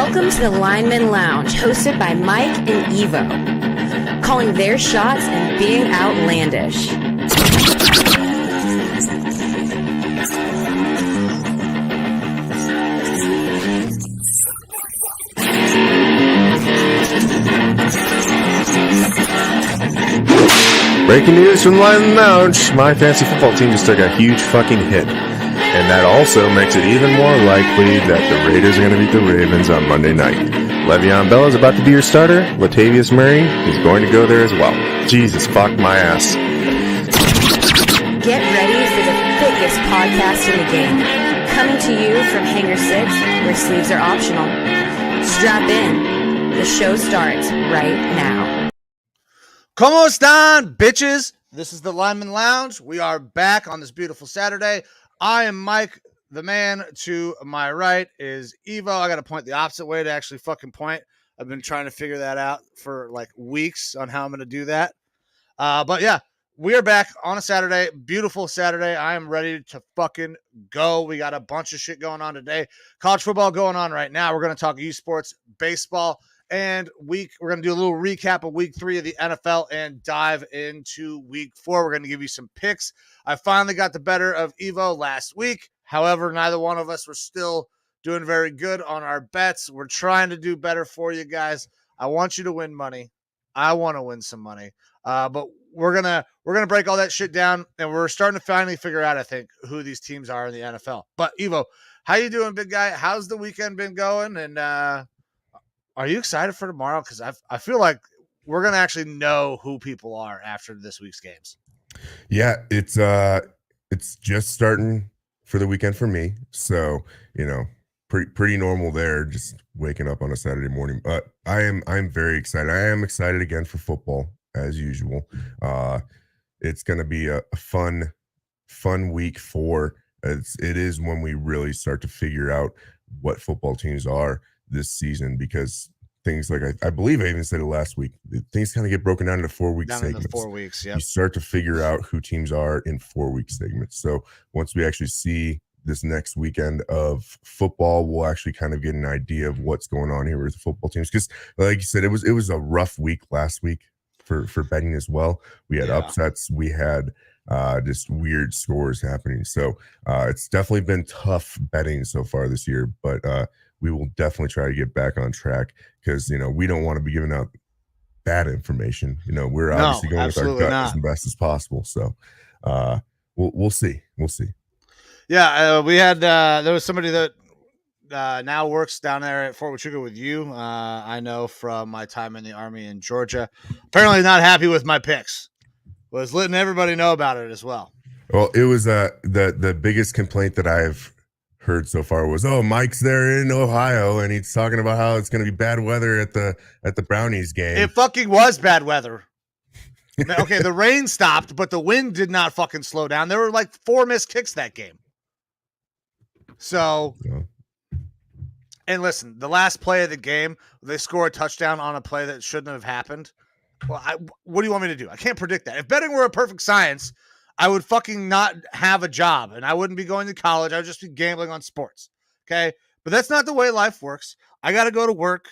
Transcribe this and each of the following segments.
Welcome to the Lineman Lounge, hosted by Mike and Evo, calling their shots and being outlandish. Breaking news from the Lineman Lounge. My fantasy football team just took a huge fucking hit. And that also makes it even more likely that the Raiders are going to beat the Ravens on Monday night. Le'Veon Bell is about to be your starter. Latavius Murray is going to go there as well. Jesus, fuck my ass. Get ready for the thickest podcast in the game. Coming to you from Hangar 6, where sleeves are optional. Strap in. The show starts right now. ¿Cómo están, bitches? This is the Lineman Lounge. We are back on this beautiful Saturday. I am Mike. The man to my right is Evo. I got to point the opposite way to actually fucking point. I've been trying to figure that out for like weeks on how I'm going to do that. But yeah, we are back on a Saturday. Beautiful Saturday. I am ready to fucking go. We got a bunch of shit going on today. College football going on right now. We're going to talk U Sports, baseball, and we're going to do a little recap of week 3 of the NFL and dive into week 4. We're going to give you some picks. I finally got the better of Evo last week. However, neither one of us were still doing very good on our bets. We're trying to do better for you guys. I want you to win money. I want to win some money. But we're gonna break all that shit down, and we're starting to finally figure out, I think, who these teams are in the NFL. But Evo, how you doing, big guy? How's the weekend been going? And are you excited for tomorrow? Because I feel like we're gonna actually know who people are after this week's games. Yeah, it's just starting for the weekend for me. So, pretty normal there, just waking up on a Saturday morning. But I'm very excited. I am excited again for football as usual. It's going to be a fun week 4. It is when we really start to figure out what football teams are this season, because things like I believe I even said it last week. Things kind of get broken down into 4-week segments. Into 4 weeks, yeah. You start to figure out who teams are in 4-week segments. So once we actually see this next weekend of football, we'll actually kind of get an idea of what's going on here with the football teams. Because, like you said, it was a rough week last week for betting as well. We had upsets. We had just weird scores happening. So it's definitely been tough betting so far this year. But we will definitely try to get back on track, because we don't want to be giving out bad information. We're obviously going with our gut as best as possible. So we'll see. Yeah, we had there was somebody that now works down there at Fort Huachuca with you. I know from my time in the Army in Georgia. Apparently not happy with my picks. Was letting everybody know about it as well. Well, it was the biggest complaint that I've heard so far was, Mike's there in Ohio and he's talking about how it's going to be bad weather at the Brownies game. It fucking was bad weather. Okay, the rain stopped, but the wind did not fucking slow down. There were like 4 missed kicks that game. So, and listen, the last play of the game, they score a touchdown on a play that shouldn't have happened. Well, what do you want me to do? I can't predict that. If betting were a perfect science, I would fucking not have a job, and I wouldn't be going to college. I would just be gambling on sports. Okay. But that's not the way life works. I got to go to work.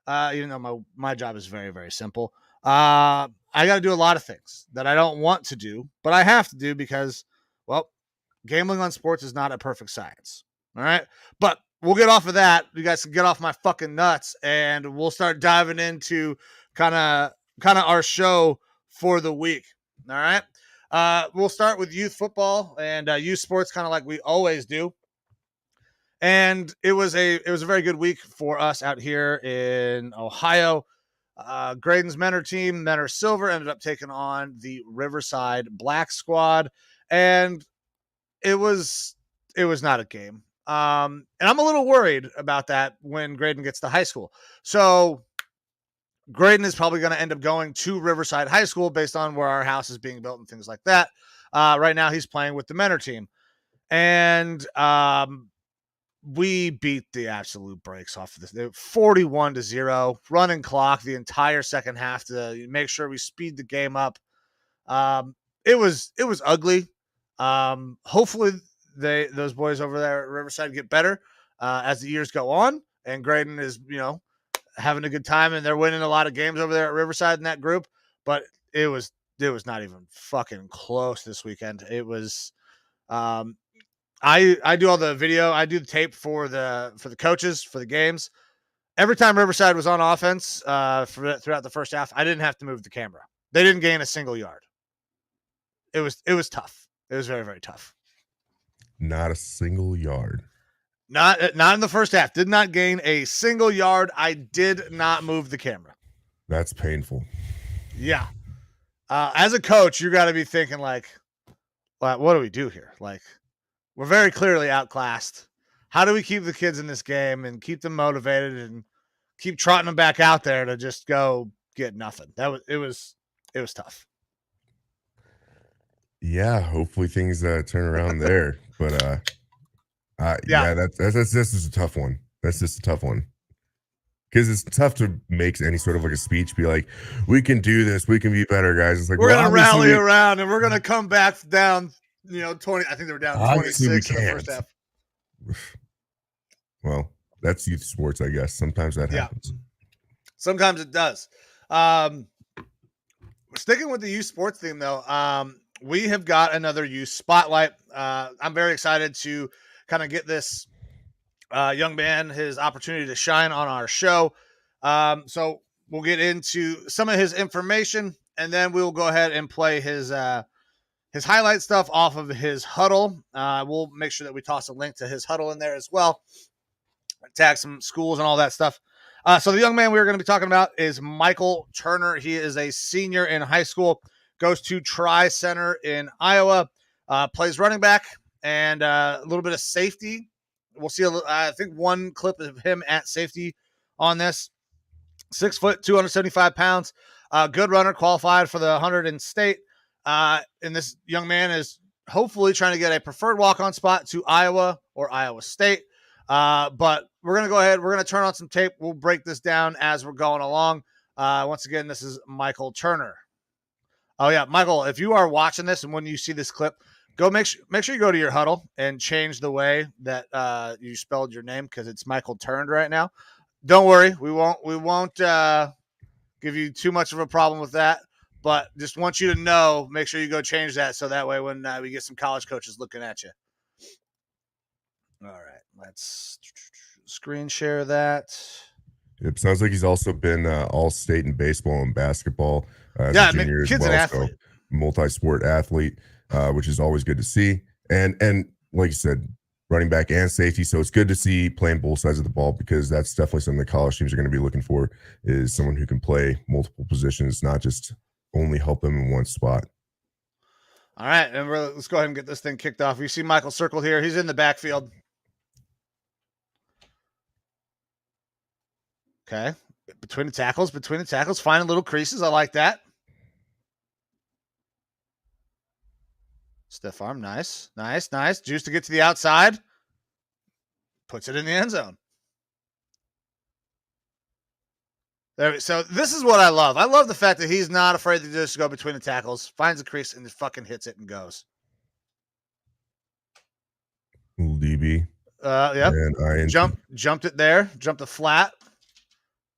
Even though my job is very, very simple. I got to do a lot of things that I don't want to do, but I have to do because, well, gambling on sports is not a perfect science. All right. But we'll get off of that. You guys can get off my fucking nuts, and we'll start diving into kind of our show for the week. All right. We'll start with youth football and youth sports, kind of like we always do. And it was a very good week for us out here in Ohio. Graydon's Menor team, Menor Silver, ended up taking on the Riverside Black squad, and it was not a game. And I'm a little worried about that when Graydon gets to high school. So Graydon is probably going to end up going to Riverside High School based on where our house is being built and things like that. Right now he's playing with the Menor team, and we beat the absolute brakes off of this. 41-0, running clock the entire second half to make sure we speed the game up. It was ugly. Hopefully those boys over there at Riverside get better as the years go on, and Graydon is, having a good time, and they're winning a lot of games over there at Riverside in that group. But it was not even fucking close this weekend. It was, I do all the video, I do the tape for the coaches for the games. Every time Riverside was on offense throughout the first half, I didn't have to move the camera. They didn't gain a single yard. It was tough. It was very, very tough. Not a single yard. Not in the first half. Did not gain a single yard. I did not move the camera. That's painful. Yeah. As a coach, you got to be thinking like, what do we do here? Like, we're very clearly outclassed. How do we keep the kids in this game and keep them motivated and keep trotting them back out there to just go get nothing? It was tough. Yeah, hopefully things turn around there. But this is a tough one. That's just a tough one. Because it's tough to make any sort of like a speech, be like, we can do this, we can be better, guys. It's like, we're gonna rally around and we're gonna come back down, 20. I think they were down 26 in the first half. Well, that's youth sports, I guess. Sometimes that happens. Sometimes it does. Sticking with the youth sports theme, though, we have got another youth spotlight. I'm very excited to kind of get this young man his opportunity to shine on our show. So we'll get into some of his information, and then we'll go ahead and play his highlight stuff off of his huddle. We'll make sure that we toss a link to his huddle in there as well. Tag some schools and all that stuff. So the young man we are going to be talking about is Michael Turner. He is a senior in high school, goes to Tri Center in Iowa, plays running back and a little bit of safety. We'll see, I think, one clip of him at safety on this. 6 foot, 275 pounds, good runner, qualified for the 100 in state. And this young man is hopefully trying to get a preferred walk-on spot to Iowa or Iowa State. But we're going to go ahead. We're going to turn on some tape. We'll break this down as we're going along. Once again, this is Michael Turner. Oh, yeah, Michael, if you are watching this and when you see this clip, go make sure you go to your huddle and change the way that you spelled your name, because it's Michael Turned right now. Don't worry, we won't give you too much of a problem with that. But just want you to know, make sure you go change that so that way when we get some college coaches looking at you. All right, let's screen share that. It sounds like he's also been all-state in baseball and basketball. Yeah, kid's an athlete. So multi-sport athlete, which is always good to see. And like you said, running back and safety. So it's good to see playing both sides of the ball, because that's definitely something that college teams are going to be looking for, is someone who can play multiple positions, not just only help them in one spot. All right, and let's go ahead and get this thing kicked off. You see Michael circled here. He's in the backfield. Okay, between the tackles, finding little creases. I like that. Stiff arm, nice. Juice to get to the outside. Puts it in the end zone. So this is what I love. I love the fact that he's not afraid to just go between the tackles, finds a crease, and just fucking hits it and goes. Little DB. Yep. And Jumped it there. Jumped the flat.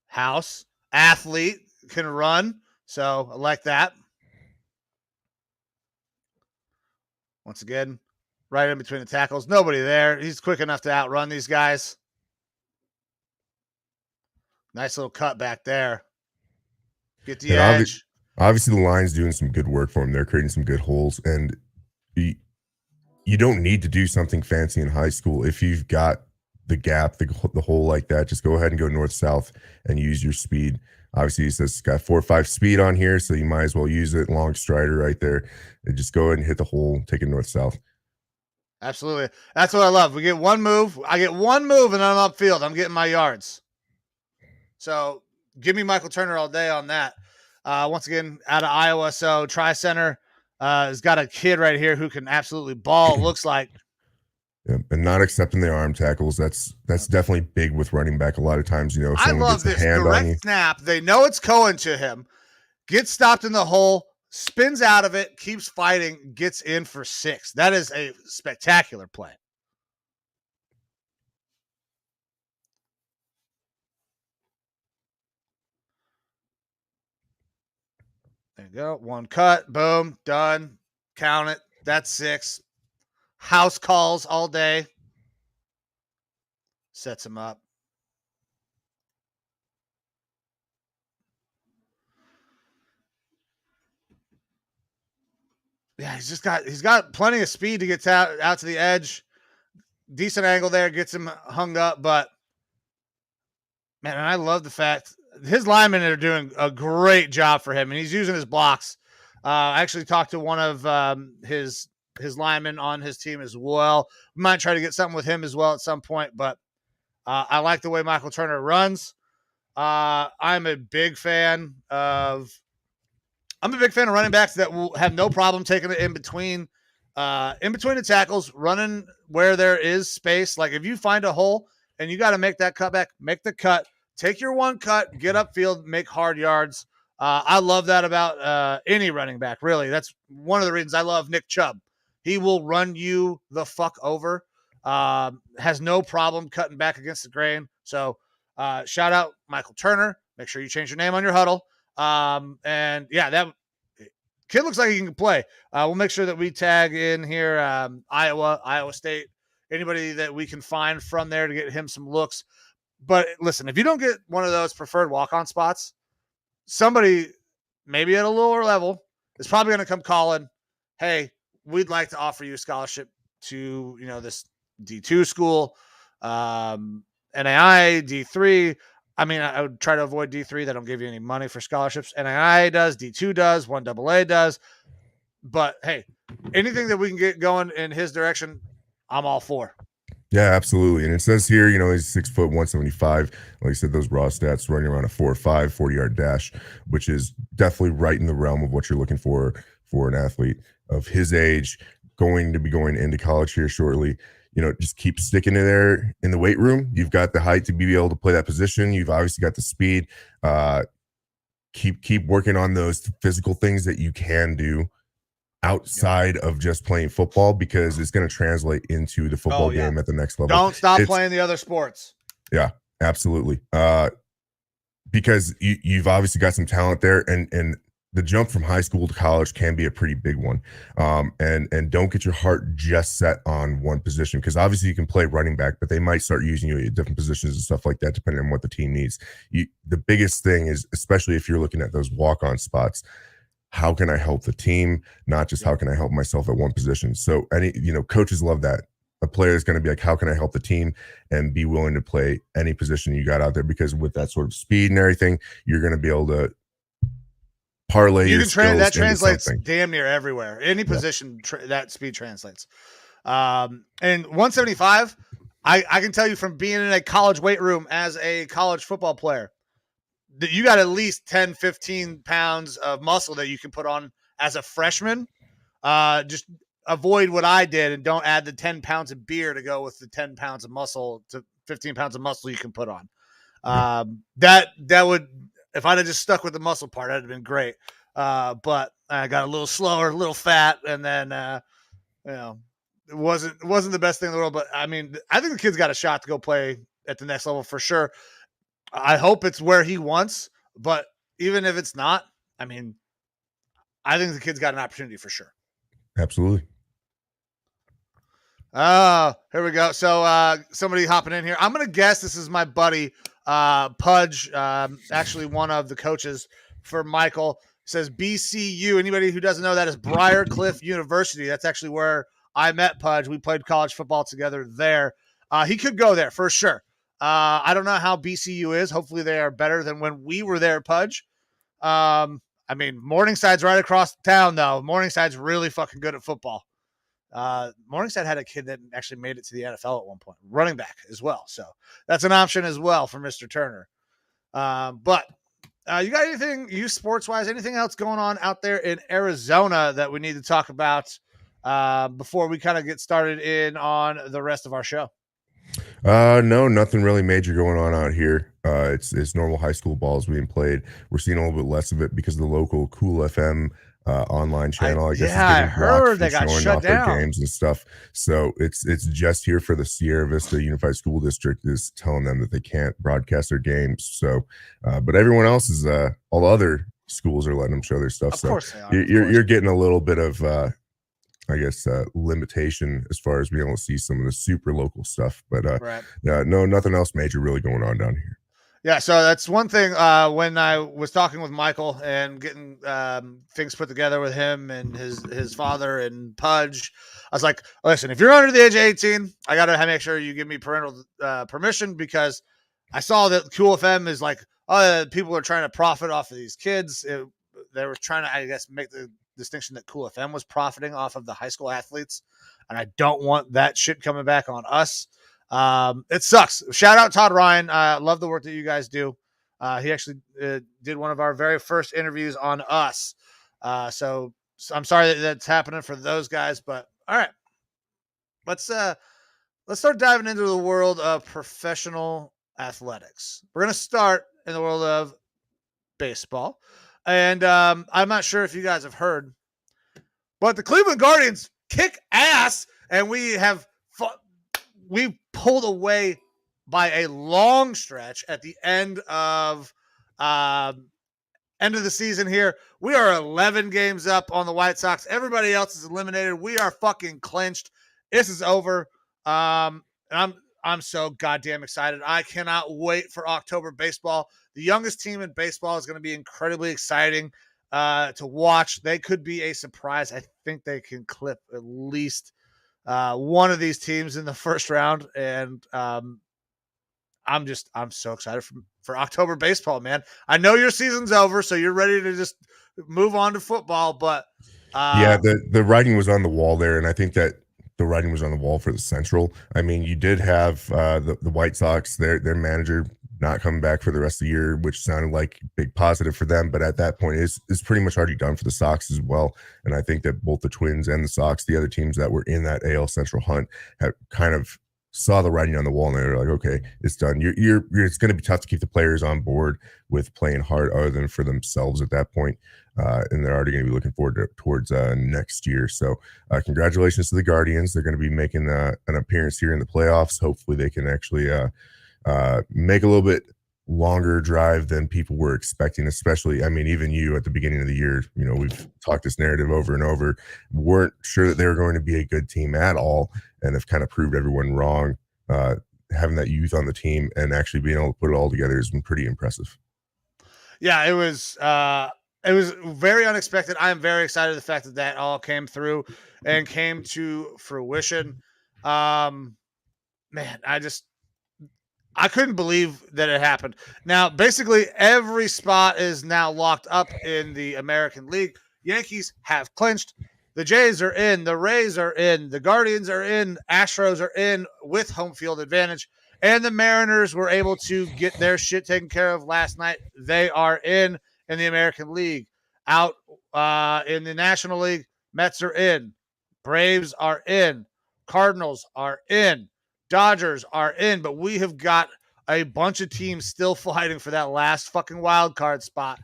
House. Athlete. Can run. So I like that. Once again, right in between the tackles. Nobody there. He's quick enough to outrun these guys. Nice little cut back there. Get the edge. Obviously, the line's doing some good work for him. They're creating some good holes. And you don't need to do something fancy in high school. If you've got the gap, the hole like that, just go ahead and go north-south and use your speed. Obviously, he says it's got 4 or 5 speed on here, so you might as well use it. Long strider right there. And just go ahead and hit the hole, take it north-south. Absolutely. That's what I love. We get one move. I get one move, and I'm upfield. I'm getting my yards. So give me Michael Turner all day on that. Once again, out of Iowa. So Tri Center has got a kid right here who can absolutely ball, it looks like. Yeah, and not accepting the arm tackles. That's definitely big with running back. A lot of times, I love this direct snap. They know it's going to him. Gets stopped in the hole, spins out of it, keeps fighting, gets in for 6. That is a spectacular play. There you go. One cut. Boom. Done. Count it. That's 6. House calls all day. Sets him up. Yeah, he's got plenty of speed to get out to the edge. Decent angle there, gets him hung up, but man, and I love the fact his linemen are doing a great job for him, and he's using his blocks. I actually talked to one of his linemen on his team as well. We might try to get something with him as well at some point, but I like the way Michael Turner runs. I'm a big fan of running backs that will have no problem taking it in between the tackles, running where there is space. Like if you find a hole and you got to make that cutback, make the cut, take your one cut, get upfield, make hard yards. I love that about any running back, really. That's one of the reasons I love Nick Chubb. He will run you the fuck over. Has no problem cutting back against the grain. So shout out Michael Turner. Make sure you change your name on your huddle. And yeah, that kid looks like he can play. We'll make sure that we tag in here Iowa State, anybody that we can find from there to get him some looks. But listen, if you don't get one of those preferred walk-on spots, somebody maybe at a lower level is probably going to come calling, hey, we'd like to offer you a scholarship to, this D2 school, NAI, D3. I mean, I would try to avoid D3. They don't give you any money for scholarships. NAI does, D2 does, 1AA does. But hey, anything that we can get going in his direction, I'm all for. Yeah, absolutely. And it says here, he's 6 foot 175. Like I said, those raw stats running around a 4.5 40-yard dash, which is definitely right in the realm of what you're looking for an athlete of his age, going to be going into college here shortly. Just keep sticking in there in the weight room. You've got the height to be able to play that position. You've obviously got the speed. Keep working on those physical things that you can do outside of just playing football, because it's going to translate into the football game at the next level. Don't stop playing the other sports. Yeah, absolutely. Because you've obviously got some talent there, and the jump from high school to college can be a pretty big one. And don't get your heart just set on one position, because obviously you can play running back, but they might start using you at different positions and stuff like that, depending on what the team needs. The biggest thing is, especially if you're looking at those walk-on spots, how can I help the team? Not just how can I help myself at one position. So coaches love that. A player is going to be like, how can I help the team, and be willing to play any position you got out there, because with that sort of speed and everything, you're going to be able to parlay your skills. That translates damn near everywhere. Any position that speed translates. And 175, I can tell you from being in a college weight room as a college football player, that you got at least 10, 15 pounds of muscle that you can put on as a freshman. Just avoid what I did and don't add the 10 pounds of beer to go with the 10 pounds of muscle to 15 pounds of muscle you can put on. That would, if I'd have just stuck with the muscle part, that'd have been great. But I got a little slower, a little fat, and then it wasn't the best thing in the world. But I mean, I think the kid's got a shot to go play at the next level for sure. I hope it's where he wants, but even if it's not, I mean, I think the kid's got an opportunity for sure. Absolutely. Here we go. So somebody hopping in here. I'm going to guess this is my buddy, Pudge, actually one of the coaches for Michael. Says BCU. Anybody who doesn't know, that is Briarcliff University. That's actually where I met Pudge. We played college football together there. He could go there for sure. I don't know how BCU is. Hopefully they are better than when we were there, Pudge. I mean, Morningside's right across town, though. Morningside's really fucking good at football. Morningside had a kid that actually made it to the NFL at one point, running back as well. So that's an option as well for Mr. Turner. But you got anything, you sports-wise, anything else going on out there in Arizona that we need to talk about before we kind of get started in on the rest of our show? No, nothing really major going on out here. It's normal high school balls being played. We're seeing a little bit less of it because of the local Cool FM online channel. I guess I heard they got shut down. Their games and stuff. So it's just here for the Sierra Vista Unified School District is telling them that they can't broadcast their games. So, but everyone else is all the other schools are letting them show their stuff. Of So course they are. you're getting a little bit of limitation as far as being able to see some of the super local stuff, but Right. no, nothing else major really going on down here. Yeah, so that's one thing. When I was talking with Michael and getting things put together with him and his father and Pudge, I was like, listen, if you're under the age of 18, I got to make sure you give me parental permission, because I saw that Cool FM is like, oh, people are trying to profit off of these kids. They were trying to, I guess, make the distinction that Cool FM was profiting off of the high school athletes, and I don't want that shit coming back on us. It sucks. Shout out Todd Ryan. Love the work that you guys do. He actually did one of our very first interviews on us. So I'm sorry that that's happening for those guys, but all right, let's start diving into the world of professional athletics. We're going to start in the world of baseball. And I'm not sure if you guys have heard, but the Cleveland Guardians kick ass, and we pulled away by a long stretch at the end of the season here. We are 11 games up on the White Sox. Everybody else is eliminated. We are fucking clinched. This is over. And I'm so goddamn excited. I cannot wait for October baseball. The youngest team in baseball is going to be incredibly exciting to watch. They could be a surprise. I think they can clip at least one of these teams in the first round, and I'm so excited for October baseball, man. I know your season's over, so you're ready to just move on to football, but the writing was on the wall there, and I think that the writing was on the wall for the Central. I mean, you did have the White Sox, their manager not coming back for the rest of the year, which sounded like a big positive for them. But at that point, it's pretty much already done for the Sox as well. And I think that both the Twins and the Sox, the other teams that were in that AL Central hunt, have kind of saw the writing on the wall, and they're like, okay, it's done. It's going to be tough to keep the players on board with playing hard other than for themselves at that point. And they're already going to be looking forward towards next year. So congratulations to the Guardians. They're going to be making an appearance here in the playoffs. Hopefully they can actually make a little bit longer drive than people were expecting, especially, I mean, even you at the beginning of the year, we've talked this narrative over and over, weren't sure that they were going to be a good team at all, and have kind of proved everyone wrong. Having that youth on the team and actually being able to put it all together has been pretty impressive. Yeah, it was very unexpected. I am very excited the fact that all came through and came to fruition. Man, I couldn't believe that it happened. Now, basically, every spot is now locked up in the American League. Yankees have clinched. The Jays are in. The Rays are in. The Guardians are in. Astros are in with home field advantage. And the Mariners were able to get their shit taken care of last night. They are in the American League. Out in the National League, Mets are in. Braves are in. Cardinals are in. Dodgers are in, but we have got a bunch of teams still fighting for that last fucking wild card spot.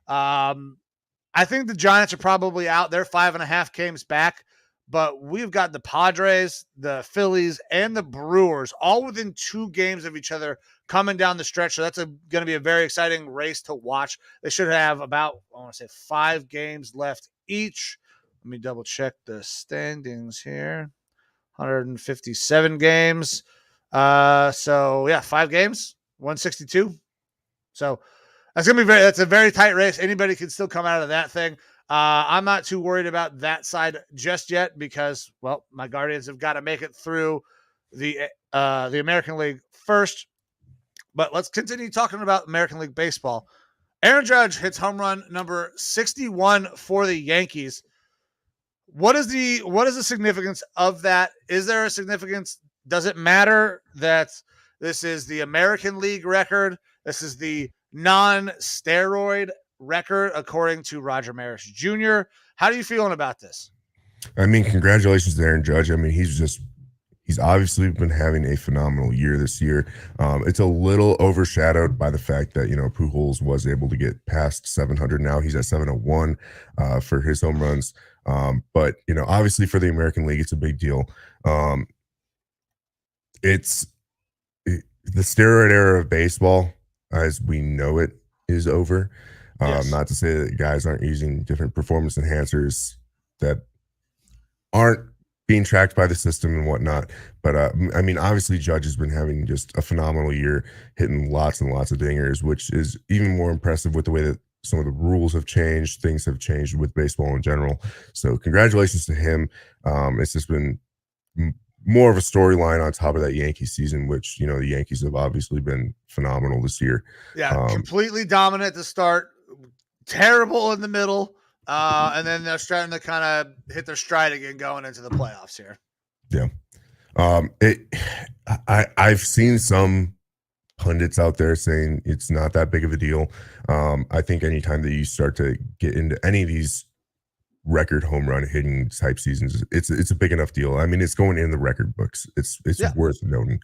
I think the Giants are probably out. They're 5.5 games back, but we've got the Padres, the Phillies, and the Brewers all within 2 games of each other coming down the stretch. So that's going to be a very exciting race to watch. They should have about, 5 games left each. Let me double check the standings here. 157 games. 5 games, 162. So that's a very tight race. Anybody can still come out of that thing. I'm not too worried about that side just yet because, my Guardians have got to make it through the American League first. But let's continue talking about American League baseball. Aaron Judge hits home run number 61 for the Yankees. What is the significance of that? Is there a significance? Does it matter that this is the American League record? This is the non-steroid record, according to Roger Maris Jr. How are you feeling about this? I mean, congratulations to Aaron Judge. I mean, he's obviously been having a phenomenal year this year. It's a little overshadowed by the fact that, Pujols was able to get past 700. Now he's at 701 for his home runs. But, obviously for the American League, it's a big deal. It's the steroid era of baseball, as we know it, is over. Yes. Not to say that guys aren't using different performance enhancers that aren't being tracked by the system and whatnot. But I mean, obviously Judge has been having just a phenomenal year, hitting lots and lots of dingers, which is even more impressive with the way that some of the rules have changed. Things have changed with baseball in general. So congratulations to him. It's just been more of a storyline on top of that Yankee season, which, you know, the Yankees have obviously been phenomenal this year. Yeah, completely dominant at the start, terrible in the middle, and then they're starting to kind of hit their stride again going into the playoffs here. Yeah. I've seen some pundits out there saying it's not that big of a deal. I think anytime that you start to get into any of these record home run hitting type seasons, it's a big enough deal. I mean, it's going in the record books. It's worth noting.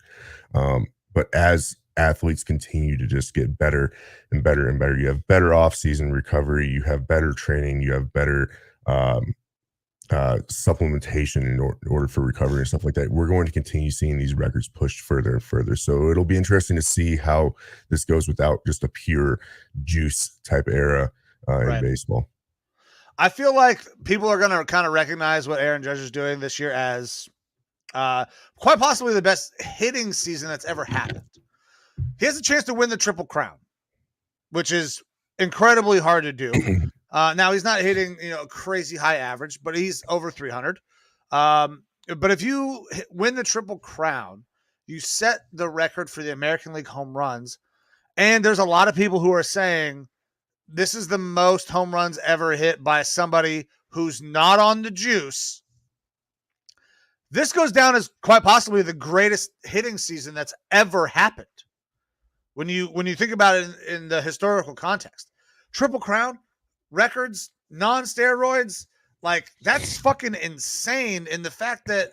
But as athletes continue to just get better and better and better, you have better off-season recovery, you have better training, you have better supplementation in order for recovery and stuff like that. We're going to continue seeing these records pushed further and further. So it'll be interesting to see how this goes without just a pure juice type era in baseball. I feel like people are going to kind of recognize what Aaron Judge is doing this year as quite possibly the best hitting season that's ever happened. He has a chance to win the Triple Crown, which is incredibly hard to do. Now he's not hitting, a crazy high average, but he's over 300. But if you win the Triple Crown, you set the record for the American League home runs. And there's a lot of people who are saying this is the most home runs ever hit by somebody who's not on the juice. This goes down as quite possibly the greatest hitting season that's ever happened. When you think about it in the historical context, Triple Crown, records, non-steroids, like that's fucking insane. In the fact that,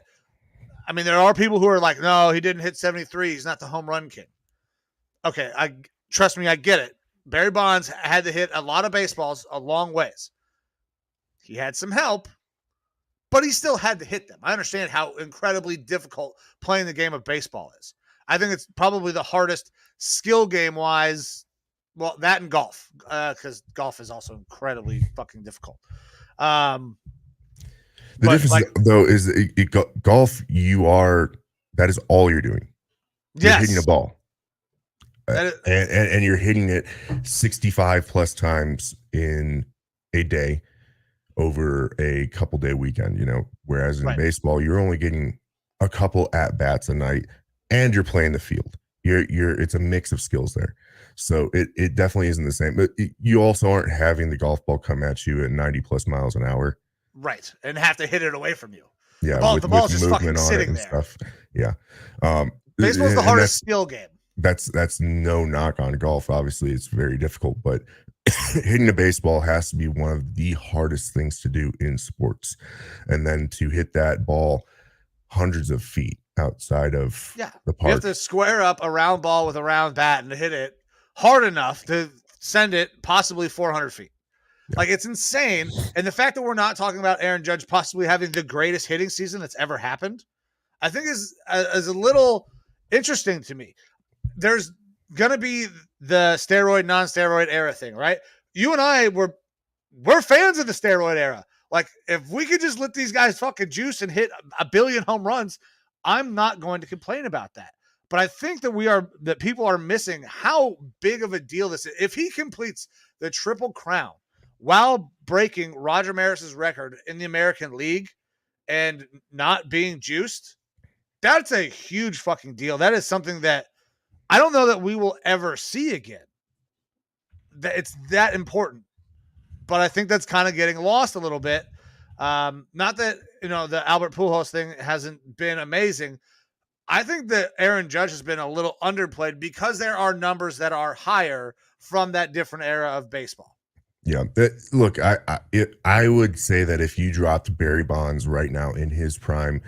I mean, there are people who are like, no, he didn't hit 73. He's not the home run king. Okay, trust me, I get it. Barry Bonds had to hit a lot of baseballs a long ways. He had some help, but he still had to hit them. I understand how incredibly difficult playing the game of baseball is. I think it's probably the hardest skill game-wise. Well, that and golf, because golf is also incredibly fucking difficult. The difference, though, is golf, that is all you're doing. You're hitting a ball. And you're hitting it 65 plus times in a day over a couple day weekend, whereas in baseball, you're only getting a couple at bats a night and you're playing the field. It's a mix of skills there. So it definitely isn't the same, but you also aren't having the golf ball come at you at 90 plus miles an hour. Right. And have to hit it away from you. Yeah. The ball's just fucking sitting there. Stuff. Yeah. Baseball's the hardest skill game. That's no knock on golf. Obviously, it's very difficult, but hitting a baseball has to be one of the hardest things to do in sports. And then to hit that ball hundreds of feet outside of the park. You have to square up a round ball with a round bat and hit it hard enough to send it possibly 400 feet. Yeah. Like, it's insane. And the fact that we're not talking about Aaron Judge possibly having the greatest hitting season that's ever happened, I think is a little interesting to me. There's going to be the steroid, non-steroid era thing, right? You and I, we're fans of the steroid era. Like, if we could just let these guys fucking juice and hit a billion home runs, I'm not going to complain about that. But I think that people are missing how big of a deal this is. If he completes the Triple Crown while breaking Roger Maris's record in the American League and not being juiced, that's a huge fucking deal. That is something that I don't know that we will ever see again. That it's that important. But I think that's kind of getting lost a little bit. Not that, the Albert Pujols thing hasn't been amazing. I think that Aaron Judge has been a little underplayed because there are numbers that are higher from that different era of baseball. Yeah. Look, I would say that if you dropped Barry Bonds right now in his prime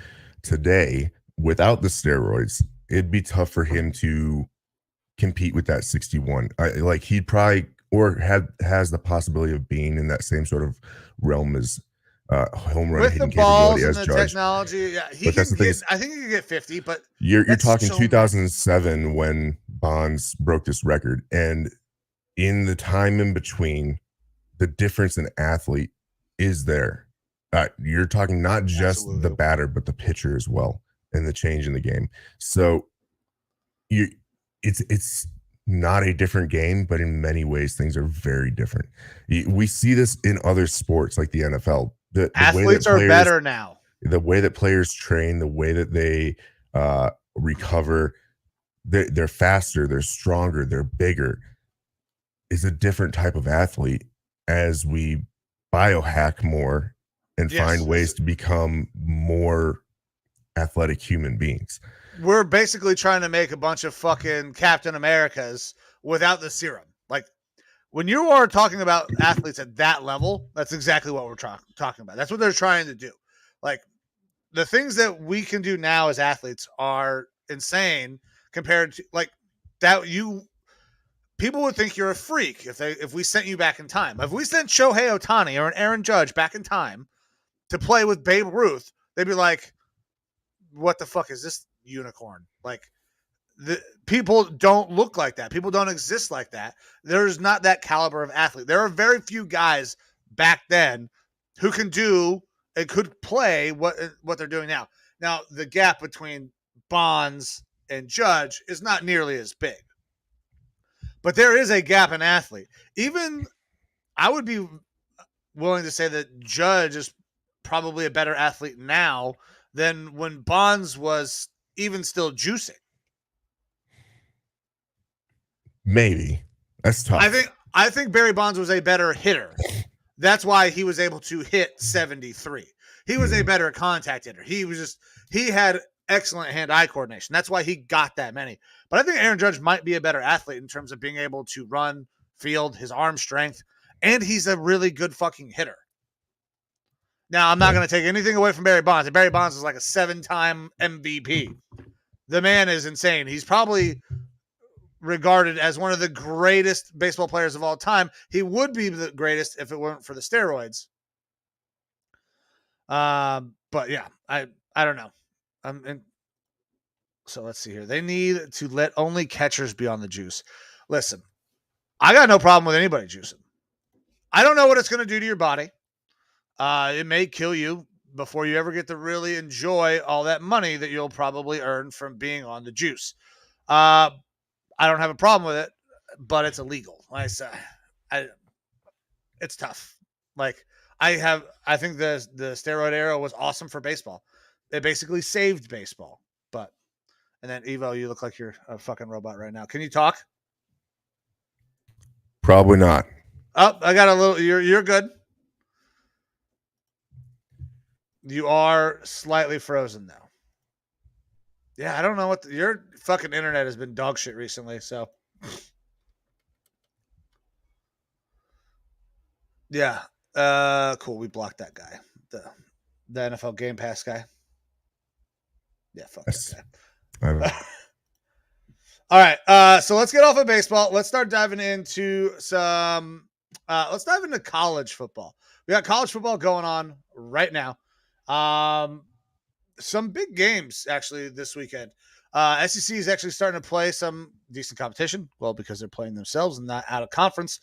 today without the steroids, it'd be tough for him to compete with that 61. He'd probably has the possibility of being in that same sort of realm as home run with hitting the balls capability and as the Judge. Technology. Yeah, I think he can get 50, but you're talking 2007 when Bonds broke this record, and in the time in between, the difference in athlete is there. You're talking not just Absolutely. the batter, but the pitcher as well, and the change in the game. So it's not a different game, but in many ways things are very different. We see this in other sports like the NFL. The Athletes are better now. The way that players train, the way that they recover, they're faster, they're stronger, they're bigger, is a different type of athlete as we biohack more and find ways to become more athletic human beings. We're basically trying to make a bunch of fucking Captain Americas without the serum. Like, when you are talking about athletes at that level, that's exactly what we're talking about. That's what they're trying to do. Like, the things that we can do now as athletes are insane compared to like that. People would think you're a freak if we sent you back in time. If we sent Shohei Ohtani or an Aaron Judge back in time to play with Babe Ruth, they'd be like, what the fuck is this unicorn? Like, the people don't look like that. People don't exist like that. There's not that caliber of athlete. There are very few guys back then who can do and could play what they're doing now. Now, the gap between Bonds and Judge is not nearly as big. But there is a gap in athlete. Even I would be willing to say that Judge is probably a better athlete now than when Bonds was even still juicing. Maybe. That's tough. I think Barry Bonds was a better hitter. That's why he was able to hit 73. He was a better contact hitter. He had excellent hand-eye coordination. That's why he got that many. But I think Aaron Judge might be a better athlete in terms of being able to run, field, his arm strength, and he's a really good fucking hitter. Now, I'm not going to take anything away from Barry Bonds. Barry Bonds is like a 7-time MVP. The man is insane. He's probably regarded as one of the greatest baseball players of all time. He would be the greatest if it weren't for the steroids. But yeah, I don't know. So let's see here. They need to let only catchers be on the juice. Listen, I got no problem with anybody juicing. I don't know what it's going to do to your body. It may kill you before you ever get to really enjoy all that money that you'll probably earn from being on the juice. I don't have a problem with it, but it's illegal. Like I said, it's tough. Like I think the steroid era was awesome for baseball. It basically saved baseball. And then Evo, you look like you're a fucking robot right now. Can you talk? Probably not. Oh, I got a little. You're good. You are slightly frozen now. Yeah, I don't know what your fucking internet has been dog shit recently. So, yeah, cool. We blocked that guy, the NFL Game Pass guy. Yeah, fuck that guy. All right, so let's get off of baseball. Let's start diving into some. Let's dive into college football. We got college football going on right now. Some big games actually this weekend. SEC is actually starting to play some decent competition. Well, because they're playing themselves and not out of conference.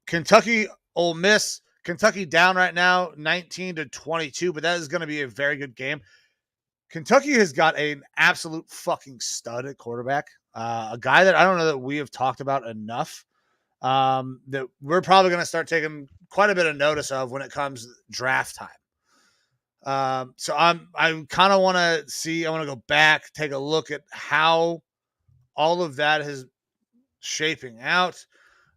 Kentucky, Ole Miss. Kentucky down right now, 19-22, but that is going to be a very good game. Kentucky has got an absolute fucking stud at quarterback. A guy that I don't know that we have talked about enough. That we're probably going to start taking quite a bit of notice of when it comes draft time. So I kind of want to see. I want to go back, take a look at how all of that is shaping out.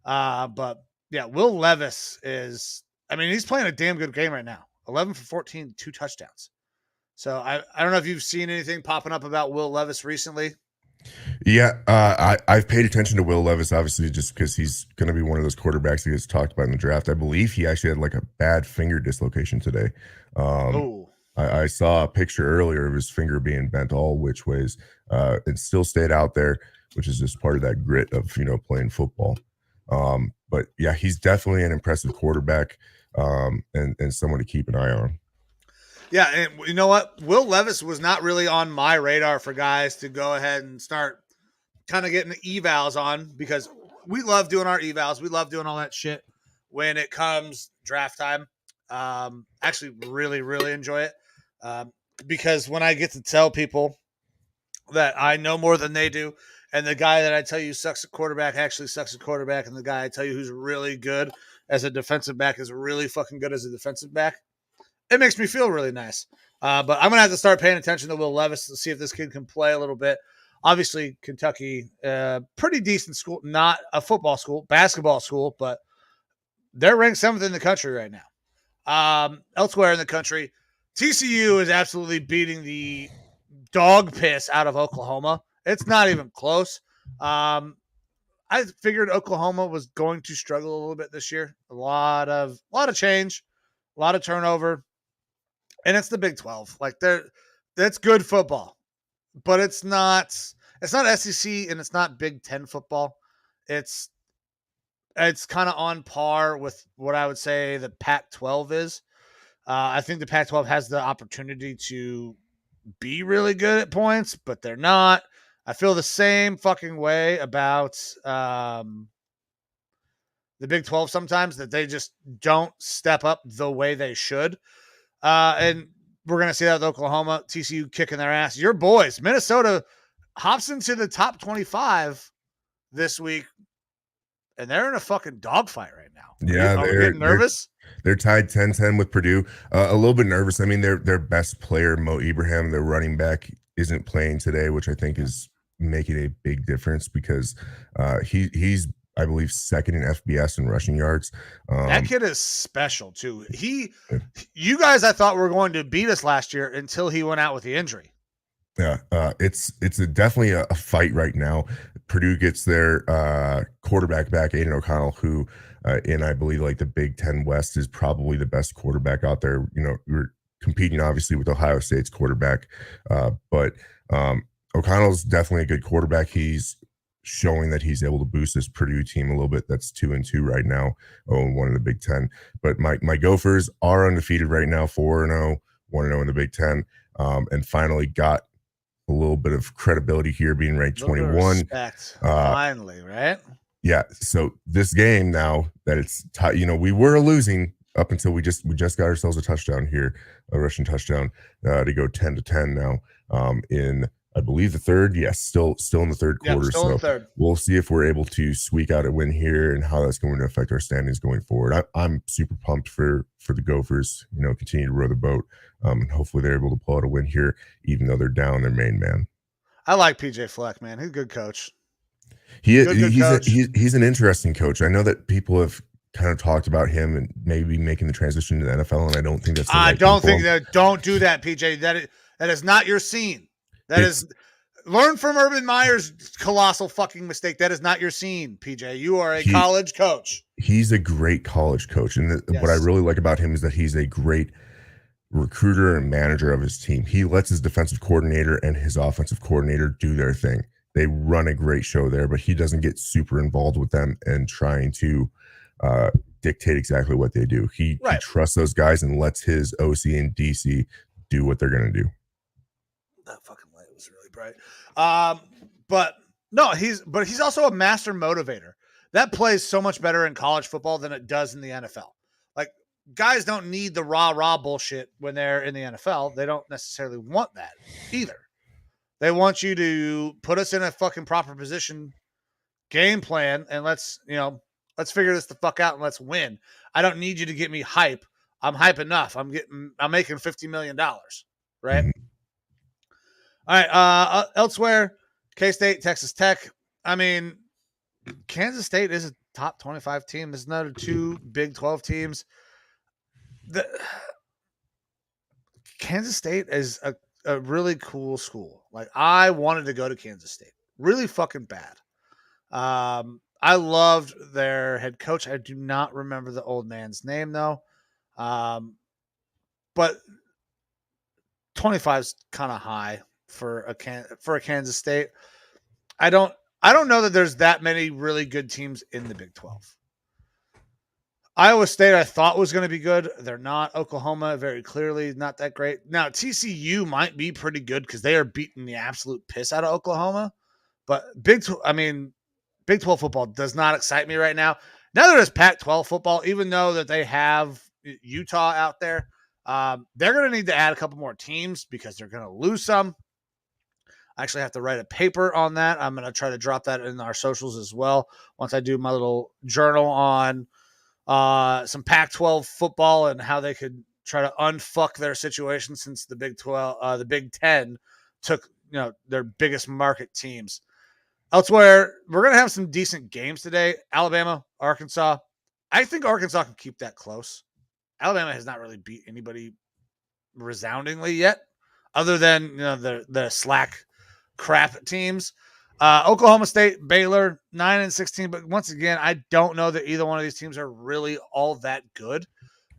But yeah, Will Levis is. I mean, he's playing a damn good game right now. 11 for 14, 2 touchdowns. So I don't know if you've seen anything popping up about Will Levis recently. Yeah, I've paid attention to Will Levis, obviously, just because he's going to be one of those quarterbacks that gets talked about in the draft. I believe he actually had like a bad finger dislocation today. I saw a picture earlier of his finger being bent all which ways. It still stayed out there, which is just part of that grit of, playing football. But yeah, he's definitely an impressive quarterback and someone to keep an eye on. Yeah, and you know what? Will Levis was not really on my radar for guys to go ahead and start kind of getting evals on because we love doing our evals. We love doing all that shit when it comes draft time. Actually, really, really enjoy it because when I get to tell people that I know more than they do, and the guy that I tell you sucks at quarterback actually sucks at quarterback, and the guy I tell you who's really good as a defensive back is really fucking good as a defensive back, it makes me feel really nice. But I'm going to have to start paying attention to Will Levis to see if this kid can play a little bit. Obviously, Kentucky, pretty decent school, not a football school, basketball school, but they're ranked 7th in the country right now. Elsewhere in the country, TCU is absolutely beating the dog piss out of Oklahoma. It's not even close. I figured Oklahoma was going to struggle a little bit this year. A lot of change, a lot of turnover. And it's the Big 12. Like that's good football, but it's not SEC and it's not Big 10 football. It's kind of on par with what I would say the Pac-12 is. I think the Pac-12 has the opportunity to be really good at points, but they're not. I feel the same fucking way about the Big 12 sometimes, that they just don't step up the way they should. And we're going to see that with Oklahoma, TCU kicking their ass. Your boys, Minnesota, hops into the top 25 this week, and they're in a fucking dogfight right now. Yeah, they're getting nervous. They're tied 10-10 with Purdue. A little bit nervous. I mean, their best player, Mo Ibrahim, their running back, isn't playing today, which I think is making a big difference because he's I believe 2nd in FBS and rushing yards. That kid is special too. You guys, I thought were going to beat us last year until he went out with the injury. Yeah, it's definitely a fight right now. Purdue gets their quarterback back, Aiden O'Connell, who in I believe like the Big Ten West is probably the best quarterback out there. You know, we're competing obviously with Ohio State's quarterback, but O'Connell's definitely a good quarterback. He's showing that he's able to boost this Purdue team a little bit. That's 2-2 right now, 0-1 in the Big Ten. But my Gophers are undefeated right now, 4-0, 1-0 in the Big Ten, and finally got a little bit of credibility here, being ranked 21. Finally, right? Yeah. So this game now that it's tied, you know, we were losing up until we just got ourselves a touchdown here, a rushing touchdown to go 10-10 now. In I believe the third, yes, still in the third quarter. Still in the third. We'll see if we're able to squeak out a win here and how that's going to affect our standings going forward. I'm super pumped for the Gophers, you know, continue to row the boat. And hopefully they're able to pull out a win here, even though they're down their main man. I like PJ Fleck, man. He's a good coach. He's an interesting coach. I know that people have kind of talked about him and maybe making the transition to the NFL, and I don't think that's. Don't do that, PJ. That is not your scene. Learn from Urban Meyer's colossal fucking mistake. That is not your scene, PJ. You are a college coach. He's a great college coach, and what I really like about him is that he's a great recruiter and manager of his team. He lets his defensive coordinator and his offensive coordinator do their thing. They run a great show there, but he doesn't get super involved with them and trying to dictate exactly what they do. He trusts those guys and lets his OC and DC do what they're going to do. That fucking light was really bright. But he's also a master motivator. That plays so much better in college football than it does in the NFL. Like, guys don't need the rah-rah bullshit when they're in the NFL. They don't necessarily want that either. They want you to put us in a fucking proper position, game plan, and let's figure this the fuck out and let's win. I don't need you to get me hype. I'm hype enough. I'm making $50 million, right? Mm-hmm. All right. Elsewhere, K-State, Texas Tech. I mean, Kansas State is a top 25 team. There's another 2 Big 12 teams. Kansas State is a really cool school. Like, I wanted to go to Kansas State really fucking bad. I loved their head coach. I do not remember the old man's name though. But 25 is kind of high for a Kansas State. I don't know that there's that many really good teams in the Big 12. Iowa State, I thought was going to be good. They're not. Oklahoma, very clearly not that great. Now, TCU might be pretty good because they are beating the absolute piss out of Oklahoma. But Big Big 12 football does not excite me right now. Neither does Pac-12 football, even though that they have Utah out there. They're going to need to add a couple more teams because they're going to lose some. I actually have to write a paper on that. I'm going to try to drop that in our socials as well once I do my little journal on some Pac-12 football and how they could try to unfuck their situation since the Big 10 took their biggest market teams. Elsewhere, we're going to have some decent games today. Alabama, Arkansas. I think Arkansas can keep that close. Alabama has not really beat anybody resoundingly yet, other than the slack crap teams. Oklahoma State, Baylor, 9-16. But once again, I don't know that either one of these teams are really all that good.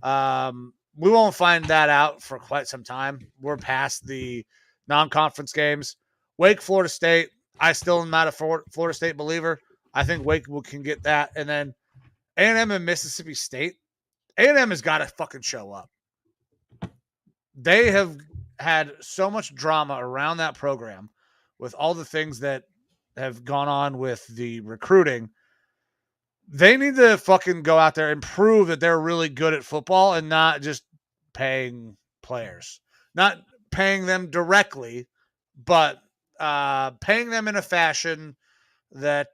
We won't find that out for quite some time. We're past the non-conference games. Wake, Florida State. I still am not a Florida State believer. I think Wake can get that. And then A&M and Mississippi State. A&M has got to fucking show up. They have had so much drama around that program with all the things that have gone on with the recruiting. They need to fucking go out there and prove that they're really good at football and not just paying players. Not paying them directly, but paying them in a fashion that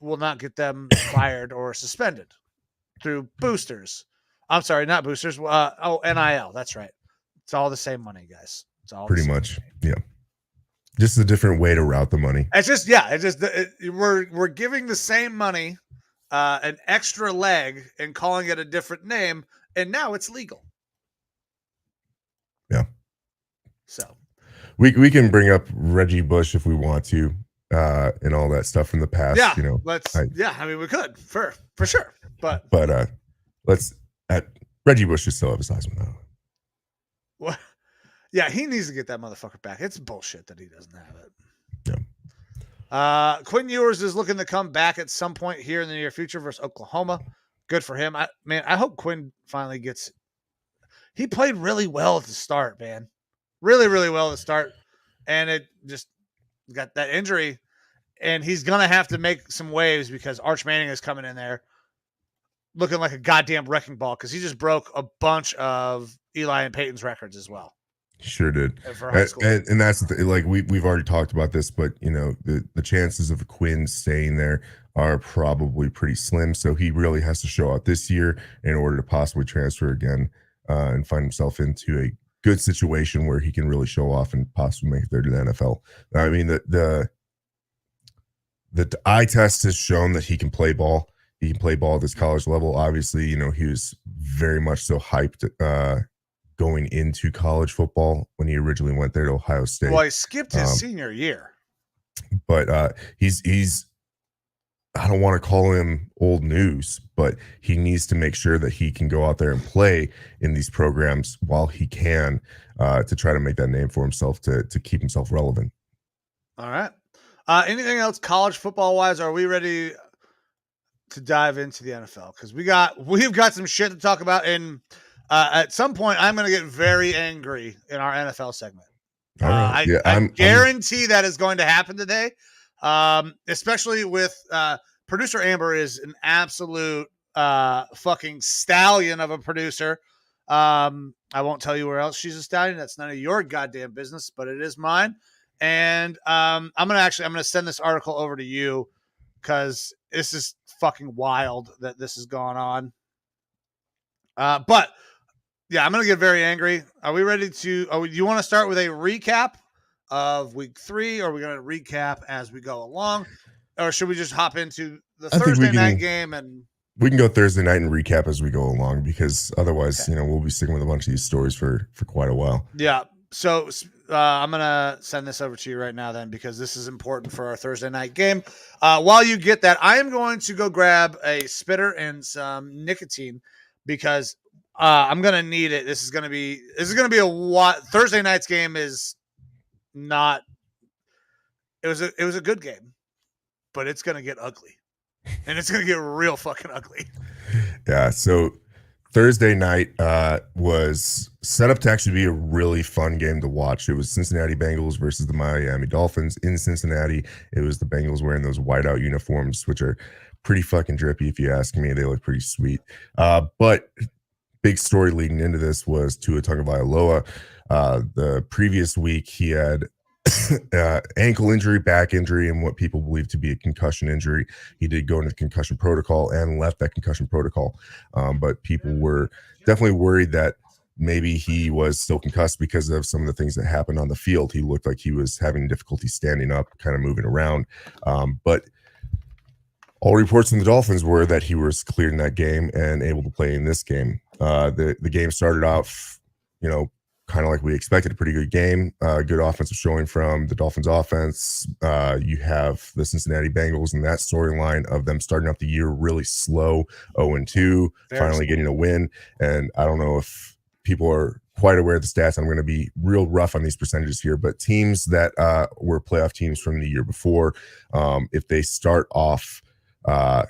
will not get them fired or suspended through boosters. I'm sorry, not boosters. NIL. That's right. It's all the same money, guys. It's all pretty much. Yeah. Just a different way to route the money. It's just, we're giving the same money, an extra leg, and calling it a different name, and now it's legal. Yeah. So we can bring up Reggie Bush if we want to, and all that stuff from the past. Yeah, let's. I mean, we could for sure, but let's. Reggie Bush should still have his Heisman though. What? Yeah, he needs to get that motherfucker back. It's bullshit that he doesn't have it. Yeah. Quinn Ewers is looking to come back at some point here in the near future versus Oklahoma. Good for him. I hope Quinn finally gets. He played really well at the start, man. Really, really well at the start, and it just got that injury, and he's gonna have to make some waves because Arch Manning is coming in there, looking like a goddamn wrecking ball because he just broke a bunch of Eli and Peyton's records as well. Sure did. For high school. And that's the thing, like we've already talked about this, but the chances of Quinn staying there are probably pretty slim. So he really has to show out this year in order to possibly transfer again and find himself into a good situation where he can really show off and possibly make it there to the NFL. I mean, the eye test has shown that he can play ball. He can play ball at this college level. Obviously, he was very much so hyped going into college football when he originally went there to Ohio State. Well, he skipped his senior year. But he's I don't want to call him old news, but he needs to make sure that he can go out there and play in these programs while he can to try to make that name for himself to keep himself relevant. All right. Anything else college football wise? Are we ready to dive into the NFL? Because we've got some shit to talk about. And at some point, I'm going to get very angry in our NFL segment. I guarantee that is going to happen today. Especially with producer Amber is an absolute fucking stallion of a producer. I won't tell you where else she's a stallion. That's none of your goddamn business, but it is mine. And I'm gonna send this article over to you because this is fucking wild that this has gone on. But yeah, I'm gonna get very angry. Are we ready to? You want to start with a recap of week 3, or are we going to recap as we go along, or should we just hop into the Thursday night game? And we can go Thursday night and recap as we go along, because otherwise, we'll be sticking with a bunch of these stories for quite a while. Yeah. So I'm going to send this over to you right now then, because this is important for our Thursday night game. While you get that, I am going to go grab a spitter and some nicotine because I'm going to need it. This is going to be a Thursday night's game is not. It was a good game, but it's going to get ugly, and it's going to get real fucking ugly. Yeah. So Thursday night was set up to actually be a really fun game to watch. It was Cincinnati Bengals versus the Miami Dolphins in Cincinnati. It was the Bengals wearing those whiteout uniforms, which are pretty fucking drippy if you ask me. They look pretty sweet. But big story leading into this was Tua Tagovailoa. The previous week he had ankle injury, back injury, and what people believe to be a concussion injury. He did go into the concussion protocol and left that concussion protocol. But people were definitely worried that maybe he was still concussed because of some of the things that happened on the field. He looked like he was having difficulty standing up, kind of moving around. But all reports from the Dolphins were that he was cleared in that game and able to play in this game. The game started off, kind of like we expected, a pretty good game. Good offensive showing from the Dolphins offense. You have the Cincinnati Bengals and that storyline of them starting off the year really slow, 0-2, finally getting a win. And I don't know if people are quite aware of the stats. I'm going to be real rough on these percentages here, but teams that were playoff teams from the year before, if they start off 2-2,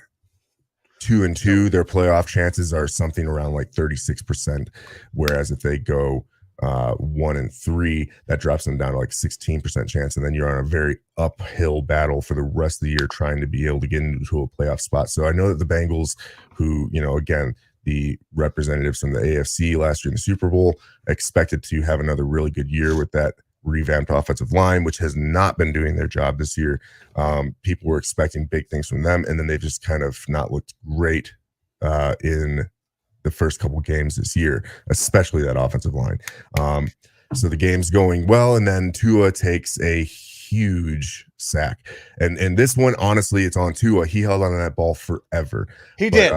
their playoff chances are something around like 36%. Whereas if they go 1-3, that drops them down to like 16% chance. And then you're on a very uphill battle for the rest of the year trying to be able to get into a playoff spot. So I know that the Bengals, who, again, the representatives from the AFC last year in the Super Bowl, expected to have another really good year with that revamped offensive line, which has not been doing their job this year. People were expecting big things from them, and then they've just kind of not looked great in the first couple games this year, especially that offensive line. So the game's going well, and then Tua takes a huge sack. And this one, honestly, it's on Tua. He held on to that ball forever. He did.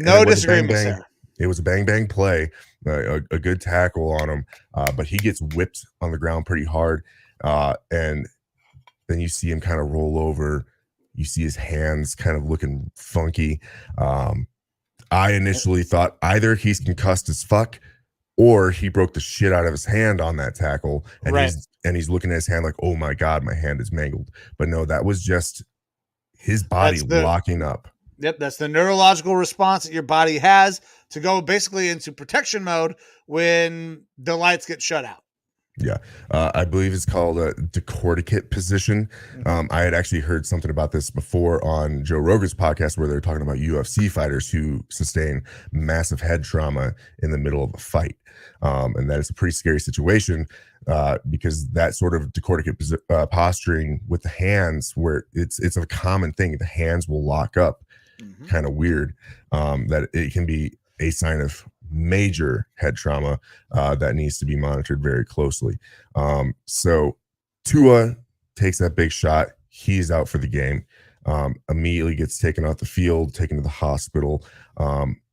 No disagreement there. It was a bang play, a good tackle on him, but he gets whipped on the ground pretty hard, and then you see him kind of roll over. You see his hands kind of looking funky. I initially thought either he's concussed as fuck or he broke the shit out of his hand on that tackle, and he's looking at his hand like, oh my God, my hand is mangled. But no, that was just his body locking up. Yep, that's the neurological response that your body has to go basically into protection mode when the lights get shut out. Yeah, I believe it's called a Decorticate Position. I had actually heard something about this before on Joe Rogan's podcast where they're talking about UFC fighters who sustain massive head trauma in the middle of a fight. And that is a pretty scary situation because that sort of decorticate posturing with the hands, where it's a common thing, the hands will lock up. Kind of weird that it can be a sign of major head trauma that needs to be monitored very closely. So Tua takes that big shot. He's out for the game. Immediately gets taken off the field, taken to the hospital.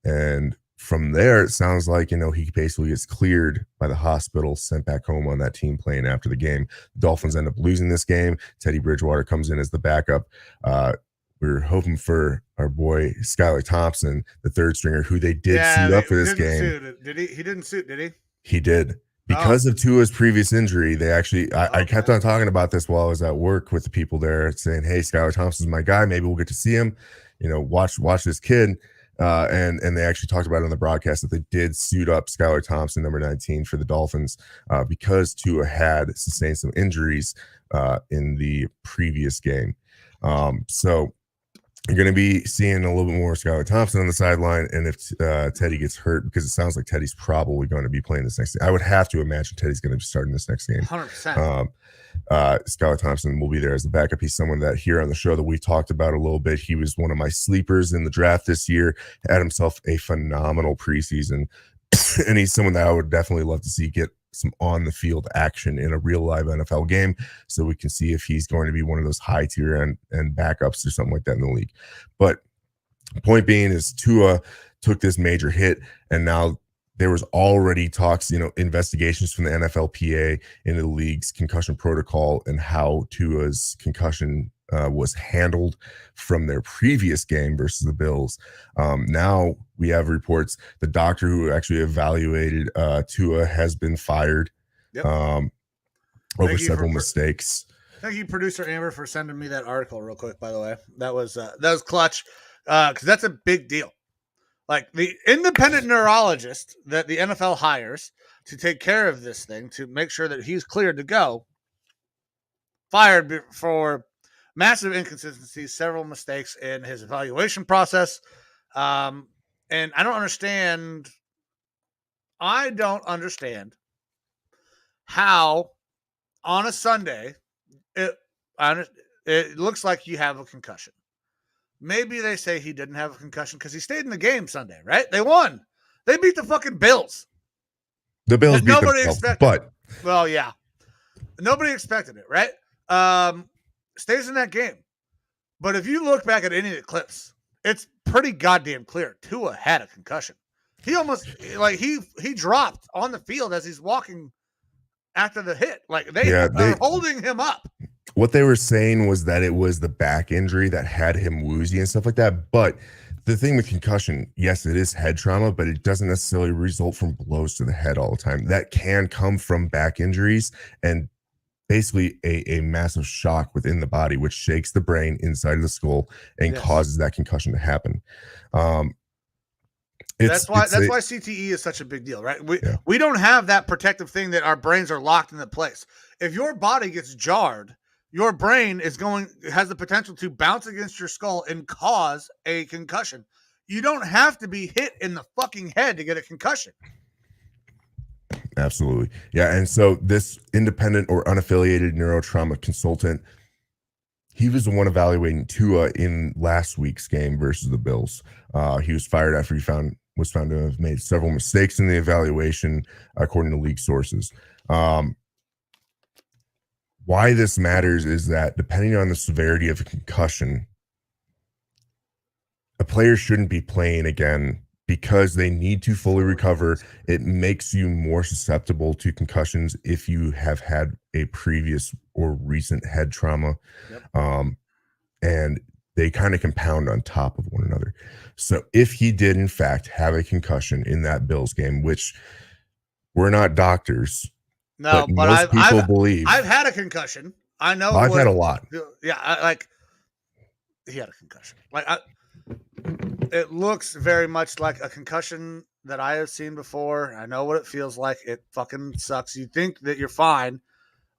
And from there, it sounds like, he basically gets cleared by the hospital, sent back home on that team playing after the game. The Dolphins end up losing this game. Teddy Bridgewater comes in as the backup. We're hoping for our boy Skylar Thompson, the third stringer, who they did suit up for this game. Did he? He didn't suit, did he? He did. Because of Tua's previous injury, they actually, I kept on talking about this while I was at work with the people there, saying, hey, Skylar Thompson's my guy. Maybe we'll get to see him. Watch this kid. And they actually talked about it on the broadcast that they did suit up Skylar Thompson, number 19, for the Dolphins because Tua had sustained some injuries in the previous game. So you're going to be seeing a little bit more Skylar Thompson on the sideline. And if Teddy gets hurt, because it sounds like Teddy's probably going to be playing this next game. I would have to imagine Teddy's going to be starting this next game. 100%. Skylar Thompson will be there as the backup. He's someone that here on the show that we talked about a little bit. He was one of my sleepers in the draft this year, had himself a phenomenal preseason. And he's someone that I would definitely love to see get some on the field action in a real live NFL game, so we can see if he's going to be one of those high tier and backups or something like that in the league. But point being is Tua took this major hit, and now there was already talks, investigations from the NFLPA into the league's concussion protocol and how Tua's concussion was handled from their previous game versus the Bills. Now we have reports the doctor who actually evaluated Tua has been fired over several mistakes. Thank you, producer Amber, for sending me that article real quick. By the way, that was clutch because that's a big deal. Like the independent neurologist that the NFL hires to take care of this thing, to make sure that he's cleared to go, fired for massive inconsistencies, several mistakes in his evaluation process. And I don't understand how on a Sunday it looks like you have a concussion. Maybe they say he didn't have a concussion because he stayed in the game Sunday, right? They won. They beat the fucking Bills. The Bills beat nobody themselves, expected but it. Well, yeah. Nobody expected it, right? Stays in that game. But if you look back at any of the clips, it's pretty goddamn clear. Tua had a concussion. He almost he dropped on the field as he's walking after the hit. Like they are holding him up. What they were saying was that it was the back injury that had him woozy and stuff like that. But the thing with concussion, yes, it is head trauma, but it doesn't necessarily result from blows to the head all the time. That can come from back injuries and basically a massive shock within the body, which shakes the brain inside of the skull and causes that concussion to happen. That's why CTE is such a big deal, right? We don't have that protective thing that our brains are locked into place. If your body gets jarred, your brain has the potential to bounce against your skull and cause a concussion. You don't have to be hit in the fucking head to get a concussion. Absolutely. Yeah. And so this independent or unaffiliated neurotrauma consultant, he was the one evaluating Tua in last week's game versus the Bills. He was fired after he was found to have made several mistakes in the evaluation, according to league sources. Why this matters is that depending on the severity of a concussion, a player shouldn't be playing again because they need to fully recover. It makes you more susceptible to concussions if you have had a previous or recent head trauma. Yep. And they kind of compound on top of one another. So if he did, in fact, have a concussion in that Bills game, which we're not doctors, no, but most people believe. I've had a concussion. I know. I've had a lot. Yeah, he had a concussion. It looks very much like a concussion that I have seen before. I know what it feels like. It fucking sucks. You think that you're fine.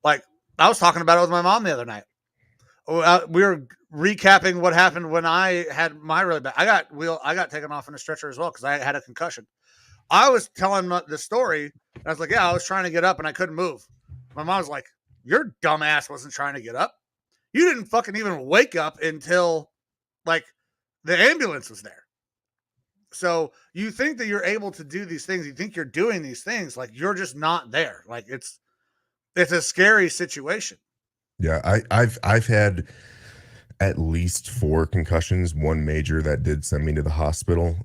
Like, I was talking about it with my mom the other night. We were recapping what happened when I had my really bad. I got taken off in a stretcher as well because I had a concussion. I was telling the story. I was like, yeah, I was trying to get up and I couldn't move. My mom was like, your dumb ass wasn't trying to get up. You didn't fucking even wake up until the ambulance was there. So you think that you're able to do these things. You think you're doing these things. You're just not there. It's a scary situation. Yeah. I've had at least 4 concussions, one major that did send me to the hospital,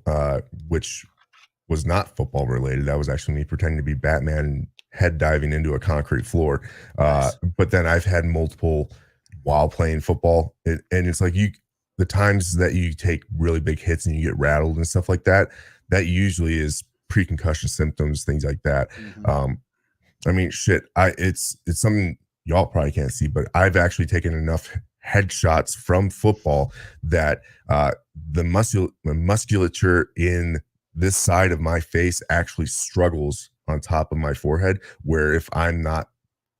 which was not football related. That was actually me pretending to be Batman, head diving into a concrete floor. Nice. But then I've had multiple while playing football. And it's the times that you take really big hits and you get rattled and stuff like that, that usually is pre-concussion symptoms, things like that. Mm-hmm. I mean, shit, it's something y'all probably can't see, but I've actually taken enough headshots from football that the musculature in this side of my face actually struggles on top of my forehead, where if I'm not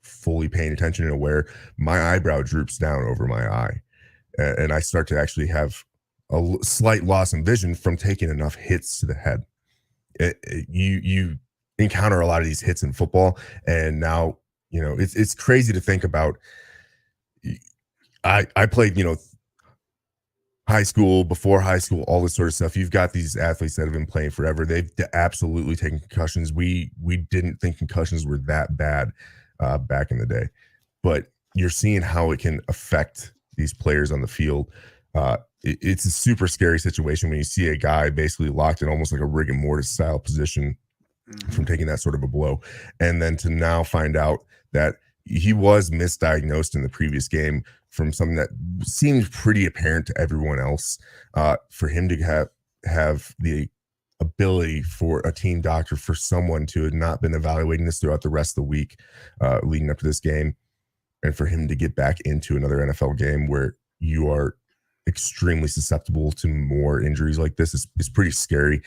fully paying attention and aware, my eyebrow droops down over my eye. And I start to actually have a slight loss in vision from taking enough hits to the head. You encounter a lot of these hits in football, and now it's crazy to think about. I played high school, before high school, all this sort of stuff. You've got these athletes that have been playing forever. They've absolutely taken concussions. We didn't think concussions were that bad back in the day, but you're seeing how it can affect these players on the field. It's a super scary situation when you see a guy basically locked in almost like a rigor mortis style position from taking that sort of a blow. And then to now find out that he was misdiagnosed in the previous game from something that seemed pretty apparent to everyone else. For him to have the ability for a team doctor, for someone to have not been evaluating this throughout the rest of the week leading up to this game, and for him to get back into another NFL game where you are extremely susceptible to more injuries like this. It's pretty scary.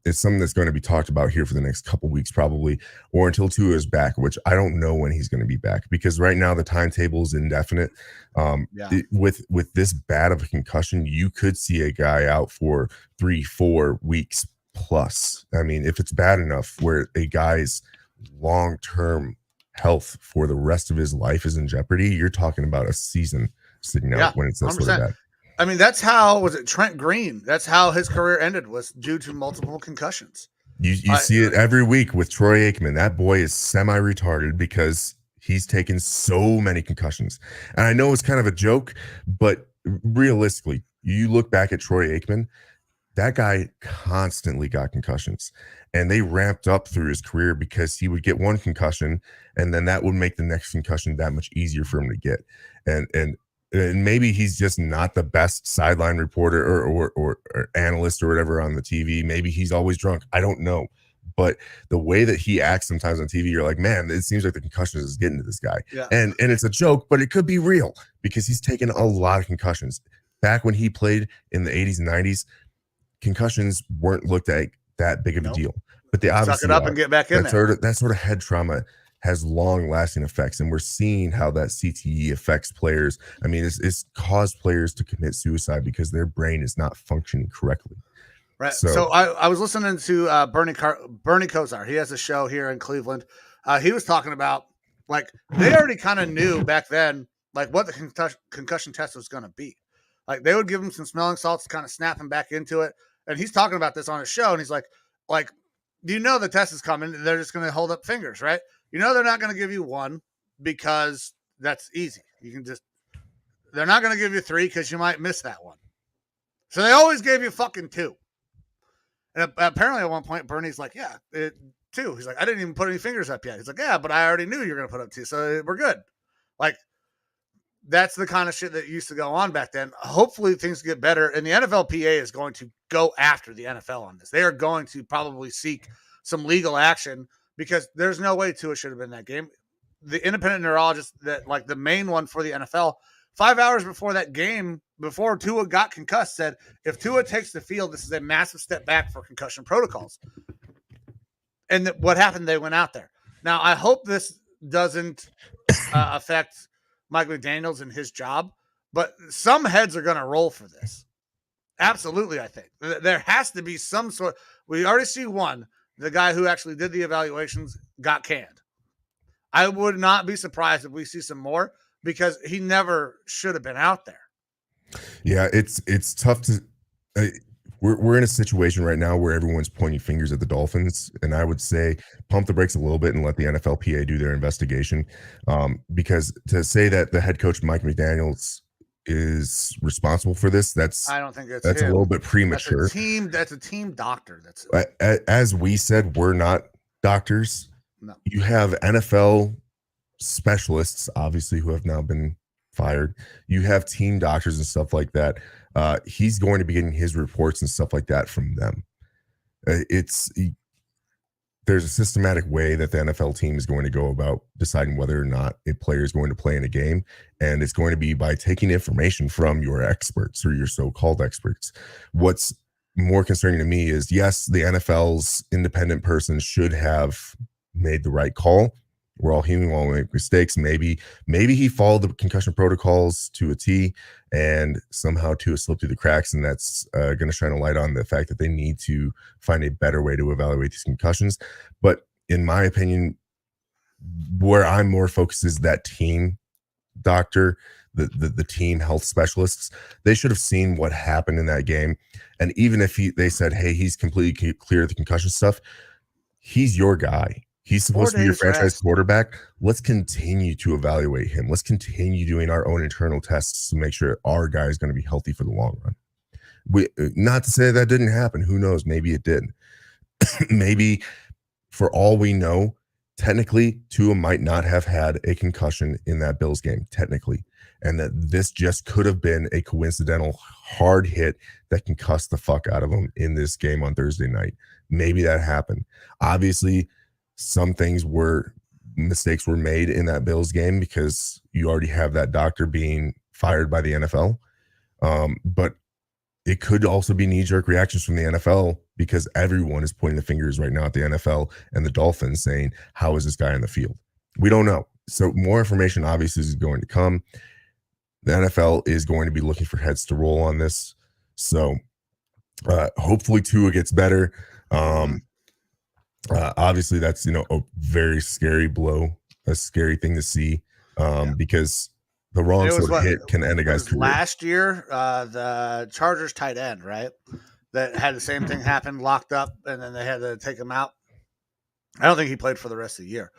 It's something that's going to be talked about here for the next couple weeks, probably, or until Tua is back, which I don't know when he's going to be back, because right now the timetable is indefinite. With this bad of a concussion, you could see a guy out for 3-4 weeks plus. I mean, if it's bad enough where a guy's long-term health for the rest of his life is in jeopardy, you're talking about a season sitting out when it's that 100%. sort of bad. I mean, that's how, was it Trent Green? That's how his career ended, was due to multiple concussions. You see it every week with Troy Aikman. That boy is semi-retarded because he's taken so many concussions. And I know it's kind of a joke, but realistically, you look back at Troy Aikman, that guy constantly got concussions. And they ramped up through his career because he would get one concussion, and then that would make the next concussion that much easier for him to get. And maybe he's just not the best sideline reporter or analyst or whatever on the TV. Maybe he's always drunk. I don't know. But the way that he acts sometimes on TV, you're like, man, it seems like the concussions is getting to this guy. Yeah. And it's a joke, but it could be real because he's taken a lot of concussions. Back when he played in the 80s and 90s, concussions weren't looked at that big of a deal. But they obviously suck it up and get back in there. That sort of head trauma has long-lasting effects, and we're seeing how that CTE affects players. I mean, it's caused players to commit suicide because their brain is not functioning correctly. Right. So I was listening to Bernie Kosar. He has a show here in Cleveland. He was talking about, like, they already kind of knew back then, like, what the concussion test was going to be. Like, they would give him some smelling salts to kind of snap him back into it. And he's talking about this on his show, and he's like, do you know the test is coming? They're just going to hold up fingers, right? You know they're not going to give you one because that's easy. They're not going to give you 3 because you might miss that one. So they always gave you fucking 2. And apparently at one point, Bernie's like, 2. He's like, I didn't even put any fingers up yet. He's like, yeah, but I already knew you were going to put up 2, so we're good. Like, that's the kind of shit that used to go on back then. Hopefully things get better. And the NFLPA is going to go after the NFL on this. They are going to probably seek some legal action because there's no way Tua should have been in that game. The independent neurologist, that, like, the main one for the NFL, 5 hours before that game, before Tua got concussed, said, if Tua takes the field, this is a massive step back for concussion protocols. And what happened? They went out there. Now, I hope this doesn't affect Mike McDaniels and his job, but some heads are going to roll for this. Absolutely, I think. There has to be some sort. We already see one. The guy who actually did the evaluations got canned. I would not be surprised if we see some more because he never should have been out there. Yeah, it's tough to. We're in a situation right now where everyone's pointing fingers at the Dolphins, and I would say pump the brakes a little bit and let the NFLPA do their investigation, because to say that the head coach Mike McDaniels is responsible for this, I don't think that's a little bit premature. That's a team doctor. As we said, we're not doctors. No. You have NFL specialists, obviously, who have now been fired. You have team doctors and stuff like that. He's going to be getting his reports and stuff like that from them. There's a systematic way that the NFL team is going to go about deciding whether or not a player is going to play in a game. And it's going to be by taking information from your experts or your so-called experts. What's more concerning to me is, yes, the NFL's independent person should have made the right call. We're all human, we all make mistakes. Maybe he followed the concussion protocols to a T and somehow Tua slipped through the cracks, and that's going to shine a light on the fact that they need to find a better way to evaluate these concussions. But in my opinion, where I'm more focused is that team doctor, the team health specialists. They should have seen what happened in that game. And even if they said, hey, he's completely clear of the concussion stuff, he's your guy. He's supposed to be your franchise quarterback. Let's continue to evaluate him. Let's continue doing our own internal tests to make sure our guy is going to be healthy for the long run. Not to say that didn't happen. Who knows? Maybe it did. Maybe, for all we know, technically, Tua might not have had a concussion in that Bills game, technically. And that this just could have been a coincidental hard hit that concussed the fuck out of him in this game on Thursday night. Maybe that happened. Obviously, some mistakes were made in that Bills game because you already have that doctor being fired by the NFL. But it could also be knee-jerk reactions from the NFL because everyone is pointing the fingers right now at the NFL and the Dolphins saying, how is this guy on the field? We don't know. So more information obviously is going to come. The NFL is going to be looking for heads to roll on this. So hopefully Tua gets better. Obviously that's, a very scary blow, a scary thing to see because the wrong sort of hit can end a guy's career. Last year, the Chargers tight end, right, that had the same thing happen, locked up, and then they had to take him out. I don't think he played for the rest of the year.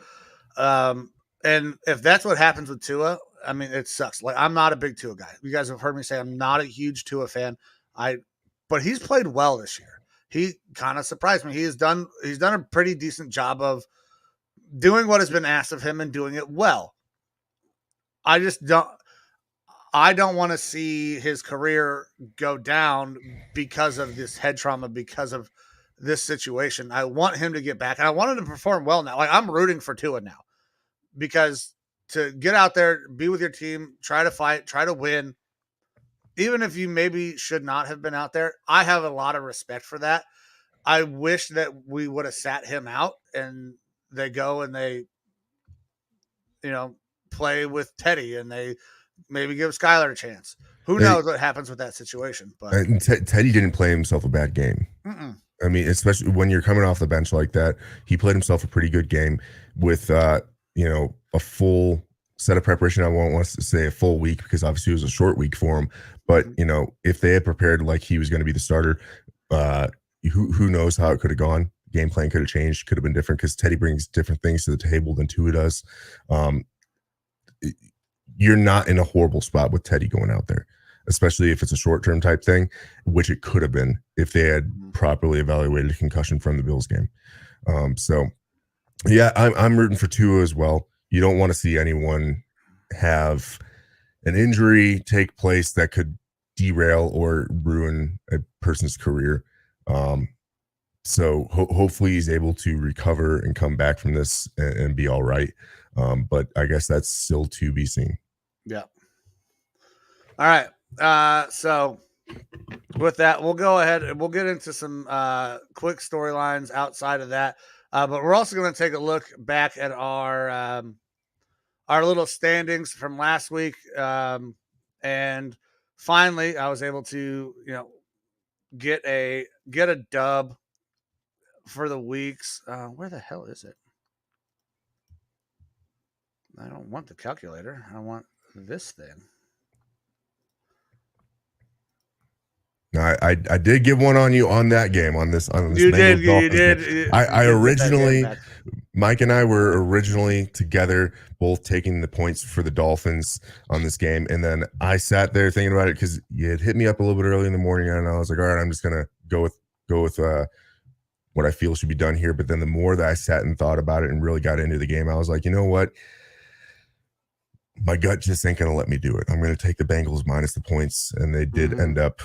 And if that's what happens with Tua, I mean, it sucks. Like, I'm not a big Tua guy. You guys have heard me say I'm not a huge Tua fan. But he's played well this year. He kind of surprised me. He's done a pretty decent job of doing what has been asked of him and doing it well. I don't want to see his career go down because of this head trauma, because of this situation. I want him to get back, and I want him to perform well now. Like, I'm rooting for Tua now because to get out there, be with your team, try to fight, try to win, even if you maybe should not have been out there. I have a lot of respect for that. I wish that we would have sat him out and they go and they, play with Teddy and they maybe give Skylar a chance. Who knows what happens with that situation? But Teddy didn't play himself a bad game. I mean, especially when you're coming off the bench like that, he played himself a pretty good game with, a full set of preparation. I won't want to say a full week because obviously it was a short week for him. But, if they had prepared like he was going to be the starter, who knows how it could have gone. Game plan could have changed, could have been different because Teddy brings different things to the table than Tua does. You're not in a horrible spot with Teddy going out there, especially if it's a short-term type thing, which it could have been if they had properly evaluated a concussion from the Bills game. So, yeah, I'm rooting for Tua as well. You don't want to see anyone have an injury take place that could derail or ruin a person's career. So hopefully he's able to recover and come back from this and be all right. But I guess that's still to be seen. Yeah. All right. So with that, we'll go ahead and we'll get into some quick storylines outside of that. But we're also going to take a look back at our little standings from last week. And finally, I was able to, get a dub for the weeks. Where the hell is it? I don't want the calculator. I want this thing. No, I did give one on you on that game on this You did. I originally, Mike and I were originally together, both taking the points for the Dolphins on this game, and then I sat there thinking about it because you had hit me up a little bit early in the morning, and I was like, all right, I'm just gonna go with what I feel should be done here. But then the more that I sat and thought about it and really got into the game, I was like, you know what? My gut just ain't gonna let me do it. I'm gonna take the Bengals minus the points, and they did end up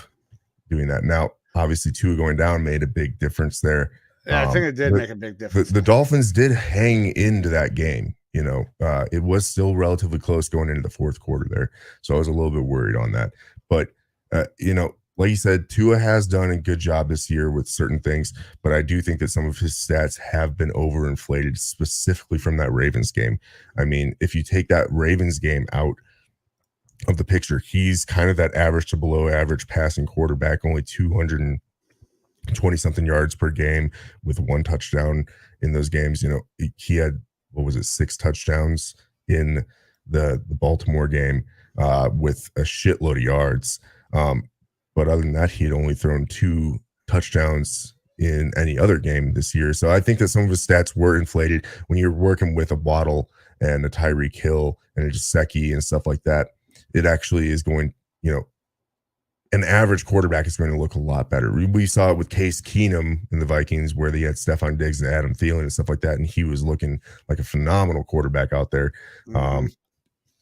doing that. Now, obviously, Tua going down made a big difference there. Yeah, I think it did make a big difference. The Dolphins did hang into that game. It was still relatively close going into the fourth quarter there. So I was a little bit worried on that. But, like you said, Tua has done a good job this year with certain things. But I do think that some of his stats have been overinflated, specifically from that Ravens game. I mean, if you take that Ravens game out of the picture, he's kind of that average to below average passing quarterback, only 220 something yards per game with one touchdown in those games. He had, 6 touchdowns in the Baltimore game with a shitload of yards. But other than that, he had only thrown 2 touchdowns in any other game this year. So I think that some of his stats were inflated when you're working with a Waddle and a Tyreek Hill and a Gesicki and stuff like that. It actually is going, an average quarterback is going to look a lot better. We saw it with Case Keenum in the Vikings where they had Stephon Diggs and Adam Thielen and stuff like that, and he was looking like a phenomenal quarterback out there.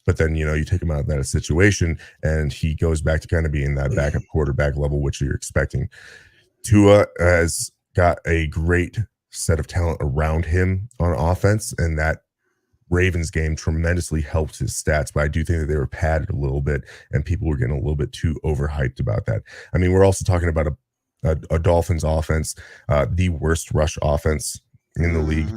But then, you take him out of that situation and he goes back to kind of being that backup quarterback level, which you're expecting. Tua has got a great set of talent around him on offense, and that Ravens game tremendously helped his stats, but I do think that they were padded a little bit, and people were getting a little bit too overhyped about that. I mean, we're also talking about a Dolphins offense, the worst rush offense in the league.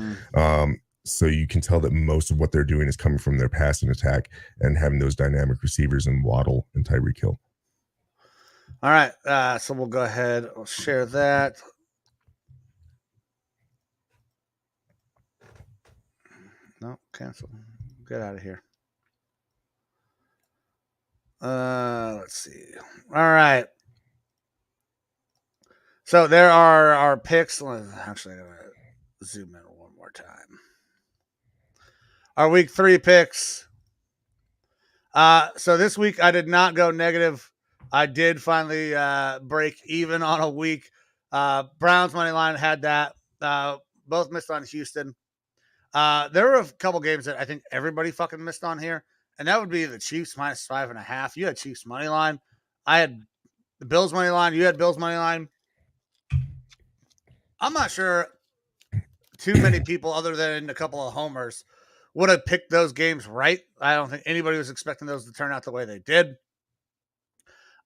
So you can tell that most of what they're doing is coming from their passing attack and having those dynamic receivers in Waddle and Tyreek Hill. All right, so we'll go ahead. We'll share that. No, cancel. Get out of here. Let's see. All right. So there are our picks. Actually, I'm going to zoom in one more time. Our week 3 picks. So this week I did not go negative. I did finally break even on a week. Browns money line had that. Both missed on Houston. There were a couple games that I think everybody fucking missed on here, and that would be the Chiefs minus 5.5. You had Chiefs money line. I had the Bills money line. You had Bills money line. I'm not sure too many people other than a couple of homers would have picked those games right. I don't think anybody was expecting those to turn out the way they did.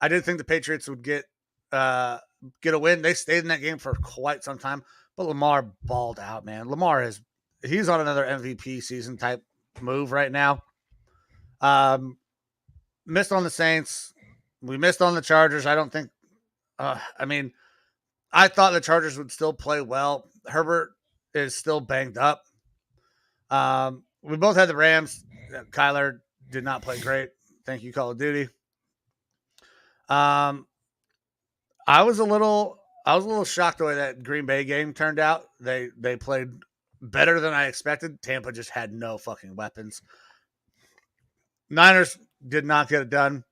I did think the Patriots would get a win. They stayed in that game for quite some time, but Lamar balled out, man. He's on another MVP season type move right now. Missed on the Saints. We missed on the Chargers. I don't think, I thought the Chargers would still play well. Herbert is still banged up. We both had the Rams. Kyler did not play great. Thank you, Call of Duty. I was a little shocked the way that Green Bay game turned out. They played better than I expected. Tampa just had no fucking weapons. Niners did not get it done.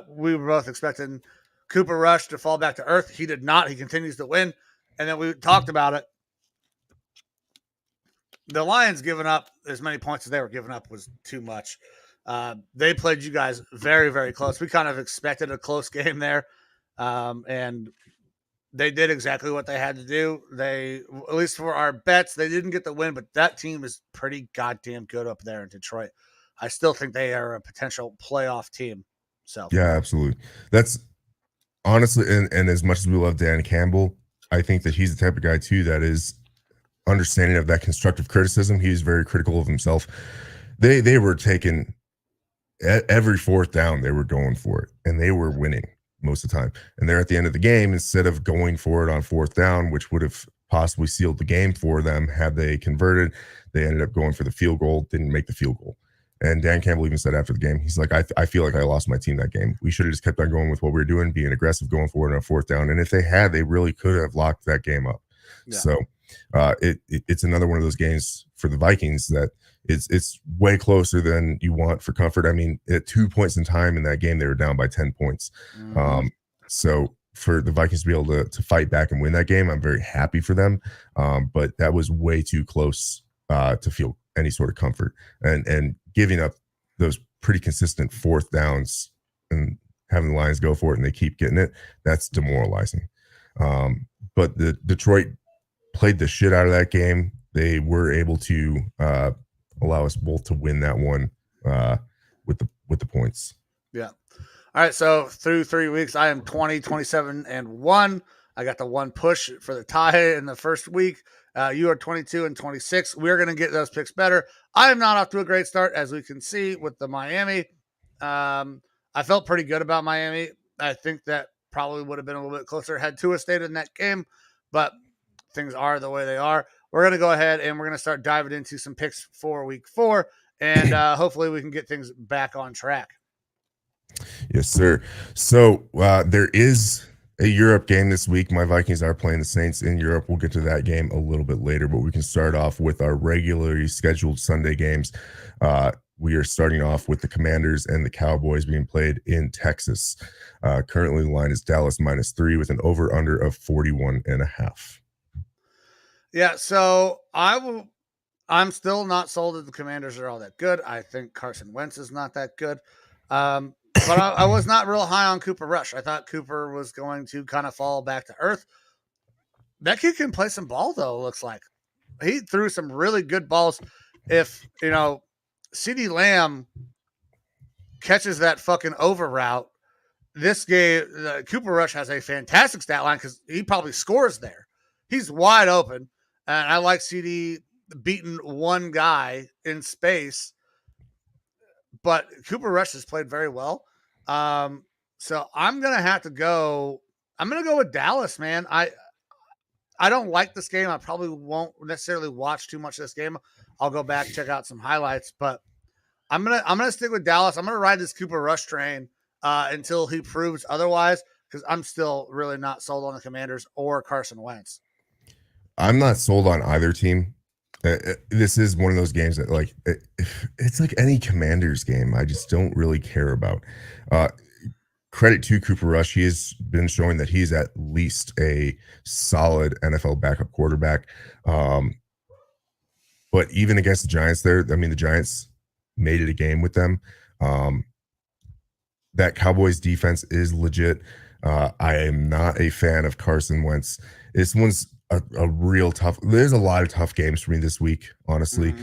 We were both expecting Cooper Rush to fall back to earth. He did not. He continues to win. And then we talked about it. The Lions giving up as many points as they were giving up was too much. They played you guys very, very close. We kind of expected a close game there. And they did exactly what they had to do. At least for our bets, they didn't get the win, but that team is pretty goddamn good up there in Detroit. I still think they are a potential playoff team. So yeah, absolutely. That's honestly, and as much as we love Dan Campbell, I think that he's the type of guy too that is understanding of that constructive criticism. He's very critical of himself. They were taking every fourth down, they were going for it, and they were winning most of the time. And they're at the end of the game, instead of going for it on fourth down, which would have possibly sealed the game for them had they converted, they ended up going for the field goal, didn't make the field goal. And Dan Campbell even said after the game, he's like, I feel like I lost my team that game. We should have just kept on going with what we were doing, being aggressive, going forward on a fourth down. And if they had, they really could have locked that game up. Yeah. So it's another one of those games for the Vikings that it's way closer than you want for comfort. I mean, at 2 points in time in that game, they were down by 10 points. Mm-hmm. So for the Vikings to be able to fight back and win that game, I'm very happy for them. But that was way too close to feel any sort of comfort, and giving up those pretty consistent fourth downs and having the Lions go for it and they keep getting it, that's demoralizing. But the Detroit played the shit out of that game. They were able to allow us both to win that one with the points. Yeah. All right. So through 3 weeks, I am 20, 27, and 1. I got the one push for the tie in the first week. You are 22 and 26. We're going to get those picks better. I am not off to a great start, as we can see with the Miami. I felt pretty good about Miami. I think that probably would have been a little bit closer had Tua stayed in that game, but things are the way they are. We're going to go ahead and we're going to start diving into some picks for week 4, and hopefully we can get things back on track. Yes, sir. So there is a Europe game this week. My Vikings are playing the Saints in Europe. We'll get to that game a little bit later, but we can start off with our regularly scheduled Sunday games. We are starting off with the Commanders and the Cowboys being played in Texas. Currently, the line is Dallas -3 with an over-under of 41.5. Yeah, so I'm still not sold that the Commanders are all that good. I think Carson Wentz is not that good. But I was not real high on Cooper Rush. I thought Cooper was going to kind of fall back to earth. That kid can play some ball, though, it looks like. He threw some really good balls. If, CeeDee Lamb catches that fucking over route. This game, Cooper Rush has a fantastic stat line because he probably scores there. He's wide open, and I like CD beating one guy in space, but Cooper Rush has played very well. So I'm gonna have to go. I'm gonna go with Dallas, man. I don't like this game. I probably won't necessarily watch too much of this game. I'll go back check out some highlights, but I'm gonna stick with Dallas. I'm gonna ride this Cooper Rush train until he proves otherwise, because I'm still really not sold on the Commanders or Carson Wentz. I'm not sold on either team. This is one of those games that, like, it's like any Commanders game. I just don't really care about. Credit to Cooper Rush. He has been showing that he's at least a solid NFL backup quarterback. But even against the Giants there, I mean, the Giants made it a game with them. That Cowboys defense is legit. I am not a fan of Carson Wentz. This one's a real tough. There's a lot of tough games for me this week, honestly.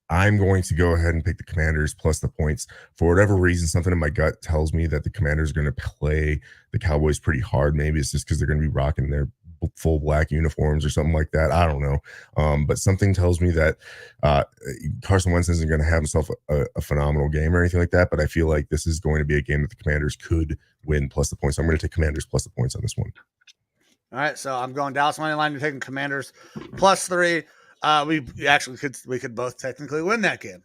I'm going to go ahead and pick the Commanders plus the points. For whatever reason, something in my gut tells me that the Commanders are going to play the Cowboys pretty hard. Maybe it's just because they're going to be rocking their full black uniforms or something like that. I don't know. But something tells me that Carson Wentz isn't going to have himself a phenomenal game or anything like that. But I feel like this is going to be a game that the Commanders could win plus the points. So I'm going to take Commanders plus the points on this one. All right, so I'm going Dallas money line. You're taking Commanders plus 3. We could both technically win that game,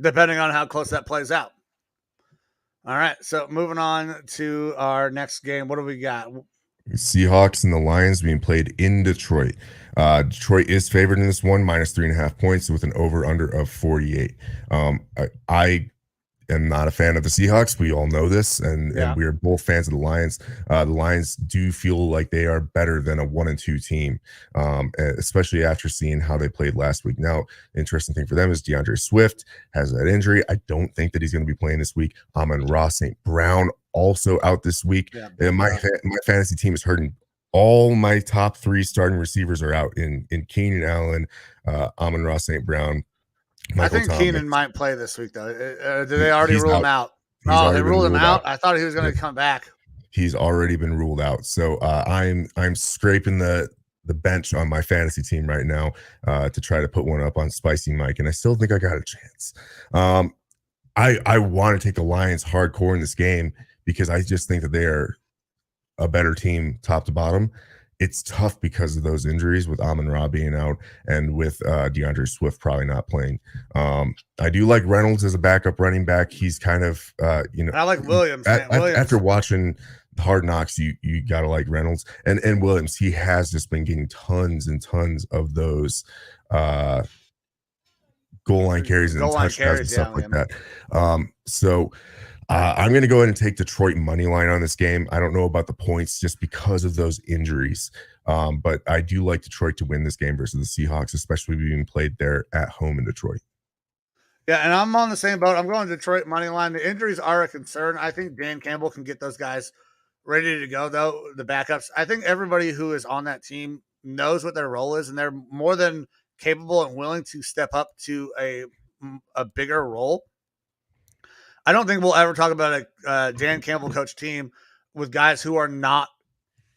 depending on how close that plays out. All right, so moving on to our next game. What do we got? Seahawks and the Lions being played in Detroit. Detroit is favored in this one, minus 3.5 points with an over-under of 48. I am not a fan of the Seahawks. We all know this, and we are both fans of the Lions. The Lions do feel like they are better than a 1-2 team, especially after seeing how they played last week. Now, interesting thing for them is DeAndre Swift has that injury. I don't think that he's going to be playing this week. Amon-Ra St. Brown also out this week. And my fantasy team is hurting. All my top 3 starting receivers are out in Keenan Allen, Amon-Ra St. Brown. Michael I think Thomas. Keenan might play this week, though. Did they already rule him out? Oh, they ruled him out? I thought he was going to come back. He's already been ruled out. So I'm scraping the bench on my fantasy team right now to try to put one up on Spicy Mike, and I still think I got a chance. I want to take the Lions hardcore in this game because I just think that they are a better team top to bottom. It's tough because of those injuries with Amon-Ra being out and with DeAndre Swift probably not playing. I do like Reynolds as a backup running back. He's kind of, I like Williams. After watching Hard Knocks, you got to like Reynolds. And Williams, he has just been getting tons and tons of those goal line carries and touchdowns and stuff like that. So I'm going to go ahead and take Detroit money line on this game. I don't know about the points just because of those injuries. But I do like Detroit to win this game versus the Seahawks, especially being played there at home in Detroit. Yeah, and I'm on the same boat. I'm going Detroit money line. The injuries are a concern. I think Dan Campbell can get those guys ready to go, though, the backups. I think everybody who is on that team knows what their role is, and they're more than capable and willing to step up to a bigger role. I don't think we'll ever talk about a Dan Campbell coach team with guys who are not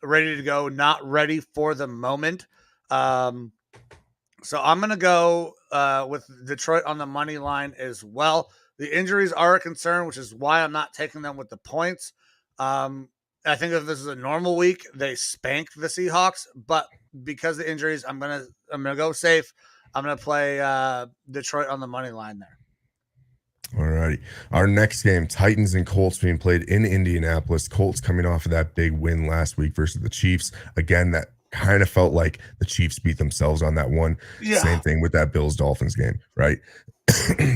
ready to go, not ready for the moment. So I'm going to go with Detroit on the money line as well. The injuries are a concern, which is why I'm not taking them with the points. I think if this is a normal week, they spank the Seahawks, but because of the injuries, I'm gonna go safe. I'm gonna play Detroit on the money line there. All righty. Our next game, Titans and Colts being played in Indianapolis. Colts coming off of that big win last week versus the Chiefs. Again, that kind of felt like the Chiefs beat themselves on that one. Yeah. Same thing with that Bills-Dolphins game, right?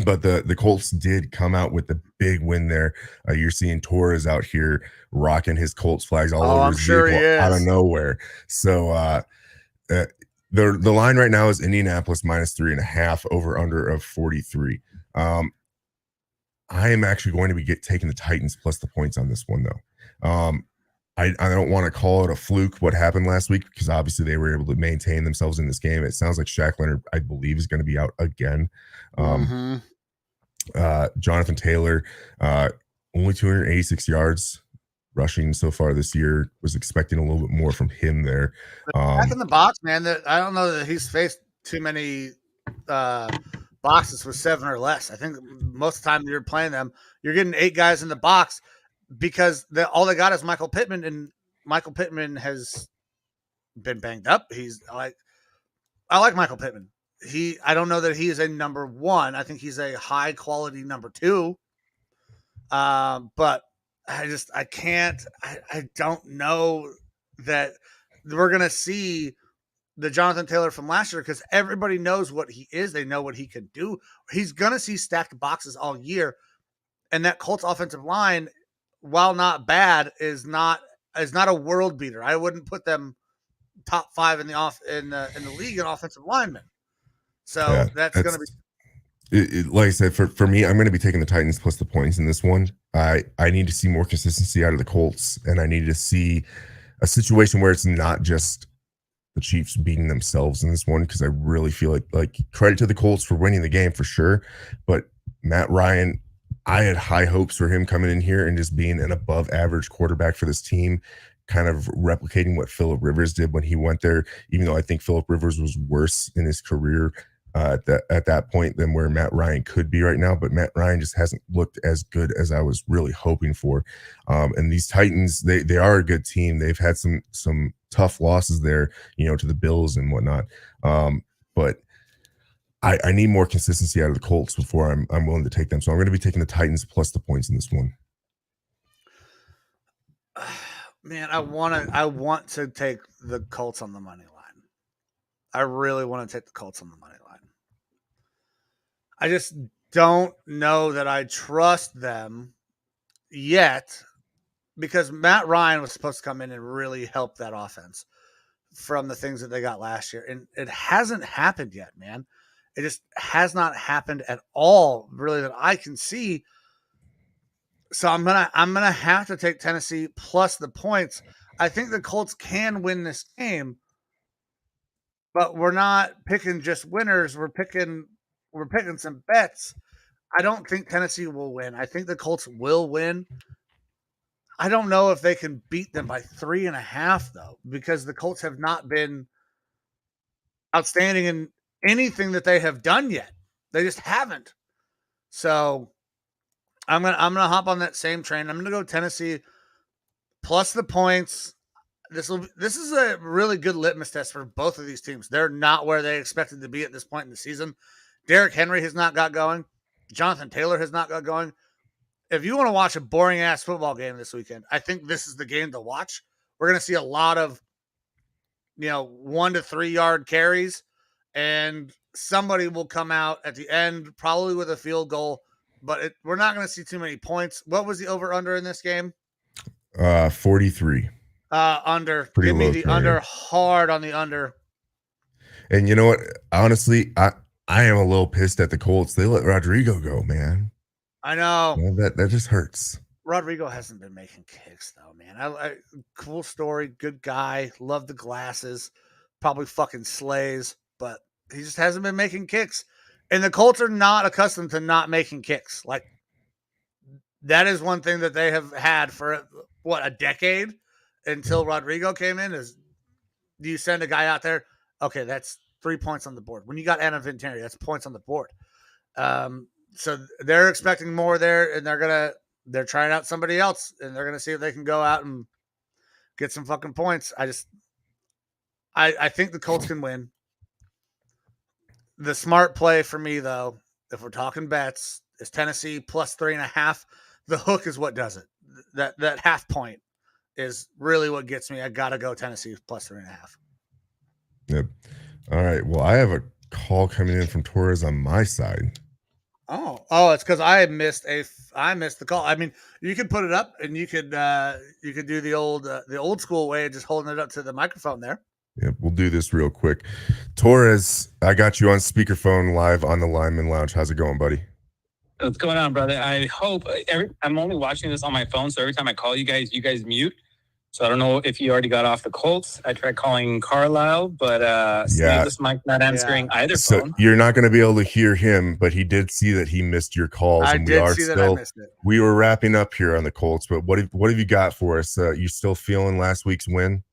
But the Colts did come out with the big win there. You're seeing Torres out here rocking his Colts flags all over his vehicle out of nowhere. So the line right now is Indianapolis minus 3.5, over under of 43. I am actually going to be taking the Titans plus the points on this one, though. I don't want to call it a fluke what happened last week, because obviously they were able to maintain themselves in this game. It sounds like Shaq Leonard, I believe, is going to be out again. Jonathan Taylor, only 286 yards rushing so far this year. Was expecting a little bit more from him there. Back in the box, man. I don't know that he's faced too many boxes with 7 or less. I think most of the time you're playing them, you're getting 8 guys in the box because all they got is Michael Pittman, and Michael Pittman has been banged up. I like Michael Pittman. I don't know that he is a number 1. I think he's a high quality number 2. But I don't know that we're going to see the Jonathan Taylor from last year, because everybody knows what he is. They know what he can do. He's going to see stacked boxes all year. And that Colts offensive line, while not bad, is not a world beater. I wouldn't put them top 5 in the league in offensive linemen. So yeah, that's going to be. Like I said, for me, I'm going to be taking the Titans plus the points in this one. I need to see more consistency out of the Colts, and I need to see a situation where it's not just the Chiefs beating themselves in this one, because I really feel like credit to the Colts for winning the game for sure, but Matt Ryan, I had high hopes for him coming in here and just being an above average quarterback for this team, kind of replicating what Phillip Rivers did when he went there, even though I think Phillip Rivers was worse in his career at that point than where Matt Ryan could be right now. But Matt Ryan just hasn't looked as good as I was really hoping for. And these Titans, they are a good team. They've had some tough losses there, to the Bills and whatnot. But I need more consistency out of the Colts before I'm willing to take them. So I'm going to be taking the Titans plus the points in this one. Man, I want to take the Colts on the money line. I really want to take the Colts on the money line. I just don't know that I trust them yet, because Matt Ryan was supposed to come in and really help that offense from the things that they got last year. And it hasn't happened yet, man. It just has not happened at all, really, that I can see. So I'm gonna have to take Tennessee plus the points. I think the Colts can win this game, but we're not picking just winners. We're picking some bets. I don't think Tennessee will win. I think the Colts will win. I don't know if they can beat them by 3.5 though, because the Colts have not been outstanding in anything that they have done yet. They just haven't. So I'm gonna hop on that same train. I'm gonna go Tennessee plus the points. This is a really good litmus test for both of these teams. They're not where they expected to be at this point in the season. Derrick Henry has not got going. Jonathan Taylor has not got going. If you want to watch a boring ass football game this weekend, I think this is the game to watch. We're going to see a lot of, 1 to 3 yard carries, and somebody will come out at the end, probably with a field goal, but we're not going to see too many points. What was the over under in this game? 43. Under. Pretty Give me low the player. under, hard on the under. And you know what? Honestly, I am a little pissed at the Colts. They let Rodrigo go, man. I know. That just hurts. Rodrigo hasn't been making kicks though, man. Cool story, good guy, love the glasses, probably fucking slays, but he just hasn't been making kicks. And the Colts are not accustomed to not making kicks. Like, that is one thing that they have had for a decade until Rodrigo came in. Is, do you send a guy out there? Okay, that's 3 points on the board. When you got Anna Vinatieri, that's points on the board. So they're expecting more there, and they're trying out somebody else, and they're gonna see if they can go out and get some fucking points. I think the Colts can win. The smart play for me, though, if we're talking bets, is Tennessee plus 3.5. The hook is what does it. That half point is really what gets me. I gotta go Tennessee plus 3.5. Yep. All right. Well, I have a call coming in from Torres on my side. Oh, it's because I missed the call. I mean, you could put it up, and you could do the old school way of just holding it up to the microphone there. Yep, we'll do this real quick. Torres, I got you on speakerphone live on the Lineman Lounge. How's it going, buddy? What's going on, brother? I hope I'm only watching this on my phone, so every time I call you guys mute. So I don't know if you already got off the Colts. I tried calling Carlisle, but Sleeveless Mike not answering either so phone. you're not going to be able to hear him, but he did see that he missed your calls, I and did see that I missed it. We were wrapping up here on the Colts, but what have you got for us? You still feeling last week's win?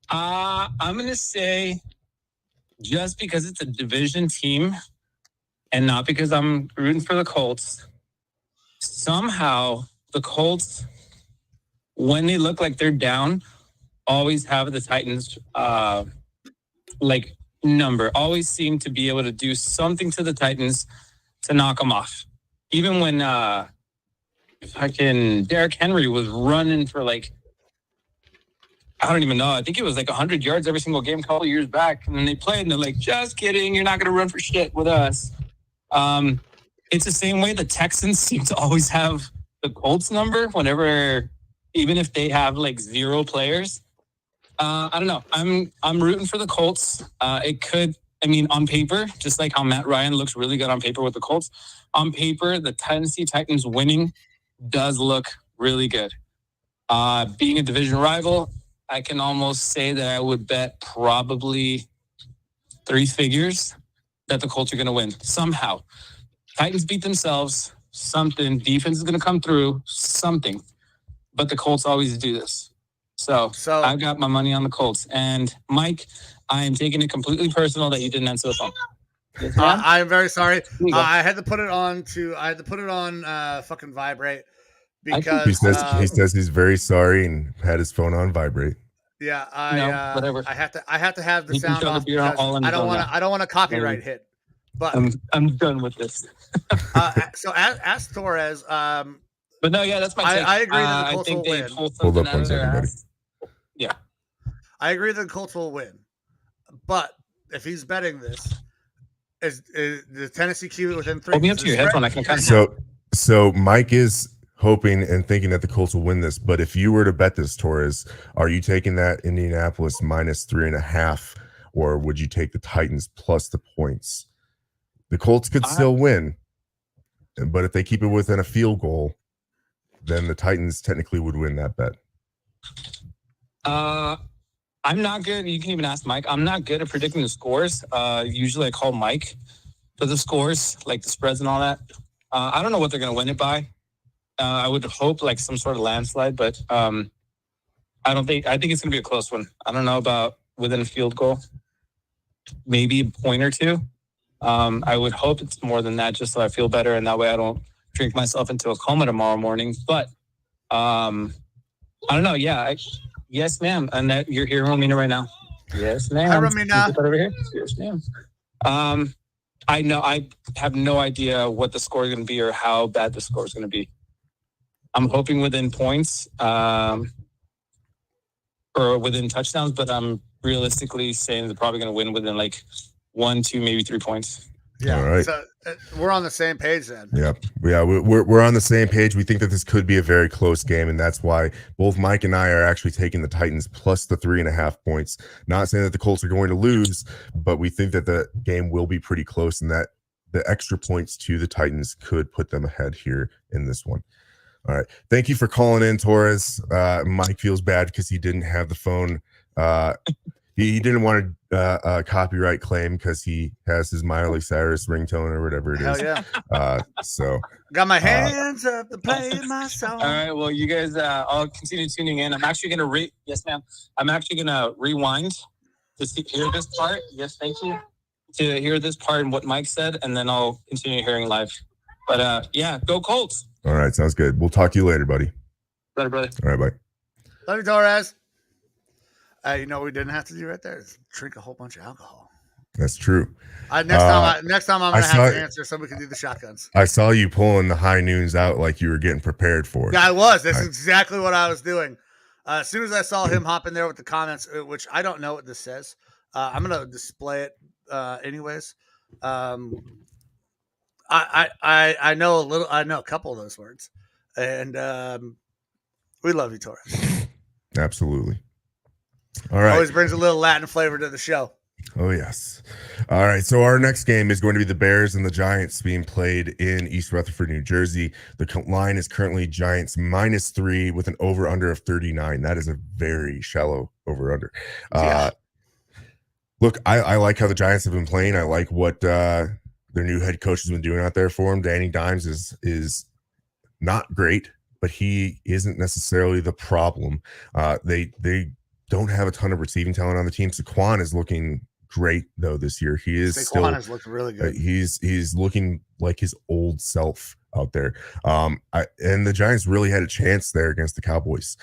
I'm gonna say just because it's a division team, and not because I'm rooting for the Colts. Somehow the Colts, when they look like they're down, always have the Titans number. Always seem to be able to do something to the Titans to knock them off. Even when Derrick Henry was running for I don't even know. I think it was 100 yards every single game a couple of years back. And then they played and they're like, just kidding. You're not going to run for shit with us. It's the same way the Texans seem to always have the Colts number whenever, even if they have 0 players. I don't know. I'm rooting for the Colts. It could, on paper, just like how Matt Ryan looks really good on paper with the Colts. On paper, the Tennessee Titans winning does look really good. Being a division rival, I can almost say that I would bet probably 3 figures that the Colts are going to win somehow. Titans beat themselves. Something. Defense is going to come through. Something. But the Colts always do this. So I've got my money on the Colts. And Mike, I am taking it completely personal that you didn't answer the phone. Yes, I'm very sorry. I had to put it on fucking vibrate because he says he's very sorry and had his phone on vibrate. Yeah, whatever. I have to have the sound off because I don't want a copyright hit. But I'm done with this. So ask Torres. But no, yeah, that's my take. I agree that the Colts will win. Hold up one second, buddy. Yeah, I agree that the Colts will win. But if he's betting this, is the Tennessee Q within 3? Hold me up to your headphone. I can kind of. So Mike is hoping and thinking that the Colts will win this. But if you were to bet this, Torres, are you taking that Indianapolis -3.5, or would you take the Titans plus the points? The Colts could still win, but if they keep it within a field goal, then the Titans technically would win that bet. I'm not good. You can even ask Mike. I'm not good at predicting the scores. Usually I call Mike for the scores, like the spreads and all that. I don't know what they're going to win it by. I would hope some sort of landslide, but I think it's going to be a close one. I don't know about within a field goal, maybe a point or two. I would hope it's more than that, just so I feel better, and that way I don't drink myself into a coma tomorrow morning. But I don't know. Yeah, yes, ma'am. Annette, you're here, Romina, right now. Yes, ma'am. Hi, Romina. Over here. Yes, ma'am. I know. I have no idea what the score is going to be or how bad the score is going to be. I'm hoping within points or within touchdowns, but I'm realistically saying they're probably going to win within 1, 2, maybe 3 points. Yeah. All right. So we're on the same page then. Yeah. We're on the same page. We think that this could be a very close game, and that's why both Mike and I are actually taking the Titans plus the 3.5 points. Not saying that the Colts are going to lose, but we think that the game will be pretty close, and that the extra points to the Titans could put them ahead here in this one. All right. Thank you for calling in, Torres. Mike feels bad because he didn't have the phone. He didn't want a copyright claim because he has his Miley Cyrus ringtone or whatever it is. Hell yeah. So got my hands up to play my song. All right. Well, you guys, I'll continue tuning in. I'm actually going to yes, ma'am. I'm actually going to rewind to hear this part. Yes, thank you. To hear this part and what Mike said, and then I'll continue hearing live. But yeah, go Colts. All right. Sounds good. We'll talk to you later, buddy. Later, brother. All right. Bye. Love you, Torres. You know what we didn't have to do right there is drink a whole bunch of alcohol. That's true. Next time I'm gonna have to answer so we can do the shotguns. I saw you pulling the high noons out like you were getting prepared for it. Yeah, I was. That's exactly what I was doing. As soon as I saw him hop in there with the comments, which I don't know what this says, I'm gonna display it anyways. I know a little. I know a couple of those words, and we love you, Torres. Absolutely. All right. Always brings a little Latin flavor to the show. Oh, yes. All right. So our next game is going to be the Bears and the Giants being played in East Rutherford, New Jersey. The line is currently Giants -3 with an over-under of 39. That is a very shallow over-under. Yeah. Look, I like how the Giants have been playing. I like what their new head coach has been doing out there for them. Danny Dimes is not great, but he isn't necessarily the problem. They don't have a ton of receiving talent on the team. Saquon is looking great though this year. He is Saquon has looked really good. He's looking like his old self out there. And the Giants really had a chance there against the Cowboys.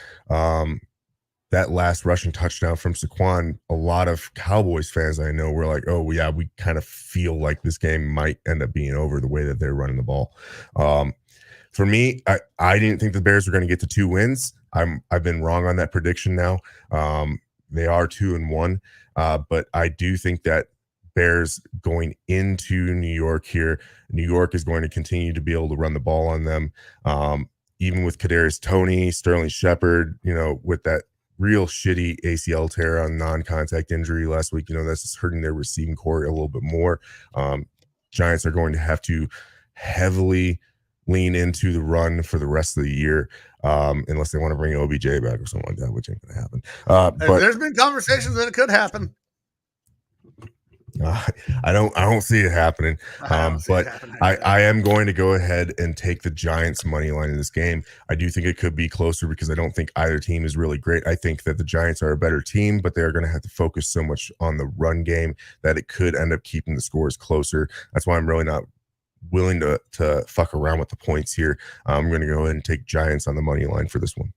That last rushing touchdown from Saquon, a lot of Cowboys fans I know were like, oh yeah, we kind of feel like this game might end up being over the way that they're running the ball. For me, I didn't think the Bears were going to get to 2 wins. I've been wrong on that prediction now. They are 2-1, but I do think that Bears going into New York here, New York is going to continue to be able to run the ball on them. Even with Kadarius Toney, Sterling Shepard, with that real shitty ACL tear on non-contact injury last week, that's just hurting their receiving core a little bit more. Giants are going to have to heavily lean into the run for the rest of the year, unless they want to bring OBJ back or something like that, which ain't going to happen. But there's been conversations that it could happen. I don't see it happening. But I am going to go ahead and take the Giants money line in this game. I do think it could be closer because I don't think either team is really great. I think that the Giants are a better team, but they're going to have to focus so much on the run game that it could end up keeping the scores closer. That's why I'm really not willing to fuck around with the points here. I'm going to go ahead and take Giants on the money line for this one.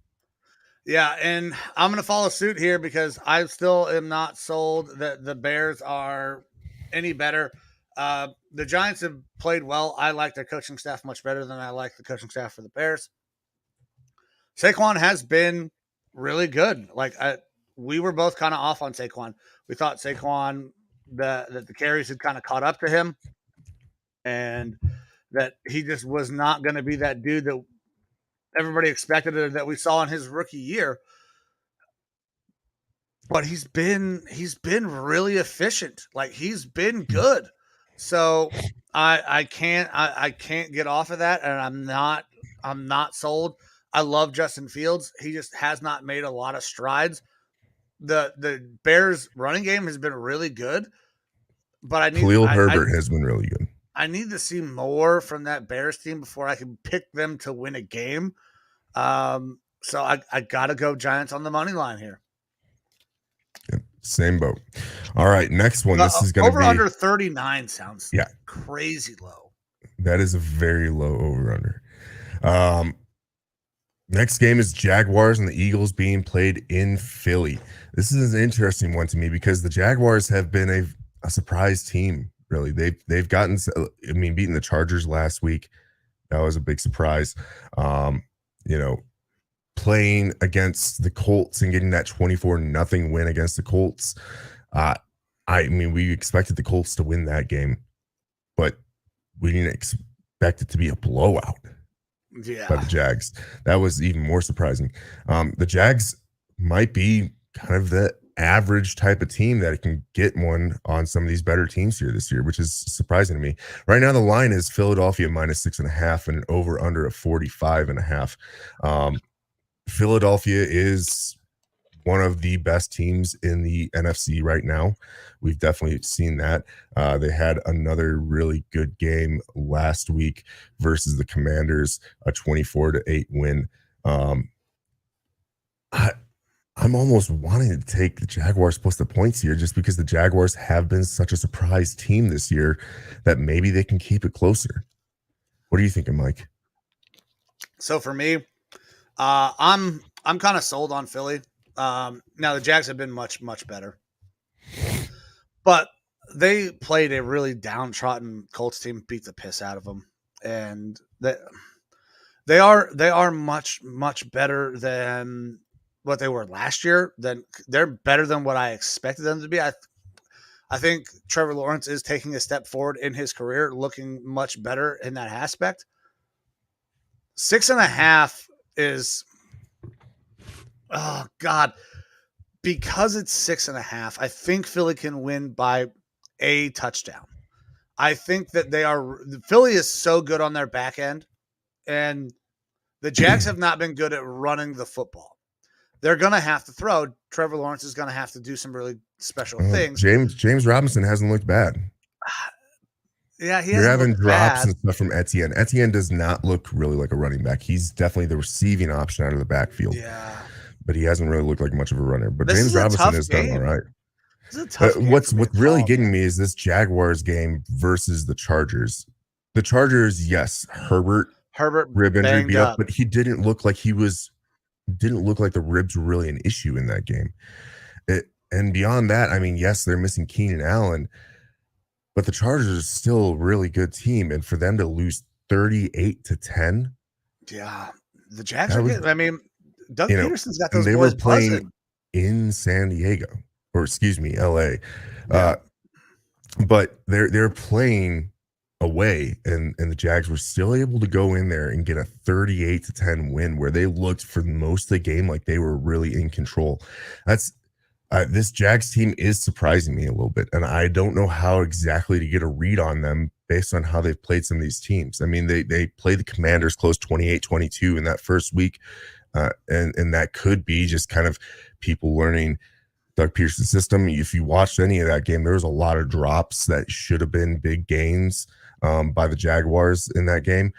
Yeah, and I'm going to follow suit here because I still am not sold that the Bears are any better. The Giants have played well. I like their coaching staff much better than I like the coaching staff for the Bears. Saquon has been really good. We were both kind of off on Saquon. We thought Saquon, that the carries had kind of caught up to him and that he just was not going to be that dude that everybody expected or that we saw in his rookie year. But he's been really efficient. He's been good. So I can't get off of that, and I'm not sold. I love Justin Fields. He just has not made a lot of strides. The Bears running game has been really good, but Khalil Herbert has been really good. I need to see more from that Bears team before I can pick them to win a game. So I gotta go Giants on the money line here. Same boat. All right, next one. This is going to be over under 39. Sounds crazy low. That is a very low over under. Next game is Jaguars and the Eagles being played in Philly. This is an interesting one to me because the Jaguars have been a surprise team. Really, they've gotten. Beating the Chargers last week, that was a big surprise. Playing against the Colts and getting that 24-0 win against the Colts. We expected the Colts to win that game, but we didn't expect it to be a blowout by the Jags. That was even more surprising. The Jags might be kind of the average type of team that can get one on some of these better teams here this year, which is surprising to me. Right now, the line is Philadelphia -6.5 and an over under of 45.5. Philadelphia is one of the best teams in the NFC right now. We've definitely seen that. They had another really good game last week versus the Commanders, a 24-8 win. I'm almost wanting to take the Jaguars plus the points here just because the Jaguars have been such a surprise team this year that maybe they can keep it closer. What are you thinking, Mike? So for me, I'm kind of sold on Philly. Now the Jags have been much, much better, but they played a really downtrodden Colts team, beat the piss out of them. And they are much, much better than what they were last year. They're better than what I expected them to be. I think Trevor Lawrence is taking a step forward in his career, looking much better in that aspect. 6.5 is, oh God, because it's 6.5, I think Philly can win by a touchdown. I think that Philly is so good on their back end, and the Jags have not been good at running the football. They're going to have to throw. Trevor Lawrence is going to have to do some really special things. James Robinson hasn't looked bad. Yeah, you're having drops and stuff from Etienne. Etienne does not look really like a running back. He's definitely the receiving option out of the backfield. Yeah, but he hasn't really looked like much of a runner. But James Robinson has done all right. What's really getting me is this Jaguars game versus the Chargers. The Chargers, yes, Herbert rib injury beat up, but he didn't look like the ribs were really an issue in that game. And beyond that, I mean, yes, they're missing Keenan Allen, but the Chargers are still a really good team. And for them to lose 38-10. Yeah. The Jags are good. I mean, Doug Peterson's got those boys. They were playing buzzing in San Diego, or excuse me, LA. Yeah. But they're playing away, and the Jags were still able to go in there and get a 38-10 win where they looked for most of the game like they were really in control. That's this Jags team is surprising me a little bit, and I don't know how exactly to get a read on them based on how they've played some of these teams. I mean, they played the Commanders close 28-22 in that first week, and that could be just kind of people learning Doug Peterson's system. If you watched any of that game, there was a lot of drops that should have been big gains by the Jaguars in that game.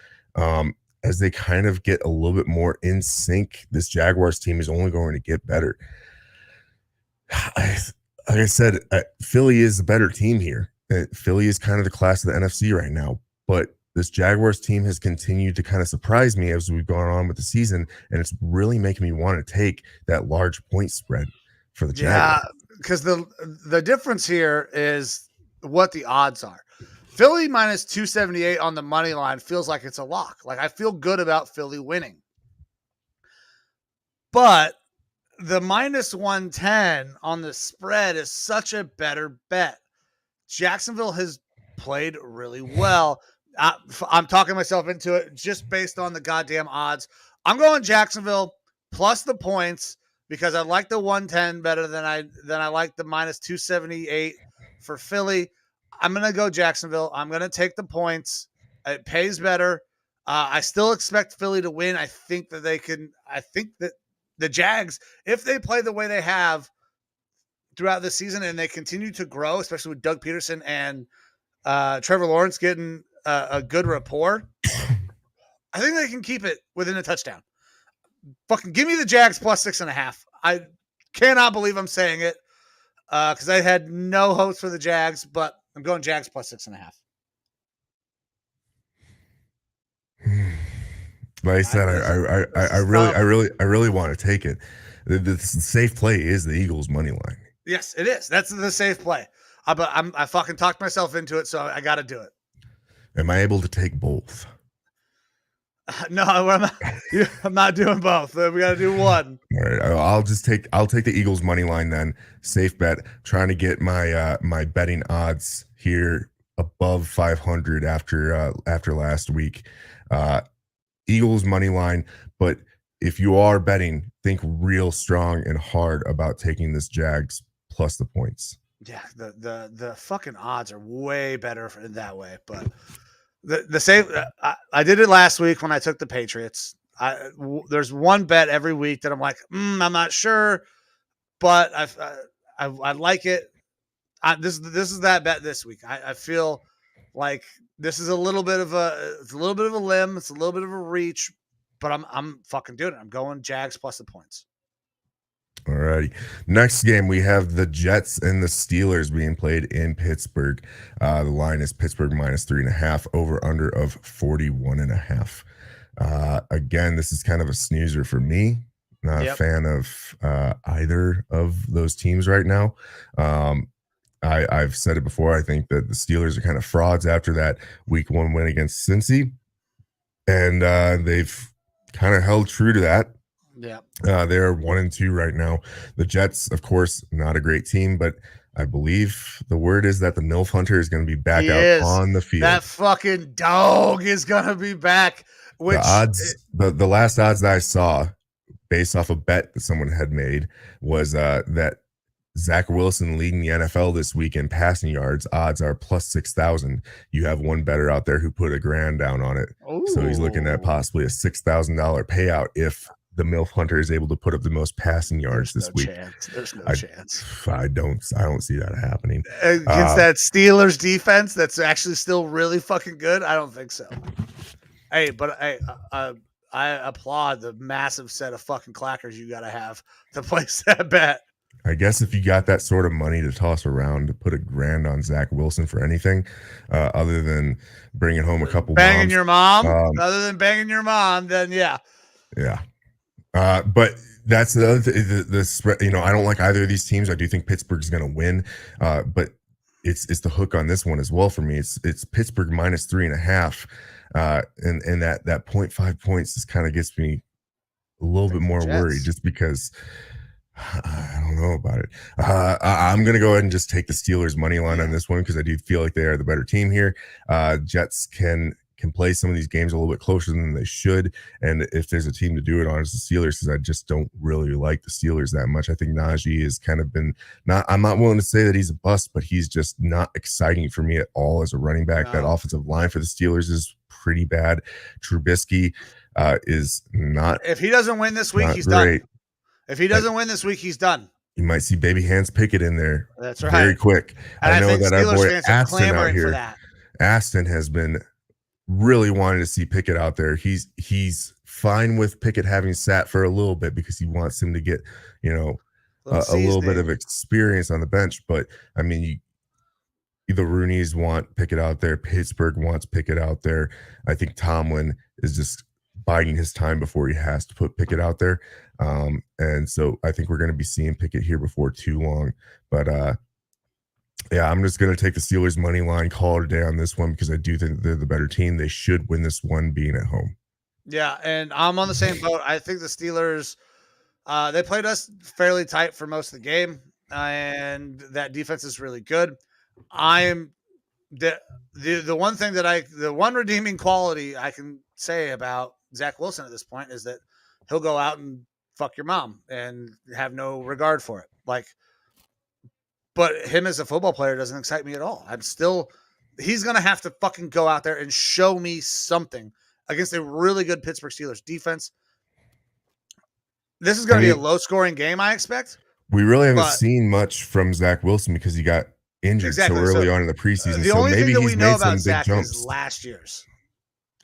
As they kind of get a little bit more in sync, this Jaguars team is only going to get better. Like I said, Philly is a better team here. Philly is kind of the class of the NFC right now, but this Jaguars team has continued to kind of surprise me as we've gone on with the season, and it's really making me want to take that large point spread for the Jaguars. Yeah, because the difference here is what the odds are. Philly minus 278 on the money line feels like it's a lock. Like, I feel good about Philly winning. But the minus 110 on the spread is such a better bet. Jacksonville has played really well. I'm talking myself into it just based on the goddamn odds. I'm going Jacksonville plus the points because I like the 110 better than I like the minus 278 for Philly. I'm going to go Jacksonville. I'm going to take the points. It pays better. I still expect Philly to win. I think that the Jags, if they play the way they have throughout the season and they continue to grow, especially with Doug Peterson and Trevor Lawrence getting a good rapport, I think they can keep it within a touchdown. Fucking give me the Jags plus 6.5. I cannot believe I'm saying it because I had no hopes for the Jags, but I'm going Jags plus 6.5. Like I said, I really want to take it. The safe play is the Eagles money line. Yes, it is. That's the safe play. But I fucking talked myself into it, so I got to do it. Am I able to take both? No, I'm not doing both. We got to do one. All right, I'll take the Eagles money line then. Safe bet. Trying to get my my betting odds here above 500 after last week. Eagles money line, but if you are betting, think real strong and hard about taking this Jags plus the points. Yeah, the fucking odds are way better in that way, but the same. I did it last week when I took the Patriots. There's one bet every week that I'm like, I'm not sure, but I like it. This is that bet this week. I feel like this is a little bit of a limb. It's a little bit of a reach, but I'm fucking doing it. I'm going Jags plus the points. All righty. Next game, we have the Jets and the Steelers being played in Pittsburgh. The line is Pittsburgh minus 3.5, over under of 41.5. Again, this is kind of a snoozer for me. Not a fan of either of those teams right now. I've said it before. I think that the Steelers are kind of frauds after that week 1 win against Cincy. And they've kind of held true to that. Yeah. They're 1-2 right now. The Jets, of course, not a great team, but I believe the word is that the MILF Hunter is going to be back on the field. That fucking dog is going to be back. Which the last odds that I saw, based off a bet that someone had made, was that Zach Wilson leading the NFL this week in passing yards. Odds are plus 6,000. You have one bettor out there who put $1,000 down on it. So he's looking at possibly a $6,000 payout if the MILF Hunter is able to put up the most passing yards this week. There's no chance. I don't see that happening. Against that Steelers defense that's actually still really fucking good, I don't think so. Hey, but I applaud the massive set of fucking clackers you got to have to place that bet. I guess if you got that sort of money to toss around to put $1,000 on Zach Wilson for anything, other than bringing home a couple banging moms, your mom, other than banging your mom, then yeah. But that's the other the spread. You know, I don't like either of these teams. I do think Pittsburgh's going to win, but it's the hook on this one as well for me. It's Pittsburgh minus 3.5, and that 0.5 points just kind of gets me a little bit more worried, just because I don't know about it. I'm going to go ahead and just take the Steelers money line on this one because I do feel like they are the better team here. Jets can play some of these games a little bit closer than they should, and if there's a team to do it on, it's the Steelers, because I just don't really like the Steelers that much. I think Najee has kind of been I'm not willing to say that he's a bust, but he's just not exciting for me at all as a running back. That offensive line for the Steelers is pretty bad. Trubisky is not. If he doesn't win this week, he's done. If he doesn't win this week, he's done. You might see baby hands Pickett in there. That's right. Very quick. And I know think that Steelers our boy fans are Aston out clamoring here. for that. Aston has been really wanting to see Pickett out there. He's fine with Pickett having sat for a little bit because he wants him to get, you know, a little bit of experience on the bench. But I mean, the Rooneys want Pickett out there. Pittsburgh wants Pickett out there. I think Tomlin is just biding his time before he has to put Pickett out there. And so I think we're going to be seeing Pickett here before too long. But yeah, I'm just going to take the Steelers money line, call it a day on this one, because I do think they're the better team. They should win this one being at home. Yeah, and I'm on the same boat. I think the Steelers, they played us fairly tight for most of the game, and that defense is really good. The one thing that the one redeeming quality I can say about Zach Wilson at this point is that he'll go out and fuck your mom and have no regard for it. But him as a football player doesn't excite me at all. He's going to have to fucking go out there and show me something against a really good Pittsburgh Steelers defense. This is going to be a low scoring game, I expect. We really haven't seen much from Zach Wilson because he got injured so early on in the preseason. The only thing that we know about big Zach jumps. is last year's.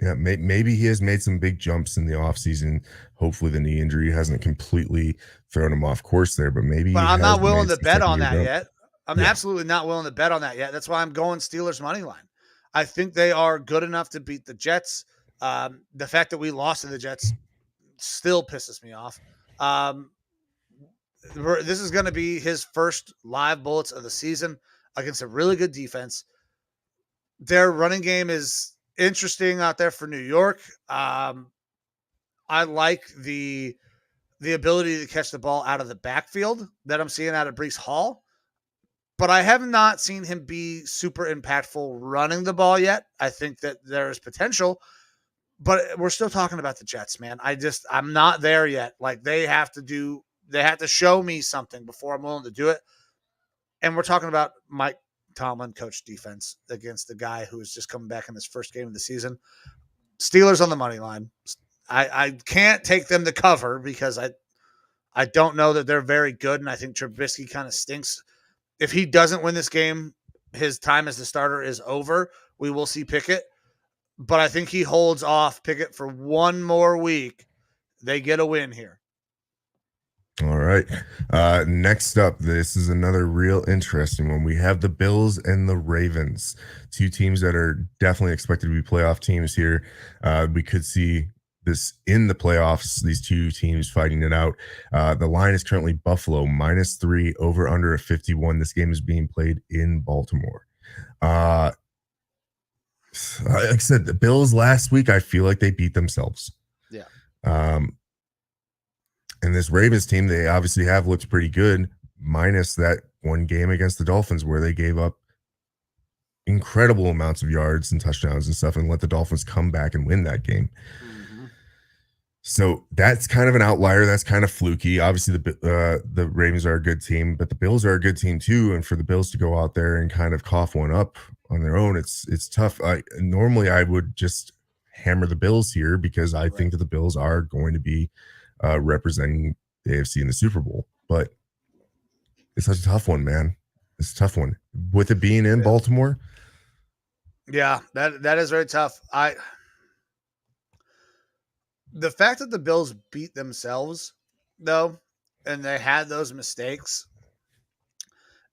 Yeah, maybe he has made some big jumps in the offseason. Hopefully the knee injury hasn't completely thrown him off course there, but maybe. But I'm not willing to bet on that yet. I'm absolutely not willing to bet on that yet. That's why I'm going Steelers money line. I think they are good enough to beat the Jets. The fact that we lost to the Jets still pisses me off. This is going to be his first live bullets of the season against a really good defense. Their running game is interesting out there for New York. I like the ability to catch the ball out of the backfield that I'm seeing out of Breece Hall, but I have not seen him be super impactful running the ball yet. I think that there's potential, but we're still talking about the Jets, man. I'm not there yet. Like they have to show me something before I'm willing to do it. And we're talking about Mike Tomlin coach defense against the guy who is just coming back in his first game of the season. Steelers on the money line. I can't take them to cover because I don't know that they're very good, and I think Trubisky kind of stinks. If he doesn't win this game, his time as the starter is over. We will see Pickett, but I think he holds off Pickett for one more week. They get a win here. All right. Next up, this is another real interesting one. We have the Bills and the Ravens, two teams that are definitely expected to be playoff teams here. We could see this in the playoffs, these two teams fighting it out. The line is currently Buffalo -3, over under a 51. This game is being played in Baltimore. Like I said, the Bills last week, I feel like they beat themselves. Yeah. And this Ravens team, they obviously have looked pretty good, minus that one game against the Dolphins where they gave up incredible amounts of yards and touchdowns and stuff and let the Dolphins come back and win that game. So that's kind of an outlier. That's kind of fluky. Obviously, the Ravens are a good team, but the Bills are a good team too. And for the Bills to go out there and kind of cough one up on their own, it's tough. Normally I would just hammer the Bills here because I think that the Bills are going to be representing the AFC in the Super Bowl. But it's such a tough one, man. It's a tough one with it being in Baltimore. Yeah, that is very tough. The fact that the Bills beat themselves, though, and they had those mistakes,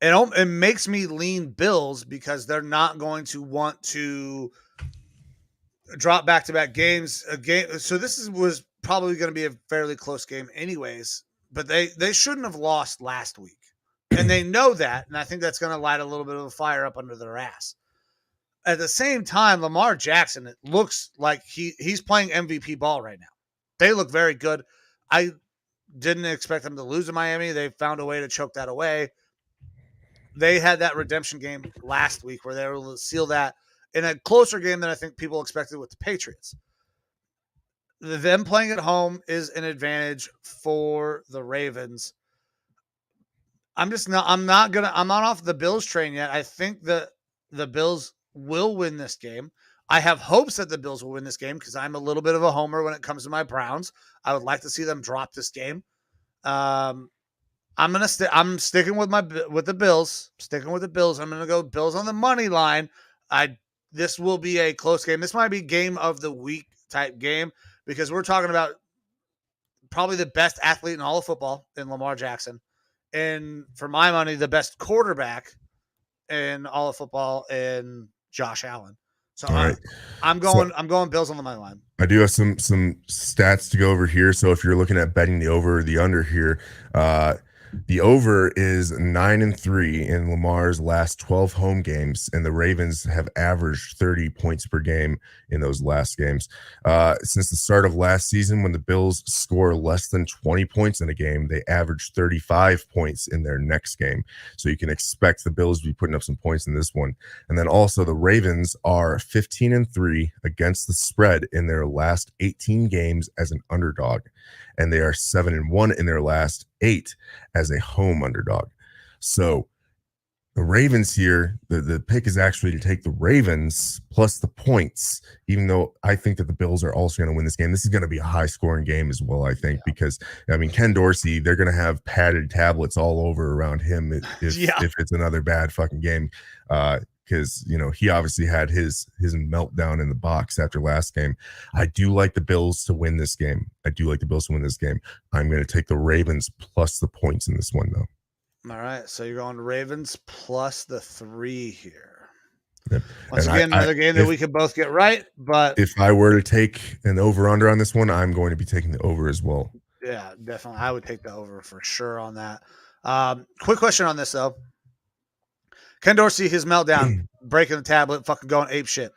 it makes me lean Bills because they're not going to want to drop back-to-back games. So this was probably going to be a fairly close game anyways, but they shouldn't have lost last week. And they know that, and I think that's going to light a little bit of a fire up under their ass. At the same time, Lamar Jackson, it looks like he's playing MVP ball right now. They look very good. I didn't expect them to lose to Miami. They found a way to choke that away. They had that redemption game last week where they were able to seal that in a closer game than I think people expected with the Patriots. Them playing at home is an advantage for the Ravens. I'm not off the Bills train yet. I think that the Bills will win this game. I have hopes that the Bills will win this game because I'm a little bit of a homer when it comes to my Browns. I would like to see them drop this game. I'm sticking with the Bills. Sticking with the Bills. I'm gonna go Bills on the money line. This will be a close game. This might be game of the week type game because we're talking about probably the best athlete in all of football in Lamar Jackson, and for my money, the best quarterback in all of football in Josh Allen. So right. I'm going Bills on the money line. I do have some stats to go over here. So if you're looking at betting the over or the under here, the over is 9-3 in Lamar's last 12 home games, and the Ravens have averaged 30 points per game in those last games. Since the start of last season, when the Bills score less than 20 points in a game, they average 35 points in their next game. So you can expect the Bills to be putting up some points in this one. And then also the Ravens are 15-3 against the spread in their last 18 games as an underdog, and they are 7-1 in their last 8 as a home underdog. So the Ravens here, the pick is actually to take the Ravens plus the points, even though I think that the Bills are also going to win this game. This is going to be a high scoring game as well, I think, because I mean, Ken Dorsey, they're going to have padded tablets all over around him if it's another bad fucking game. Because, you know, he obviously had his meltdown in the box after last game. I do like the Bills to win this game. I'm going to take the Ravens plus the points in this one, though. All right. So you're going Ravens plus the 3 here. Yep. Once again, another game that we could both get right. But if I were to take an over-under on this one, I'm going to be taking the over as well. Yeah, definitely. I would take the over for sure on that. Quick question on this, though. Ken Dorsey, his meltdown, breaking the tablet, fucking going ape shit.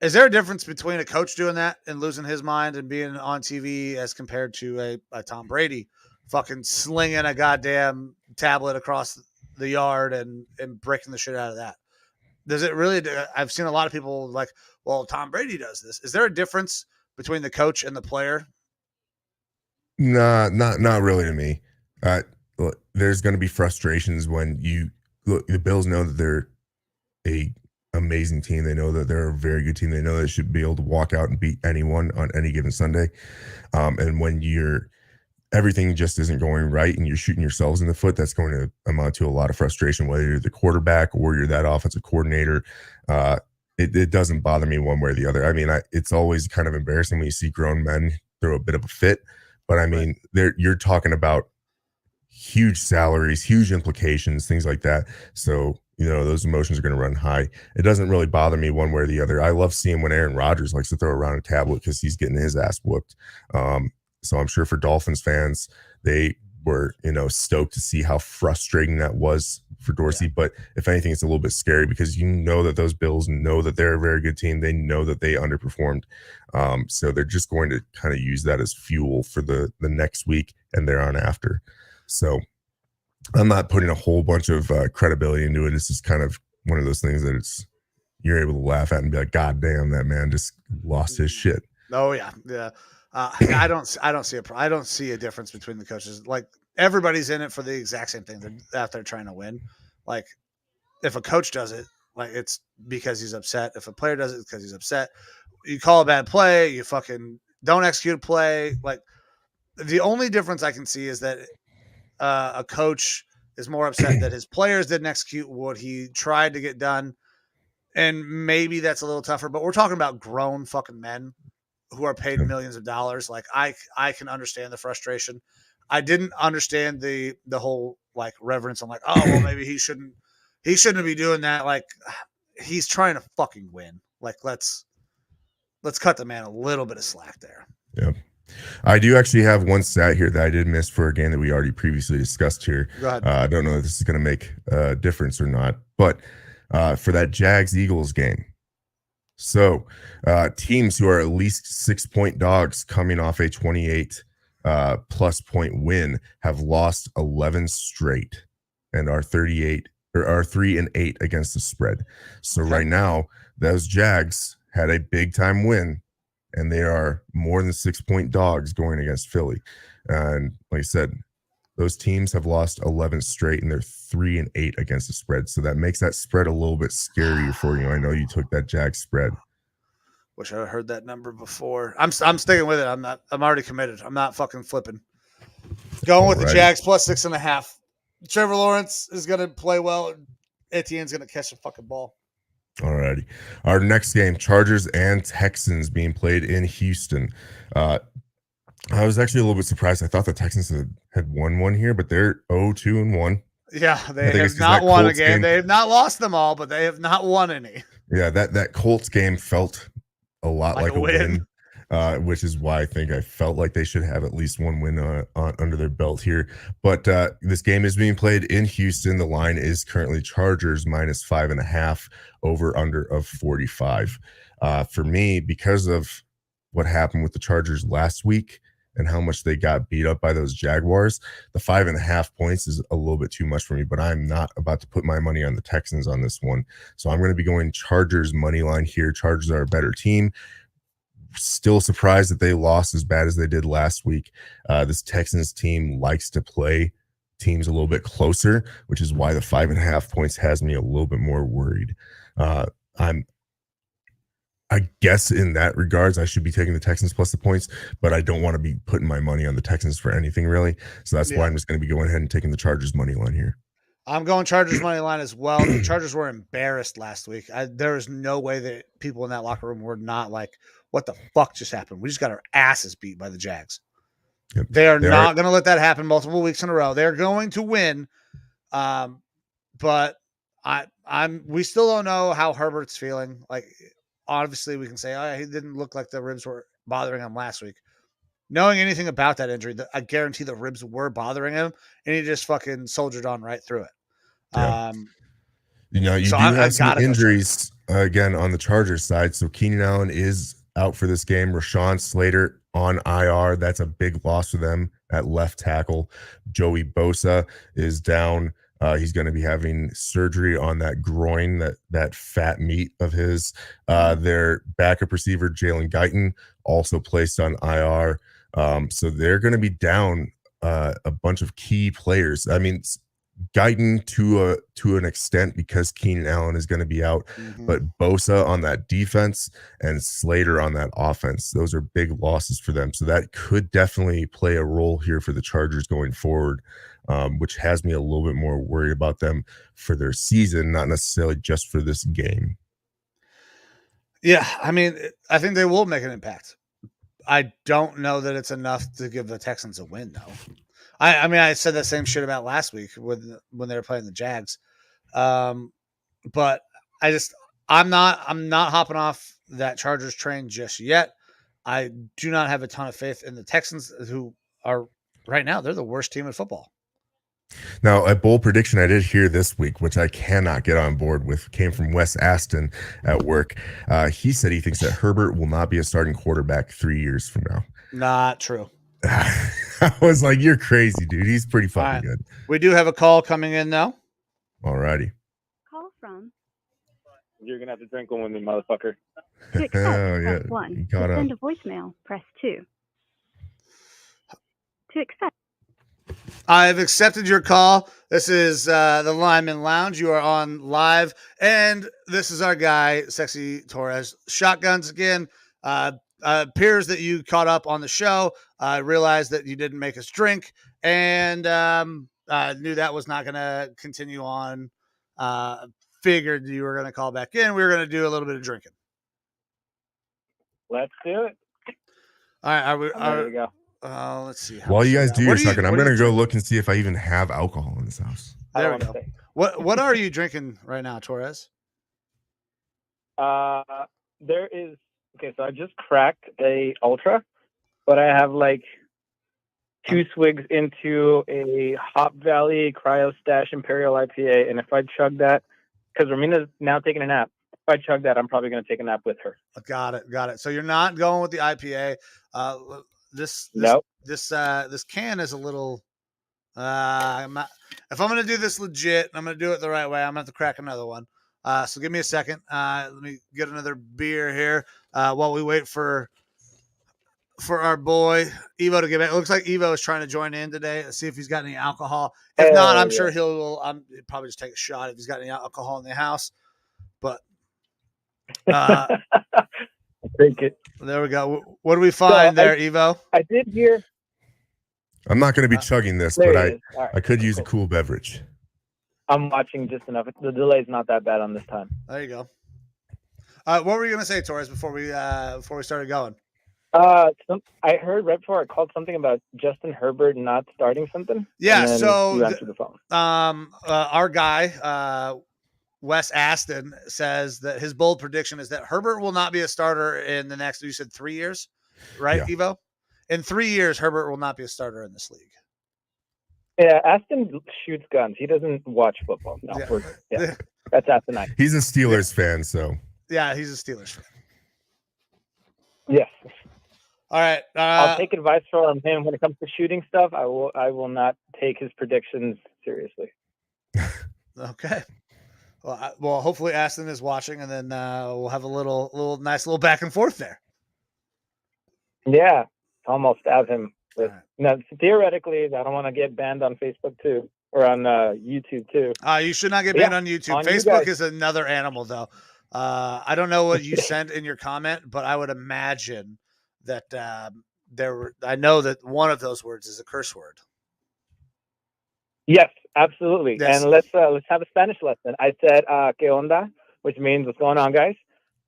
Is there a difference between a coach doing that and losing his mind and being on TV as compared to a Tom Brady fucking slinging a goddamn tablet across the yard and breaking the shit out of that? Does it really? I've seen a lot of people like, well, Tom Brady does this. Is there a difference between the coach and the player? Nah, not really to me. Look, there's going to be frustrations when look, the Bills know that they're a amazing team. They know that they're a very good team. They know they should be able to walk out and beat anyone on any given Sunday. And when everything just isn't going right and you're shooting yourselves in the foot, that's going to amount to a lot of frustration, whether you're the quarterback or you're that offensive coordinator. It doesn't bother me one way or the other. I mean, it's always kind of embarrassing when you see grown men throw a bit of a fit, but I mean, you're talking about huge salaries, huge implications, things like that. So, you know, those emotions are going to run high. It doesn't really bother me one way or the other. I love seeing when Aaron Rodgers likes to throw around a tablet because he's getting his ass whooped. So I'm sure for Dolphins fans, they were, you know, stoked to see how frustrating that was for Dorsey. Yeah. But if anything, it's a little bit scary because you know that those Bills know that they're a very good team. They know that they underperformed. So they're just going to kind of use that as fuel for the next week and thereon after. So I'm not putting a whole bunch of credibility into it. It's just kind of one of those things that you're able to laugh at and be like, God damn, that man just lost his shit. Oh, yeah. Yeah. I don't see a difference between the coaches. Like everybody's in it for the exact same thing. They're out there trying to win. Like if a coach does it, like it's because he's upset. If a player does it, it's because he's upset. You call a bad play, you fucking don't execute a play. Like the only difference I can see is that a coach is more upset that his players didn't execute what he tried to get done. And maybe that's a little tougher, but we're talking about grown fucking men who are paid millions of dollars. Like I can understand the frustration. I didn't understand the whole like reverence. I'm like, oh well, maybe he shouldn't be doing that. Like he's trying to fucking win. Like let's cut the man a little bit of slack there. Yeah. I do actually have one stat here that I did miss for a game that we already previously discussed here. Go ahead. I don't know if this is going to make a difference or not, but for that Jags-Eagles game. So teams who are at least 6-point dogs coming off a 28 plus point win have lost 11 straight and are 3-8 against the spread. So right now, those Jags had a big time win, and they are more than 6-point dogs going against Philly. And like I said, those teams have lost 11 straight, and they're 3-8 against the spread. So that makes that spread a little bit scarier for you. I know you took that Jags spread. Wish I heard that number before. I'm sticking with it. I'm already committed. I'm not fucking flipping. Going with the Jags plus 6.5. Trevor Lawrence is going to play well. Etienne's going to catch the fucking ball. Alrighty. Our next game, Chargers and Texans being played in Houston. I was actually a little bit surprised. I thought the Texans had won one here, but they're 0-2-1. Yeah, they have not won a game. They have not lost them all, but they have not won any. Yeah, that Colts game felt a lot like a win. Which is why I think I felt like they should have at least one win under their belt here. But this game is being played in Houston. The line is currently Chargers minus 5.5, over under of 45. For me, because of what happened with the Chargers last week and how much they got beat up by those Jaguars, the 5.5 points is a little bit too much for me, but I'm not about to put my money on the Texans on this one. So I'm going to be going Chargers money line here. Chargers are a better team. Still surprised that they lost as bad as they did last week. This Texans team likes to play teams a little bit closer, which is why the 5.5 points has me a little bit more worried. I guess in that regards, I should be taking the Texans plus the points, but I don't want to be putting my money on the Texans for anything really. So that's why I'm just going to be going ahead and taking the Chargers money line here. I'm going Chargers money line as well. The Chargers were embarrassed last week. There is no way that people in that locker room were not like, what the fuck just happened? We just got our asses beat by the Jags. Yep. They are not going to let that happen multiple weeks in a row. They're going to win. But we still don't know how Herbert's feeling. Like, obviously we can say, oh, he didn't look like the ribs were bothering him last week. Knowing anything about that injury, I guarantee the ribs were bothering him, and he just fucking soldiered on right through it. Yeah. You do have some injuries again on the Chargers side. So Keenan Allen is out for this game. Rashawn Slater on IR. That's a big loss for them at left tackle. Joey Bosa is down. He's going to be having surgery on that groin, that fat meat of his. Their backup receiver, Jalen Guyton, also placed on IR. So they're going to be down a bunch of key players. I mean, Guyton to an extent because Keenan Allen is going to be out, but Bosa on that defense and Slater on that offense, those are big losses for them. So that could definitely play a role here for the Chargers going forward, which has me a little bit more worried about them for their season, not necessarily just for this game. Yeah, I mean, I think they will make an impact. I don't know that it's enough to give the Texans a win, though. I mean, I said that same shit about last week when they were playing the Jags, but I'm not hopping off that Chargers train just yet. I do not have a ton of faith in the Texans, who are right now they're the worst team in football. Now, a bold prediction I did hear this week, which I cannot get on board with, came from Wes Aston at work. He said he thinks that Herbert will not be a starting quarterback 3 years from now. Not true. I was like, you're crazy, dude. He's pretty fucking good. We do have a call coming in now. All righty. Call from. You're going to have to drink one with me, motherfucker. To accept, press 1. To send a voicemail, press 2. to accept. I've accepted your call. This is the Lineman Lounge. You are on live, and this is our guy, Sexy Torres. Shotguns again. Appears that you caught up on the show. I realized that you didn't make us drink, and knew that was not going to continue on. Figured you were going to call back in. We were going to do a little bit of drinking. Let's do it. All right. I'm ready to go. Let's see. While you guys do your second, I'm going to go drink? look and see if I even have alcohol in this house. There we go. What are you drinking right now, Torres? There is so I just cracked a Ultra, but I have like 2 swigs into a Hop Valley Cryo Stash Imperial IPA, and if I chug that, because Ramina's now taking a nap, if I chug that, I'm probably going to take a nap with her. Got it. So you're not going with the IPA. This can is a little. If I'm going to do this legit, I'm going to do it the right way. I'm going to have to crack another one. So give me a second. Let me get another beer here while we wait for our boy Evo to get back. It looks like Evo is trying to join in today. Let's see if he's got any alcohol. If not, I'm sure he'll probably just take a shot if he's got any alcohol in the house. But Take it. there we go. What do we find there, Evo? I did hear. I'm not going to be chugging this, but I could use a cool beverage. I'm watching just enough. The delay's not that bad on this time. There you go. What were you going to say, Torres, before we started going? I heard right before I called something about Justin Herbert not starting something. Yeah, so you answered the phone. Our guy, Wes Aston, says that his bold prediction is that Herbert will not be a starter in the next, you said 3 years, right, yeah. Evo? In 3 years, Herbert will not be a starter in this league. Yeah, Aston shoots guns. He doesn't watch football. No, that's Aston. He's a Steelers fan, so. Yeah, he's a Steelers fan. Yes. All right. I'll take advice from him when it comes to shooting stuff. I will not take his predictions seriously. Okay. Well, hopefully Aston is watching, and then we'll have a nice little back and forth there. Yeah, almost stab him. Now, theoretically, I don't want to get banned on Facebook too, or on YouTube too. You should not get banned on YouTube. Facebook is another animal, though. I don't know what you sent in your comment, but I would imagine that I know that one of those words is a curse word. Yes, absolutely. Yes. And let's have a Spanish lesson. I said "que onda," which means what's going on, guys.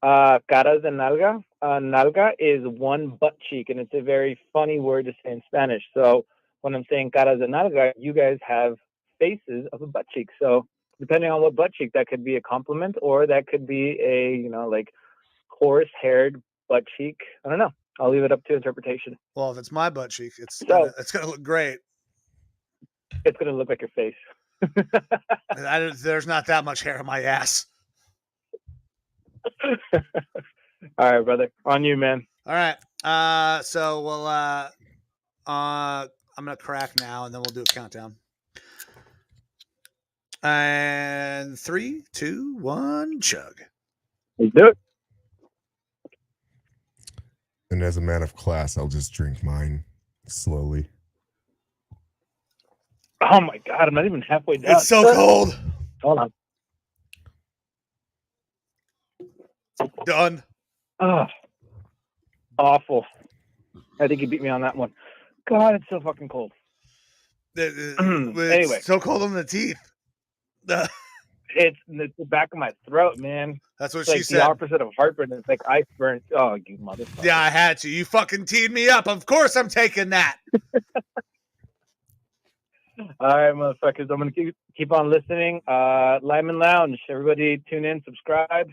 Caras de nalga. Nalga is one butt cheek, and it's a very funny word to say in Spanish. So when I'm saying caras de nalga, you guys have faces of a butt cheek. So depending on what butt cheek, that could be a compliment, or that could be a like coarse-haired butt cheek. I don't know. I'll leave it up to interpretation. Well, if it's my butt cheek, it's gonna look great. It's gonna look like your face. There's not that much hair on my ass. All right, brother. On you, man. All right. So we'll I'm gonna crack now, and then we'll do a countdown. And 3, 2, 1, chug. Let's do it. And as a man of class, I'll just drink mine slowly. Oh my God, I'm not even halfway down. It's so cold. Hold on. Done. Oh, awful. I think he beat me on that one. God, it's so fucking cold. Anyway, so cold on the teeth. It's the back of my throat, man. That's what it's she said. The opposite of heartburn. It's like ice burn. Oh, you motherfucker. Yeah, I had to. You fucking teed me up. Of course I'm taking that. All right, motherfuckers. I'm going to keep on listening. Lineman Lounge. Everybody tune in, subscribe,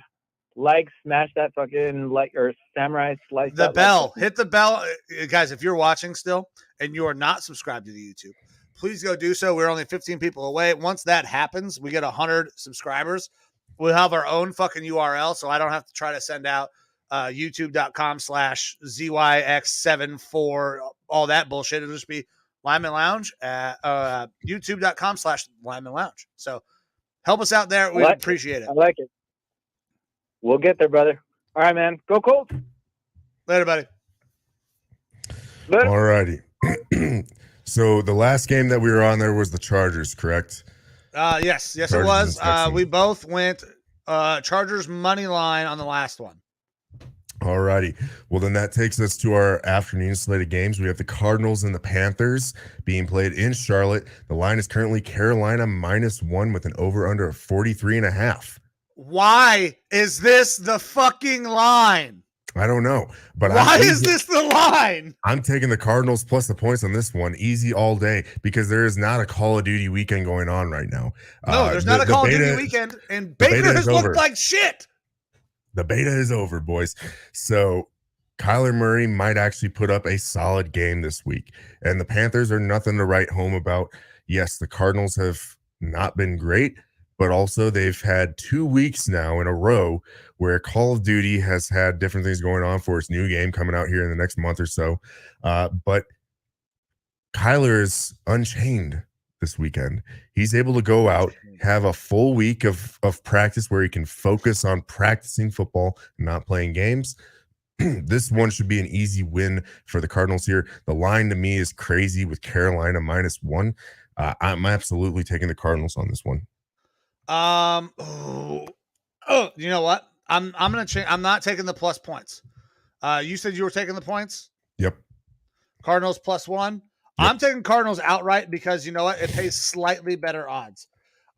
like, smash that fucking like or samurai slice. The bell. Hit the bell. Guys, if you're watching still and you are not subscribed to the YouTube, please go do so. We're only 15 people away. Once that happens, we get 100 subscribers. We'll have our own fucking URL, so I don't have to try to send out youtube.com/ZYX74, all that bullshit. It'll just be Lineman Lounge at youtube.com/Lineman Lounge. So help us out there. We appreciate it. I like it. We'll get there, brother. All right, man. Go Colts. Later, buddy. All righty. So the last game that we were on there was the Chargers, correct? Yes, it Chargers was. and Texans. We both went Chargers money line on the last one. Alrighty. Well, then that takes us to our afternoon slate of games. We have the Cardinals and the Panthers being played in Charlotte. The line is currently Carolina -1 with an over-under of 43.5. Why is this the fucking line? I don't know, but why is this the line? I'm taking the Cardinals plus the points on this one, easy all day, because there is not a Call of Duty weekend going on right now. No, there's not a Call of Duty weekend, and Baker has looked like shit. The beta is over, boys. So Kyler Murray might actually put up a solid game this week, and the Panthers are nothing to write home about. Yes, the Cardinals have not been great, but also they've had 2 weeks now in a row where Call of Duty has had different things going on for its new game coming out here in the next month or so. But Kyler is unchained this weekend. He's able to go out, have a full week of practice where he can focus on practicing football, not playing games. This one should be an easy win for the Cardinals here. The line to me is crazy with Carolina -1. I'm absolutely taking the Cardinals on this one. You know what? I'm gonna change. I'm not taking the plus points. You said you were taking the points. Yep. Cardinals +1. Yep. I'm taking Cardinals outright because you know what? It pays slightly better odds.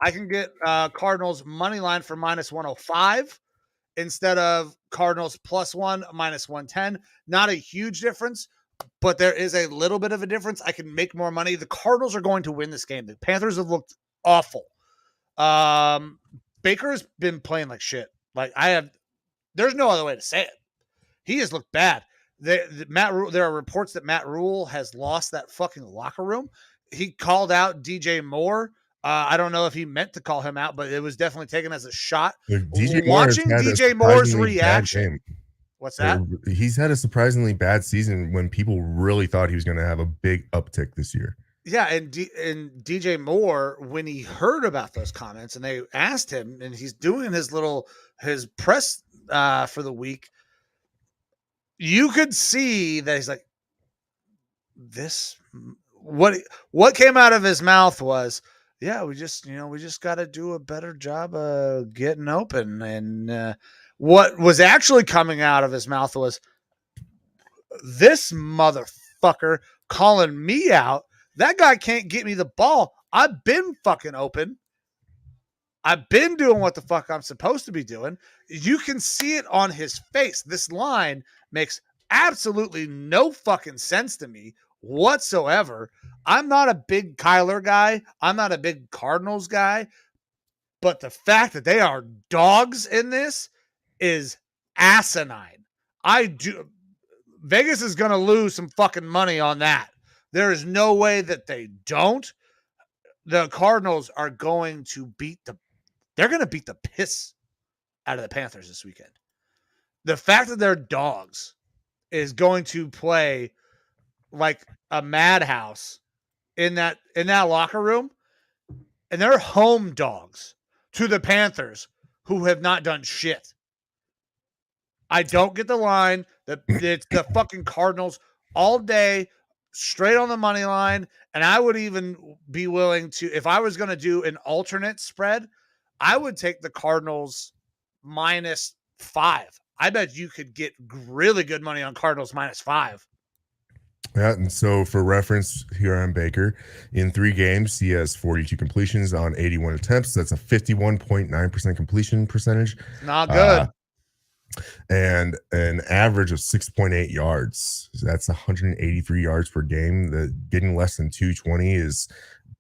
I can get Cardinals money line for -105 instead of Cardinals +1 -110. Not a huge difference, but there is a little bit of a difference. I can make more money. The Cardinals are going to win this game. The Panthers have looked awful. Baker's been playing like shit. There's no other way to say it. He has looked bad. There are reports that Matt Rule has lost that fucking locker room. He called out DJ Moore. I don't know if he meant to call him out, but it was definitely taken as a shot. Watching DJ Moore's reaction. What's that? He's had a surprisingly bad season when people really thought he was going to have a big uptick this year. Yeah, and DJ Moore, when he heard about those comments and they asked him, and he's doing his press for the week, you could see that he's like, what came out of his mouth was, yeah, we just got to do a better job of getting open. And what was actually coming out of his mouth was, this motherfucker calling me out. That guy can't get me the ball. I've been fucking open. I've been doing what the fuck I'm supposed to be doing. You can see it on his face. This line makes absolutely no fucking sense to me whatsoever. I'm not a big Kyler guy. I'm not a big Cardinals guy. But the fact that they are dogs in this is asinine. Vegas is going to lose some fucking money on that. There is no way that they don't. The Cardinals are going to beat the piss out of the Panthers this weekend. The fact that they're dogs is going to play like a madhouse in that locker room, and they're home dogs to the Panthers, who have not done shit. I don't get the line. It's the fucking Cardinals all day, straight on the money line. And I would even be willing to, if I was going to do an alternate spread, I would take the Cardinals -5. I bet you could get really good money on Cardinals -5. Yeah, and so for reference here on Baker, in 3 games, he has 42 completions on 81 attempts. That's a 51.9% completion percentage. Not good. And an average of 6.8 yards. That's 183 yards per game. Getting less than 220 is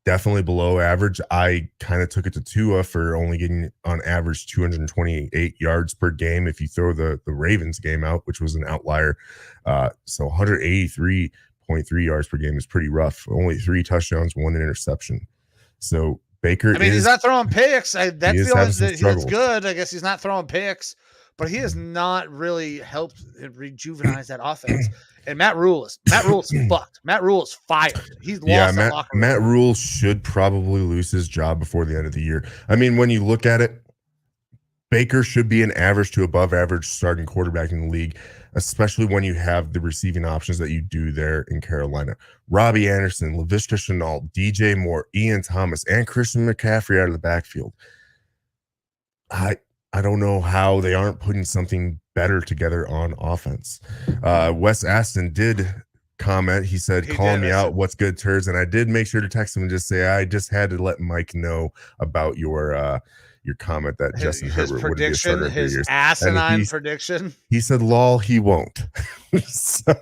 definitely below average. I kind of took it to Tua for only getting on average 228 yards per game if you throw the Ravens game out, which was an outlier. So 183.3 yards per game is pretty rough. Only 3 touchdowns, 1 interception. So Baker, he's not throwing picks. That's the only thing that's good. I guess he's not throwing picks, but he has not really helped rejuvenize that offense. And Matt Rule is fucked. Matt Rule is fired. He's lost that locker room. Matt Rule should probably lose his job before the end of the year. I mean, when you look at it, Baker should be an average to above average starting quarterback in the league, especially when you have the receiving options that you do there in Carolina. Robbie Anderson, Laviska Shenault, DJ Moore, Ian Thomas, and Christian McCaffrey out of the backfield. I don't know how they aren't putting something better together on offense. Wes Aston did comment. He said, calling me out, what's good, turds? And I did make sure to text him and just say, I just had to let Mike know about your comment that Justin Herbert would be a starter his years. asinine prediction. He said, lol, he won't. So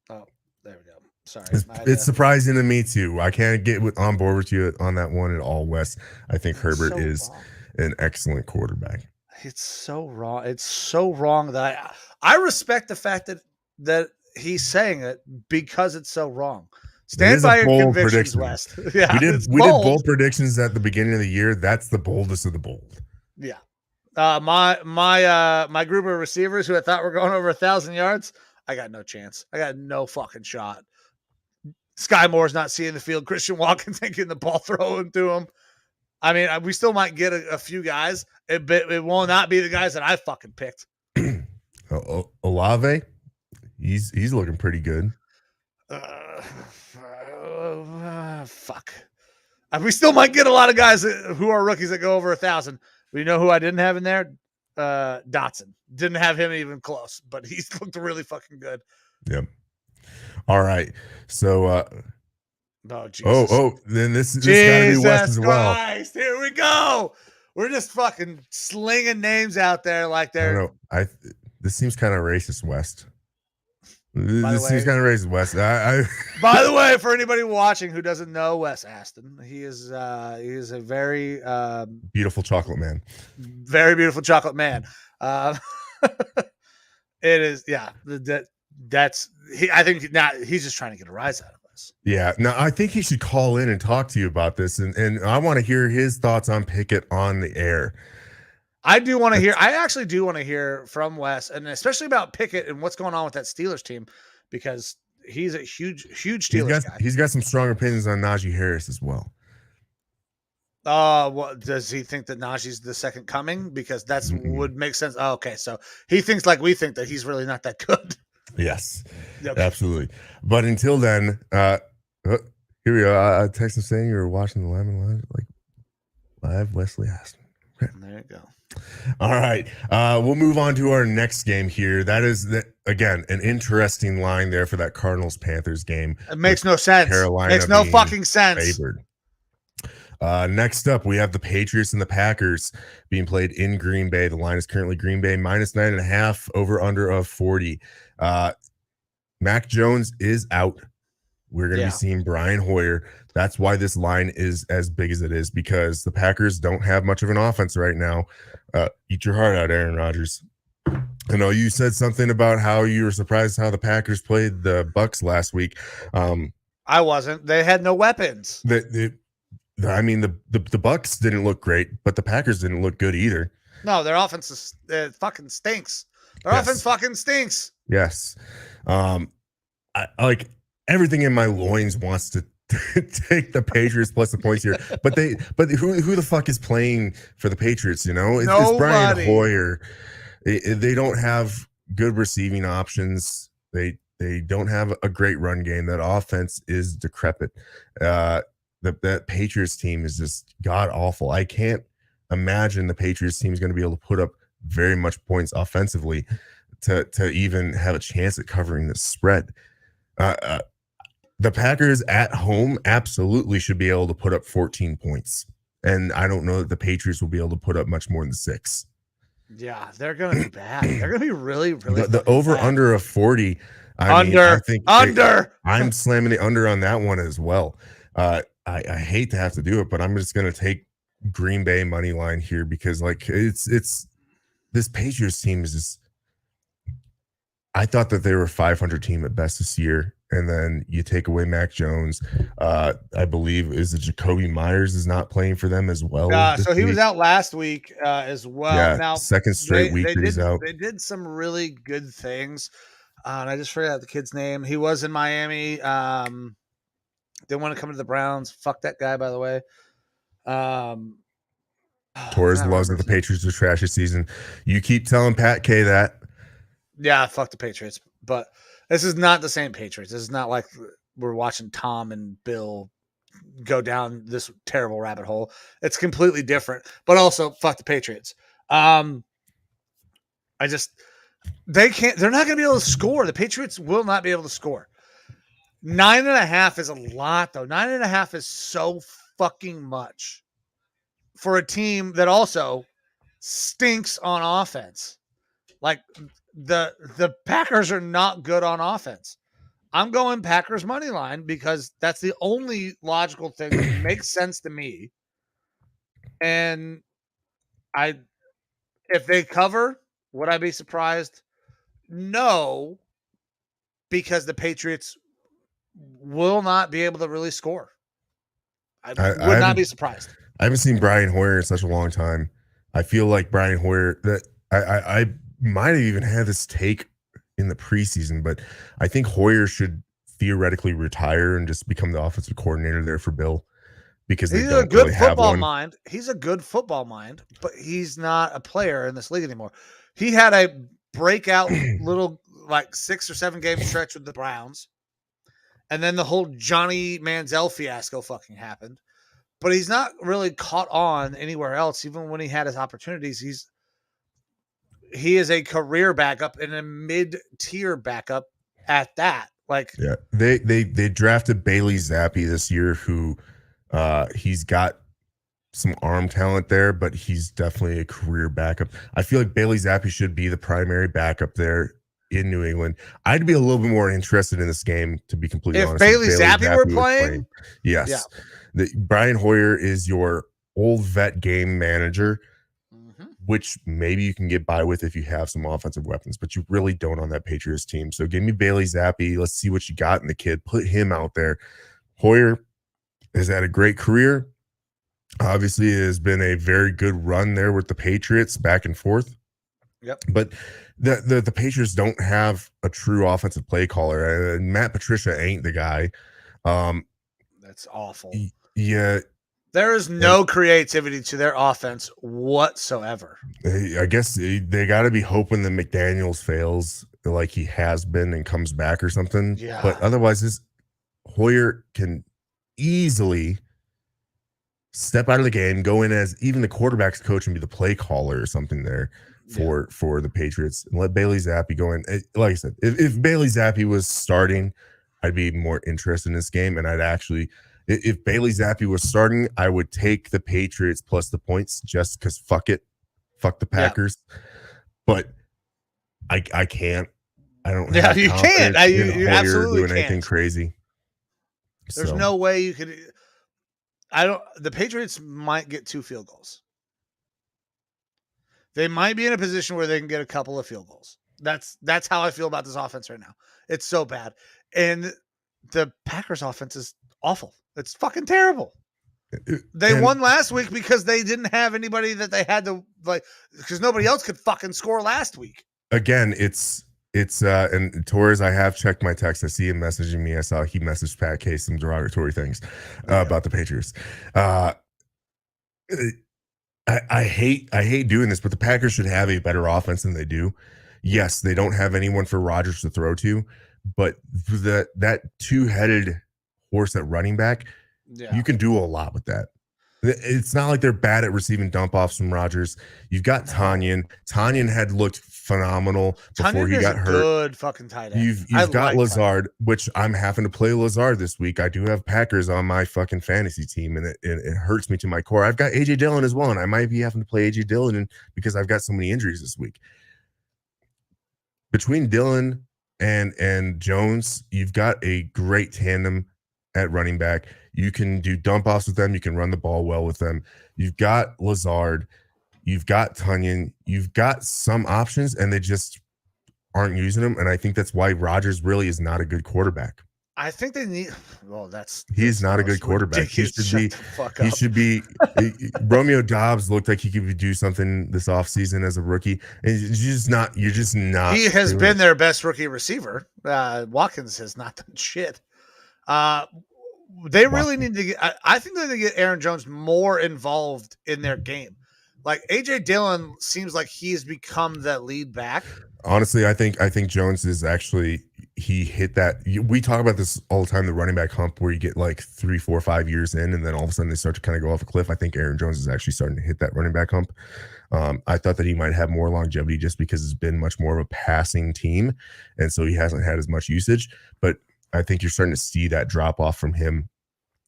there we go. Sorry. It's surprising to me too. I can't get on board with you on that one at all, Wes. I think Herbert is an excellent quarterback. It's so wrong. It's so wrong that I respect the fact that he's saying it because it's so wrong. Stand by your convictions, West. Yeah, we did bold predictions at the beginning of the year. That's the boldest of the bold. Yeah. My group of receivers who I thought were going over 1,000 yards, I got no chance. I got no fucking shot. Sky Moore's not seeing the field. Christian Watkins ain't getting the ball thrown to him. I mean, we still might get a few guys. It will not be the guys that I fucking picked. Olave, he's looking pretty good. Fuck. We still might get a lot of guys who are rookies that go over 1,000. We know who I didn't have in there. Dotson. Didn't have him even close, but he's looked really fucking good. Yep. All right. So then this gotta be West as well. Christ, here we go. We're just fucking slinging names out there like they're. This seems kind of racist, West. This seems kind of racist, West. By the way, for anybody watching who doesn't know Wes Aston, he is a very beautiful chocolate man. Very beautiful chocolate man. It is, yeah. I think now he's just trying to get a rise out of us. Yeah. No, I think he should call in and talk to you about this, and I want to hear his thoughts on Pickett on the air. I actually do want to hear from Wes, and especially about Pickett and what's going on with that Steelers team, because he's a huge Steelers guy. He's got some strong opinions on Najee Harris as well. What does he think that Najee's the second coming? Because that's would make sense. Oh, okay, so he thinks like we think that he's really not that good. Yes, okay. Absolutely. But until then, here we go. I text him saying you were watching the Lineman live. Wesley Aston. Okay. There you go. All right. We'll move on to our next game here. That is, again, an interesting line there for that Cardinals-Panthers game. It makes no sense. Carolina makes no fucking sense. Favored. Next up, we have the Patriots and the Packers being played in Green Bay. The line is currently Green Bay -9.5, over under of 40. Mac Jones is out. We're going to be seeing Brian Hoyer. That's why this line is as big as it is, because the Packers don't have much of an offense right now. Eat your heart out, Aaron Rodgers. I know you said something about how you were surprised how the Packers played the Bucs last week. I wasn't. They had no weapons. The Bucs didn't look great, but the Packers didn't look good either. No, their offense is fucking stinks. Their offense fucking stinks. Yes. I like everything in my loins wants to take the Patriots plus the points here, but who the fuck is playing for the Patriots? You know, it's Brian Hoyer. They don't have good receiving options. They don't have a great run game. That offense is decrepit. That Patriots team is just god awful. I can't imagine the Patriots team is going to be able to put up very much points offensively to even have a chance at covering the spread. The Packers at home absolutely should be able to put up 14 points. And I don't know that the Patriots will be able to put up much more than 6. Yeah, they're going to be bad. They're going to be really, really the over bad. Under of 40. I think I'm slamming the under on that one as well. I hate to have to do it, but I'm just going to take Green Bay money line here because it's this Patriots team is just, I thought that they were a 500 team at best this year. And then you take away Mac Jones. I believe Jacoby Myers is not playing for them as well. So he was out last week as well. Yeah, now, second straight week that he's out. They did some really good things. And I just forgot the kid's name. He was in Miami. Didn't want to come to the Browns. Fuck that guy, by the way. Torres Not loves that the Patriots are trash this season. You keep telling Pat K that. Yeah, fuck the Patriots. But this is not the same Patriots. This is not like we're watching Tom and Bill go down this terrible rabbit hole. It's completely different. But also, fuck the Patriots. They're not going to be able to score. The Patriots will not be able to score. 9.5 is a lot, though. 9.5 is so fucking much for a team that also stinks on offense. Like the Packers are not good on offense. I'm going Packers money line because that's the only logical thing that makes sense to me. And if they cover, would I be surprised? No, because the Patriots will not be able to really score. I would not be surprised. I haven't seen Brian Hoyer in such a long time. I feel like Brian Hoyer, that I might have even had this take in the preseason, but I think Hoyer should theoretically retire and just become the offensive coordinator there for Bill, because he's a good football mind. He's a good football mind, but he's not a player in this league anymore. He had a breakout little like 6 or 7 game stretch with the Browns, and then the whole Johnny Manziel fiasco fucking happened. But he's not really caught on anywhere else. Even when he had his opportunities, he is a career backup and a mid-tier backup at that. Like, yeah, they drafted Bailey Zappi this year, who he's got some arm talent there, but he's definitely a career backup. I feel like Bailey Zappi should be the primary backup there in New England. I'd be a little bit more interested in this game, to be completely honest. If Bailey Zappi were playing, yes. Yeah. Brian Hoyer is your old vet game manager, which maybe you can get by with if you have some offensive weapons, but you really don't on that Patriots team. So give me Bailey Zappi. Let's see what you got in the kid. Put him out there. Hoyer has had a great career. Obviously, it has been a very good run there with the Patriots back and forth. Yep. But the Patriots don't have a true offensive play caller. Matt Patricia ain't the guy. That's awful. Yeah. There is no creativity to their offense whatsoever. I guess they got to be hoping that McDaniels fails like he has been and comes back or something. Yeah. But otherwise, this Hoyer can easily step out of the game, go in as even the quarterback's coach and be the play caller or something there for the Patriots, and let Bailey Zappi go in. Like I said, if Bailey Zappi was starting, I'd be more interested in this game. And I'd actually, if Bailey Zappi was starting, I would take the Patriots plus the points just because fuck the Packers. Yeah. But I can't. I don't. Yeah, you can't. You absolutely doing anything crazy. There's no way you could. The Patriots might get 2 field goals. They might be in a position where they can get a couple of field goals. That's how I feel about this offense right now. It's so bad. And the Packers offense is awful. It's fucking terrible. They won last week because they didn't have anybody that they had to because nobody else could fucking score last week. Again, it's and Torres, I have checked my text. I see him messaging me. I saw he messaged Pat Case some derogatory things about the Patriots. I hate doing this, but the Packers should have a better offense than they do. Yes, they don't have anyone for Rodgers to throw to, but that 2-headed horse at running back, you can do a lot with that. It's not like they're bad at receiving dump offs from Rodgers. You've got Tanyan. Tanyan had looked phenomenal before he got hurt. Good fucking tight end. You've got Lazard, which I'm having to play Lazard this week. I do have Packers on my fucking fantasy team, and it hurts me to my core. I've got AJ Dillon as well, and I might be having to play AJ Dillon because I've got so many injuries this week. Between Dillon and Jones, you've got a great tandem at running back. You can do dump offs with them. You can run the ball well with them. You've got Lazard. You've got Tanyan. You've got some options, and they just aren't using them. And I think that's why Rodgers really is not a good quarterback. I think they need. Well, he's not a good quarterback. He should be. Romeo Dobbs looked like he could do something this offseason as a rookie, and you're just not. He has been their best rookie receiver. Watkins has not done shit. They really need to get. I think they need to get Aaron Jones more involved in their game. Like AJ Dillon seems like he's become that lead back. Honestly, I think Jones is actually, he hit that. We talk about this all the time, the running back hump, where you get like 3, 4, 5 years in, and then all of a sudden they start to kind of go off a cliff. I think Aaron Jones is actually starting to hit that running back hump. I thought that he might have more longevity just because it's been much more of a passing team, and so he hasn't had as much usage. But I think you're starting to see that drop off from him.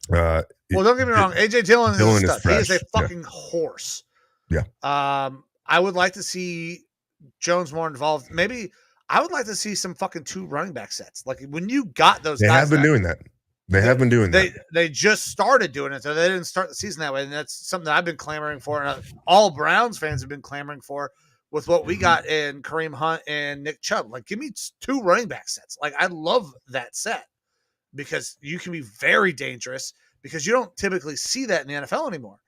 Well, don't get me wrong, AJ Dillon is a stud. He is a fucking horse. Yeah. I would like to see Jones more involved. Maybe I would like to see some fucking 2 running back sets. Like when you got those, they guys have been doing that. They just started doing it, so they didn't start the season that way. And that's something that I've been clamoring for, and all Browns fans have been clamoring for with what we got in Kareem Hunt and Nick Chubb. Like, give me 2 running back sets. Like, I love that set because you can be very dangerous because you don't typically see that in the NFL anymore.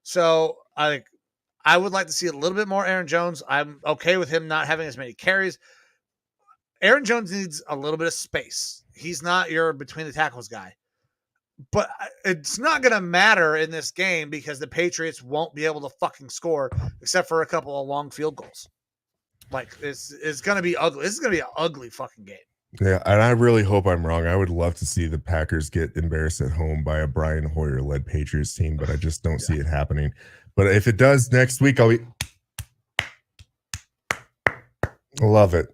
So I would like to see a little bit more Aaron Jones. I'm okay with him not having as many carries. Aaron Jones needs a little bit of space. He's not your between the tackles guy. But it's not going to matter in this game because the Patriots won't be able to fucking score except for a couple of long field goals. Like, it's going to be ugly. This is going to be an ugly fucking game. Yeah, and I really hope I'm wrong. I would love to see the Packers get embarrassed at home by a Brian Hoyer-led Patriots team, but I just don't see it happening. But if it does next week, I'll love it.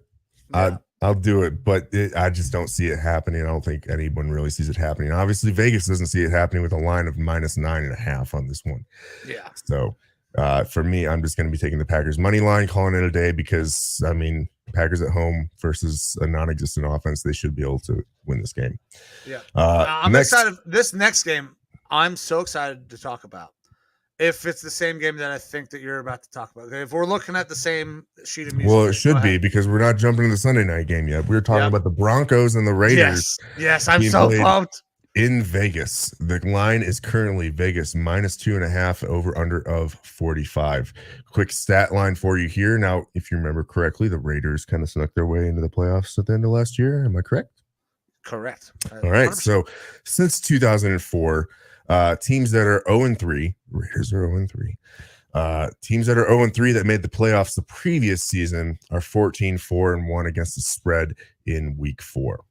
Yeah. I'll do it, but I just don't see it happening. I don't think anyone really sees it happening. Obviously, Vegas doesn't see it happening with a line of -9.5 on this one. Yeah. So for me, I'm just going to be taking the Packers money line, calling it a day because, I mean, Packers at home versus a non-existent offense, they should be able to win this game. Yeah. I'm excited. This next game, I'm so excited to talk about. If it's the same game that I think that you're about to talk about. Okay, if we're looking at the same sheet of music. Well, it should be because we're not jumping to the Sunday night game yet. We're talking about the Broncos and the Raiders. Yes, I'm so pumped. In Vegas. The line is currently Vegas -2.5, over under of 45. Quick stat line for you here. Now, if you remember correctly, the Raiders kind of snuck their way into the playoffs at the end of last year. Am I correct? Correct. All right. 100%. So since 2004, teams that are 0-3, Raiders are 0-3. Teams that are 0-3 that made the playoffs the previous season are 14-4-1 against the spread in week 4.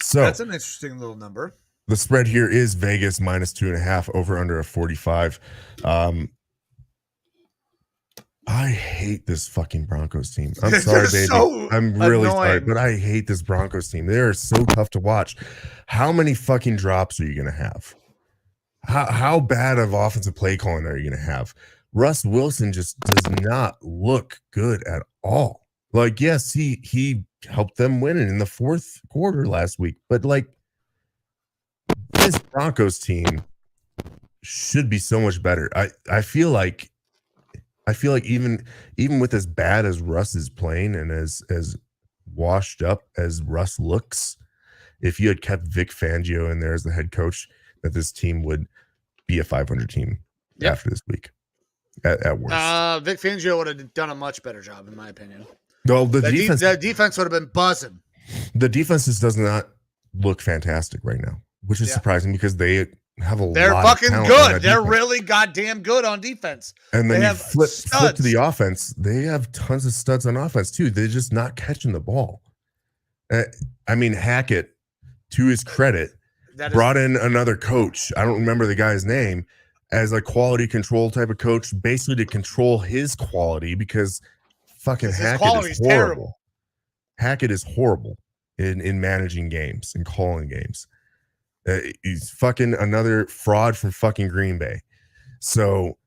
So that's an interesting little number. The spread here is Vegas -2.5, over under of 45. I hate this fucking Broncos team. I'm sorry, baby. So I'm really annoying. sorry, but I hate this Broncos team. They are so tough to watch. How many fucking drops are you going to have? How bad of offensive play calling are you going to have? Russ Wilson just does not look good at all. Like, yes, he helped them win it in the fourth quarter last week, but like, this Broncos team should be so much better. I feel like even with as bad as Russ is playing and as washed up as Russ looks, if you had kept Vic Fangio in there as the head coach, that this team would be a 500 team after this week at worst. Vic Fangio would have done a much better job, in my opinion. No, the defense would have been buzzing. The defense just does not look fantastic right now, which is surprising because they have They're lot fucking of good. They're really goddamn good on defense. And then they you have flip to the offense. They have tons of studs on offense too. They're just not catching the ball. I mean, Hackett, to his credit, brought in another coach. I don't remember the guy's name, as a quality control type of coach, basically to control his quality because fucking Hackett is horrible. Terrible. Hackett is horrible in managing games and calling games. He's fucking another fraud from fucking Green Bay. So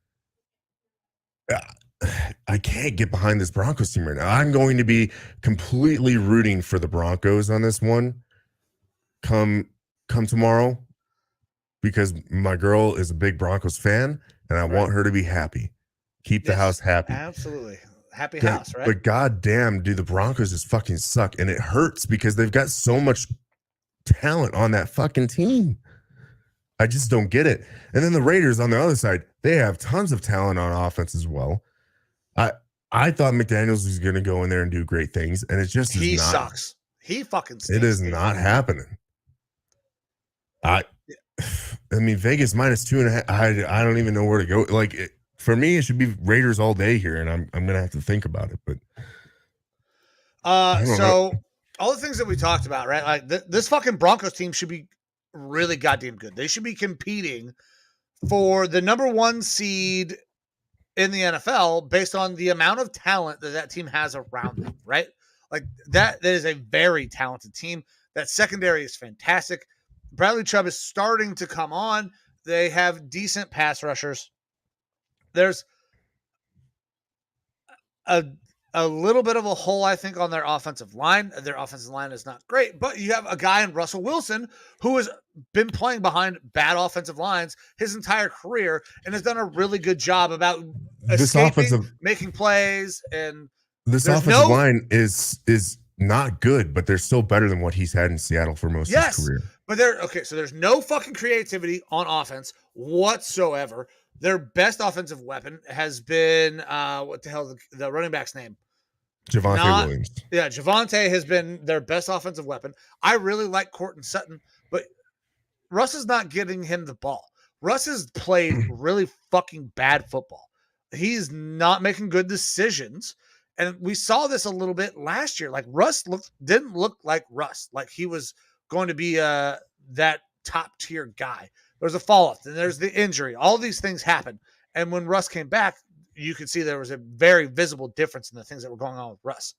I can't get behind this Broncos team right now. I'm going to be completely rooting for the Broncos on this one come tomorrow because my girl is a big Broncos fan and I want her to be happy. Keep the house happy. Absolutely. Happy house, right? But goddamn, dude, the Broncos just fucking suck. And it hurts because they've got so much talent on that fucking team. I just don't get it. And then the Raiders on the other side, they have tons of talent on offense as well. I thought McDaniels was going to go in there and do great things, and it just is not. He sucks. He fucking stinks. It is not happening. I mean, Vegas -2.5. I don't even know where to go. Like, for me, it should be Raiders all day here, and I'm gonna have to think about it. But so all the things that we talked about, right? Like this fucking Broncos team should be really goddamn good. They should be competing for the number 1 seed in the NFL based on the amount of talent that team has around them, right? Like that is a very talented team. That secondary is fantastic. Bradley Chubb is starting to come on. They have decent pass rushers. There's a little bit of a hole, I think, on their offensive line. Their offensive line is not great, but you have a guy in Russell Wilson who has been playing behind bad offensive lines his entire career and has done a really good job about making plays. And this offensive line is not good, but they're still better than what he's had in Seattle for most of his career. But so there's no fucking creativity on offense whatsoever. Their best offensive weapon has been what the hell the running back's name? Javonte Williams. Yeah, Javonte has been their best offensive weapon. I really like Courtland Sutton, but Russ is not getting him the ball. Russ has played really fucking bad football. He's not making good decisions. And we saw this a little bit last year. Like Russ didn't look like Russ. Like he was going to be that top tier guy. There's a fall off, then there's the injury. All these things happen. And when Russ came back, you could see there was a very visible difference in the things that were going on with Russ.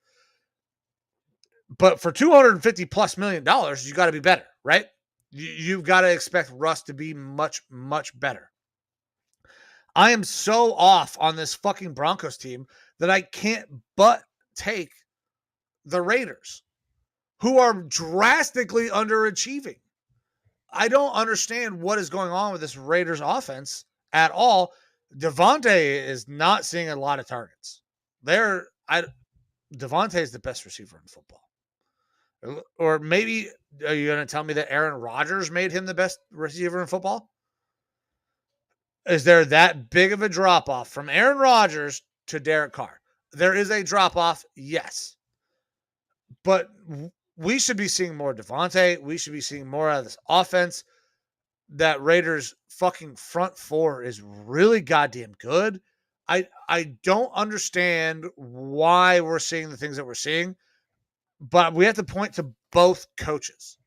But for $250+ million, you got to be better, right? You've got to expect Russ to be much, much better. I am so off on this fucking Broncos team that I can't but take the Raiders, who are drastically underachieving. I don't understand what is going on with this Raiders offense at all. Devontae is not seeing a lot of targets. Devontae is the best receiver in football. Or maybe are you going to tell me that Aaron Rodgers made him the best receiver in football? Is there that big of a drop-off from Aaron Rodgers to Derek Carr? There is a drop-off, yes. But we should be seeing more Devontae. We should be seeing more out of this offense. That Raiders fucking front four is really goddamn good. I don't understand why we're seeing the things that we're seeing, but we have to point to both coaches.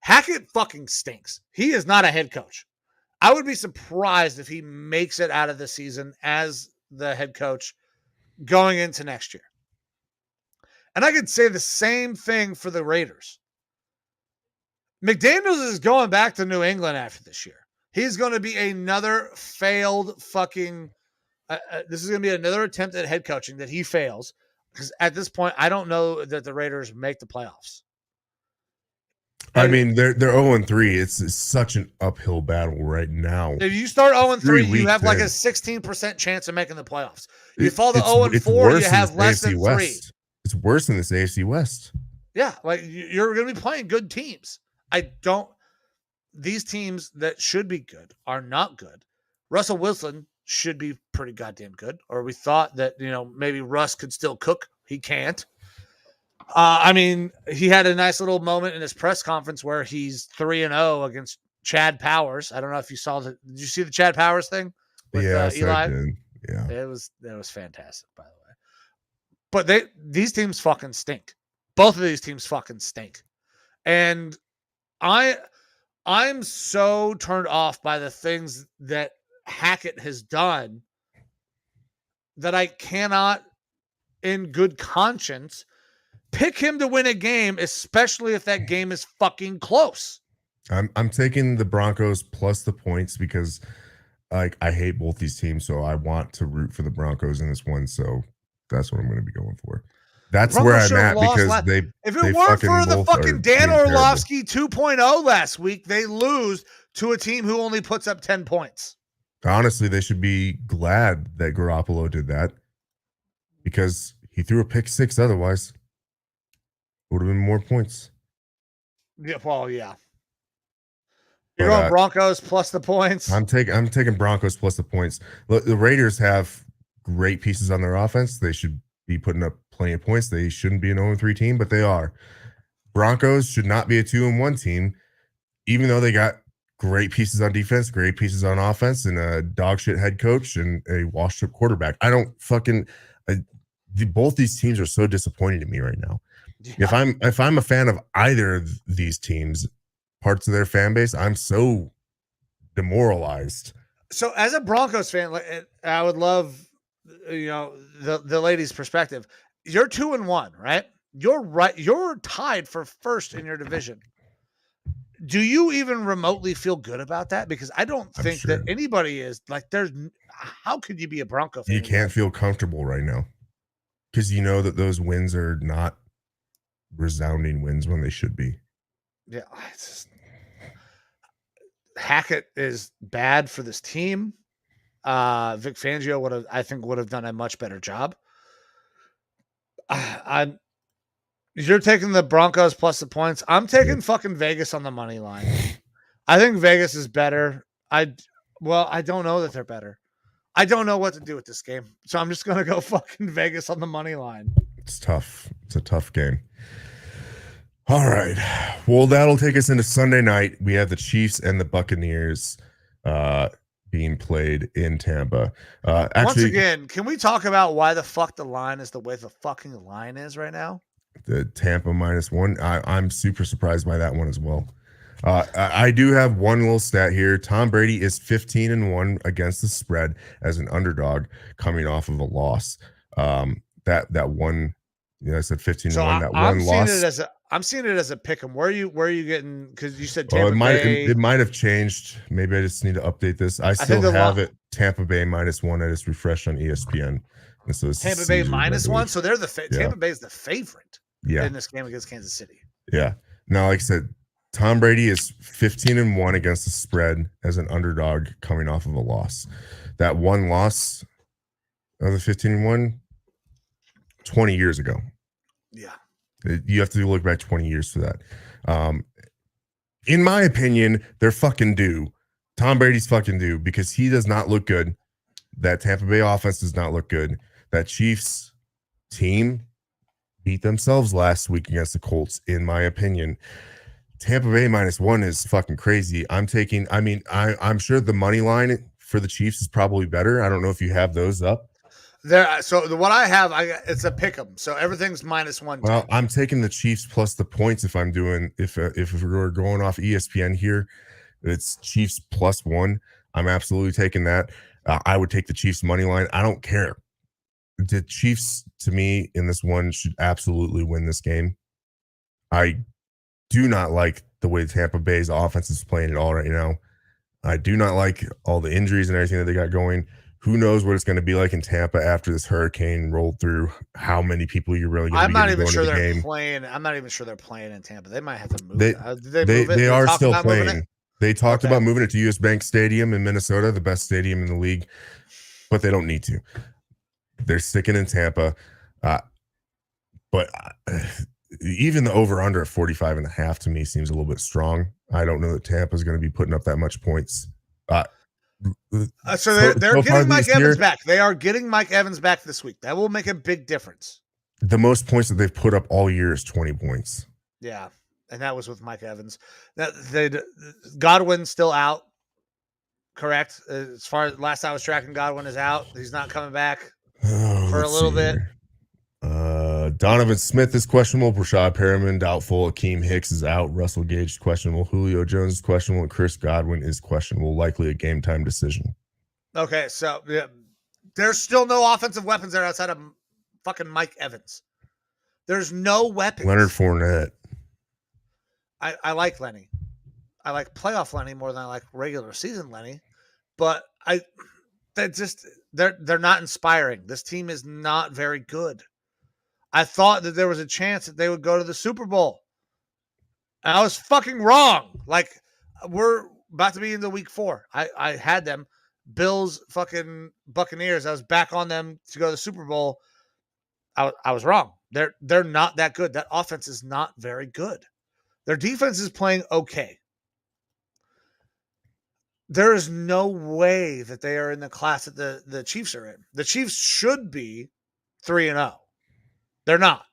Hackett fucking stinks. He is not a head coach. I would be surprised if he makes it out of the season as the head coach going into next year. And I could say the same thing for the Raiders. McDaniels is going back to New England after this year. He's going to be another failed fucking this is going to be another attempt at head coaching that he fails. Because at this point, I don't know that the Raiders make the playoffs. I mean, they're 0-3. It's such an uphill battle right now. If you start 0-3, you have like a 16% chance of making the playoffs. If you fall to 0-4, you have less than 3. It's worse than this AFC West. Yeah, like you're going to be playing good teams. These teams that should be good are not good. Russell Wilson should be pretty goddamn good. Or we thought that, maybe Russ could still cook. He can't. I mean, he had a nice little moment in his press conference where he's 3-0 against Chad Powers. I don't know if you saw did you see the Chad Powers thing with Eli? I did. Yeah. That was fantastic, by the way. But these teams fucking stink. Both of these teams fucking stink. And I'm so turned off by the things that Hackett has done that I cannot, in good conscience, pick him to win a game, especially if that game is fucking close. I'm taking the Broncos plus the points because I hate both these teams, so I want to root for the Broncos in this one. So that's what I'm going to be going for. That's where I'm at because if it weren't for the fucking Dan Orlovsky 2.0 last week, they lose to a team who only puts up 10 points. Honestly, they should be glad that Garoppolo did that because he threw a pick 6 otherwise. Would have been more points. Yeah, well, yeah. You're going Broncos plus the points. I'm taking Broncos plus the points. Look, the Raiders have great pieces on their offense. They should be putting up plenty of points. They shouldn't be an 0-3 team, but they are. Broncos should not be a 2-1 team, even though they got great pieces on defense, great pieces on offense, and a dog shit head coach and a washed up quarterback. I don't fucking. Both these teams are so disappointing to me right now. Yeah. If I'm a fan of either of these teams, parts of their fan base, I'm so demoralized. So as a Broncos fan, I would love, the lady's perspective. You're 2-1, right? You're right. You're tied for first in your division. Do you even remotely feel good about that? Because I don't think that anybody is like. How could you be a Bronco fan? You can't feel comfortable right now because you know that those wins are not resounding wins when they should be. Yeah, Hackett is bad for this team. Vic Fangio would have done a much better job. You're taking the Broncos plus the points. I'm taking fucking Vegas on the money line. I think Vegas is better. I don't know that they're better. I don't know what to do with this game. So I'm just going to go fucking Vegas on the money line. It's tough. It's a tough game. All right. Well, that'll take us into Sunday night. We have the Chiefs and the Buccaneers being played in Tampa. Once again, can we talk about why the fuck the line is the way the fucking line is right now? The Tampa -1. I'm super surprised by that one as well. I do have one little stat here. Tom Brady is 15-1 against the spread as an underdog coming off of a loss. That one, I said 15-1. That one loss. I'm seeing it as a pick 'em. Where are you getting? Because you said Tampa Bay. It might have changed. Maybe I just need to update this. I still have it. Tampa Bay -1. I just refreshed on ESPN. And so Tampa Bay -1. So they're Tampa Bay is the favorite. In this game against Kansas City. Yeah. Now, like I said, Tom Brady is 15-1 against the spread as an underdog coming off of a loss. That one loss of the 15-1, 20 years ago. Yeah. You have to look back 20 years for that. In my opinion, they're fucking due. Tom Brady's fucking due because he does not look good. That Tampa Bay offense does not look good. That Chiefs team beat themselves last week against the Colts, in my opinion. Tampa Bay -1 is fucking crazy. I'm sure the money line for the Chiefs is probably better. I don't know if you have those up. What I have, it's a pick 'em. So everything's -1. Well, I'm taking the Chiefs plus the points if we're going off ESPN here. It's Chiefs +1. I'm absolutely taking that. I would take the Chiefs money line. I don't care. The Chiefs, to me, in this one, should absolutely win this game. I do not like the way Tampa Bay's offense is playing at all right now. I do not like all the injuries and everything that they got going. Who knows what it's going to be like in Tampa after this hurricane rolled through? How many people you're really going to be going to the game? I'm not even sure they're playing. I'm not even sure they're playing in Tampa. They might have to move. They are still playing. They talked about moving it to US Bank Stadium in Minnesota, the best stadium in the league, but they don't need to. They're sticking in Tampa. But even the over-under at 45.5 to me seems a little bit strong. I don't know that Tampa's going to be putting up that much points. So they're getting Mike Evans back. They are getting Mike Evans back this week. That will make a big difference. The most points that they've put up all year is 20 points. Yeah, and that was with Mike Evans. Godwin's still out, correct? As far as last I was tracking, Godwin is out. He's not coming back for a little bit. Donovan Smith is questionable. Rashad Perriman doubtful. Akeem Hicks is out. Russell Gage is questionable. Julio Jones is questionable. And Chris Godwin is questionable. Likely a game time decision. Okay, so there's still no offensive weapons there outside of fucking Mike Evans. There's no weapons. Leonard Fournette. I like Lenny. I like playoff Lenny more than I like regular season Lenny. But they're not inspiring. This team is not very good. I thought that there was a chance that they would go to the Super Bowl. And I was fucking wrong. Like, we're about to be into week 4. I had them. Bills, fucking Buccaneers. I was back on them to go to the Super Bowl. I was wrong. They're not that good. That offense is not very good. Their defense is playing okay. There is no way that they are in the class that the Chiefs are in. The Chiefs should be 3-0. They're not.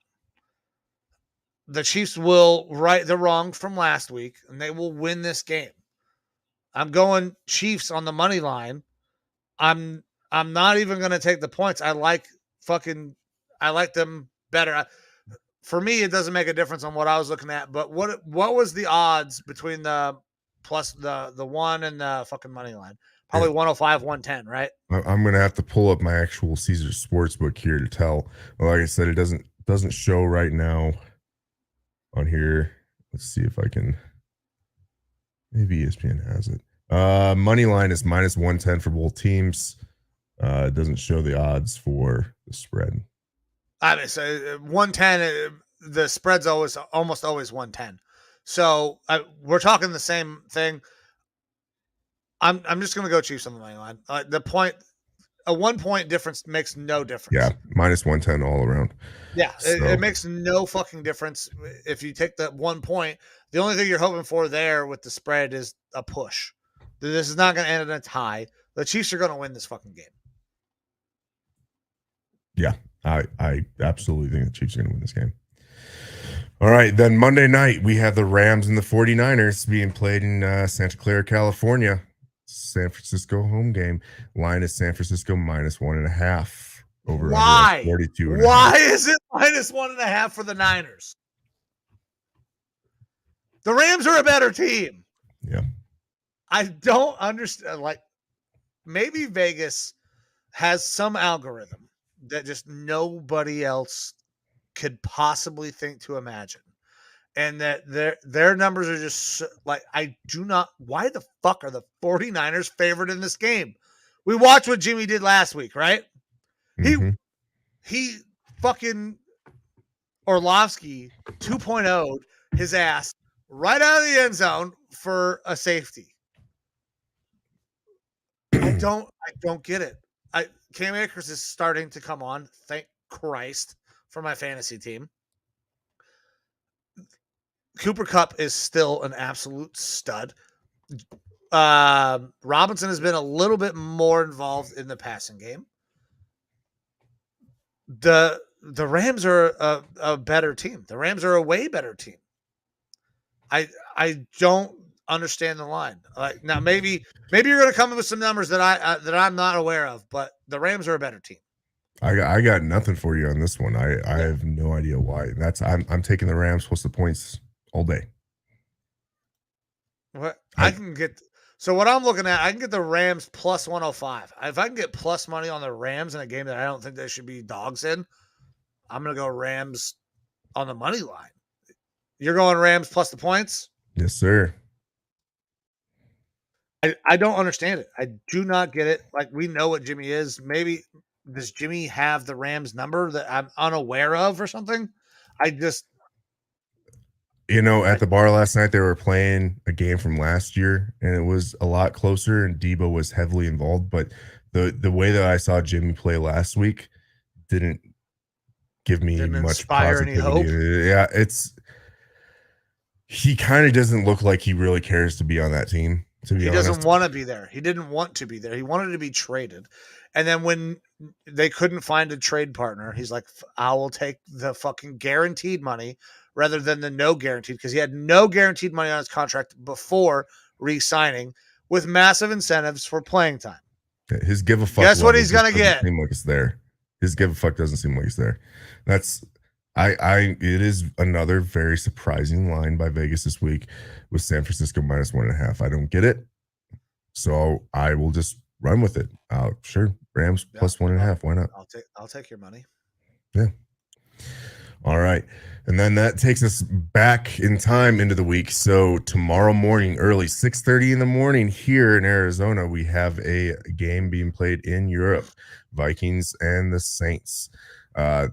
The Chiefs will right the wrong from last week, and they will win this game. I'm going Chiefs on the money line. I'm not even going to take the points. I like them better. For me, it doesn't make a difference on what I was looking at. But what was the odds between the plus the one and the fucking money line? Probably 105, 110, right? I'm gonna have to pull up my actual Caesar Sportsbook here to tell. Well, like I said, it doesn't show right now on here. Let's see if I can. Maybe ESPN has it. Money line is minus 110 for both teams. It doesn't show the odds for the spread. I mean, so 110. The spread's almost always 110. So we're talking the same thing. I'm just gonna go Chiefs on the money line. A 1 point difference makes no difference. Yeah, minus 110 all around. Yeah, it makes no fucking difference if you take that 1 point. The only thing you're hoping for there with the spread is a push. This is not going to end in a tie. The Chiefs are going to win this fucking game. Yeah, I absolutely think the Chiefs are going to win this game. All right, then Monday night, we have the Rams and the 49ers being played in Santa Clara, California. San Francisco home game. Line is San Francisco minus 1.5. Over Why? 42. Why is it minus 1.5 for the Niners? The Rams are a better team. Yeah. I don't understand. Like, maybe Vegas has some algorithm that just nobody else could possibly think to imagine. And that their numbers are just like, why the fuck are the 49ers favored in this game? We watched what Jimmy did last week, right? Mm-hmm. He fucking Orlovsky 2.0'd his ass right out of the end zone for a safety. I don't get it. Cam Akers is starting to come on, thank Christ, for my fantasy team. Cooper Kupp is still an absolute stud. Robinson has been a little bit more involved in the passing game. The Rams are a better team. The Rams are a way better team. I don't understand the line. Like, now maybe you're going to come in with some numbers that I'm not aware of, but the Rams are a better team. I got nothing for you on this one. I have no idea why. I'm taking the Rams plus the points all day. What I can get. So what I'm looking at, I can get the Rams plus 105. If I can get plus money on the Rams in a game that I don't think they should be dogs in, I'm going to go Rams on the money line. You're going Rams plus the points? Yes, sir. I don't understand it. I do not get it. Like, we know what Jimmy is. Maybe does Jimmy have the Rams number that I'm unaware of or something? At the bar last night, they were playing a game from last year, and it was a lot closer, and Debo was heavily involved. But the way that I saw Jimmy play last week didn't give me much positivity. Any hope. Yeah, he kind of doesn't look like he really cares to be on that team. He doesn't want to be there. He didn't want to be there. He wanted to be traded. And then when they couldn't find a trade partner, he's like, I will take the fucking guaranteed money rather than the no guaranteed, because he had no guaranteed money on his contract before re-signing with massive incentives for playing time. His give a fuck. Guess what he's going to get? Seem like it's there. His give a fuck doesn't seem like it's there. It is another very surprising line by Vegas this week with San Francisco minus 1.5. I don't get it. So I will just run with it. Sure. Rams plus 1.5. Why not? I'll take your money. Yeah. All right. And then that takes us back in time into the week. So tomorrow morning, early 6:30 in the morning here in Arizona, we have a game being played in Europe, Vikings and the Saints.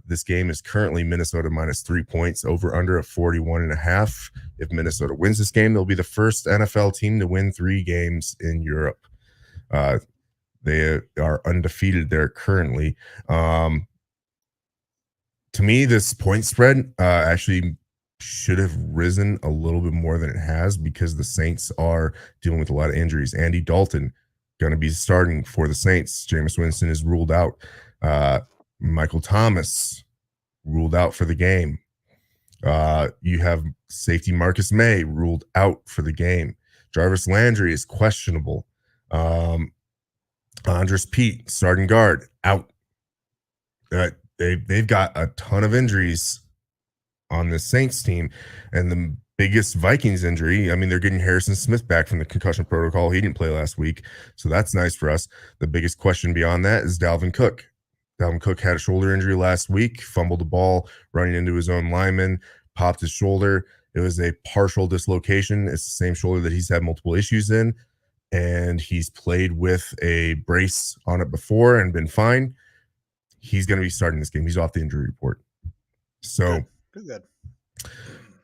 This game is currently Minnesota minus 3 points, over under at 41.5. If Minnesota wins this game, they'll be the first NFL team to win 3 games in Europe. They are undefeated there currently. To me, this point spread actually should have risen a little bit more than it has, because the Saints are dealing with a lot of injuries. Andy Dalton going to be starting for the Saints. Jameis Winston is ruled out. Michael Thomas ruled out for the game. You have safety Marcus May ruled out for the game. Jarvis Landry is questionable. Andres Pete, starting guard, out. They've got a ton of injuries on the Saints team, and the biggest Vikings injury, I mean, they're getting Harrison Smith back from the concussion protocol. He didn't play last week, so that's nice for us. The biggest question beyond that is Dalvin Cook. Dalvin Cook had a shoulder injury last week, fumbled the ball, running into his own lineman, popped his shoulder. It was a partial dislocation. It's the same shoulder that he's had multiple issues in, and he's played with a brace on it before and been fine. He's going to be starting this game. He's off the injury report. So good.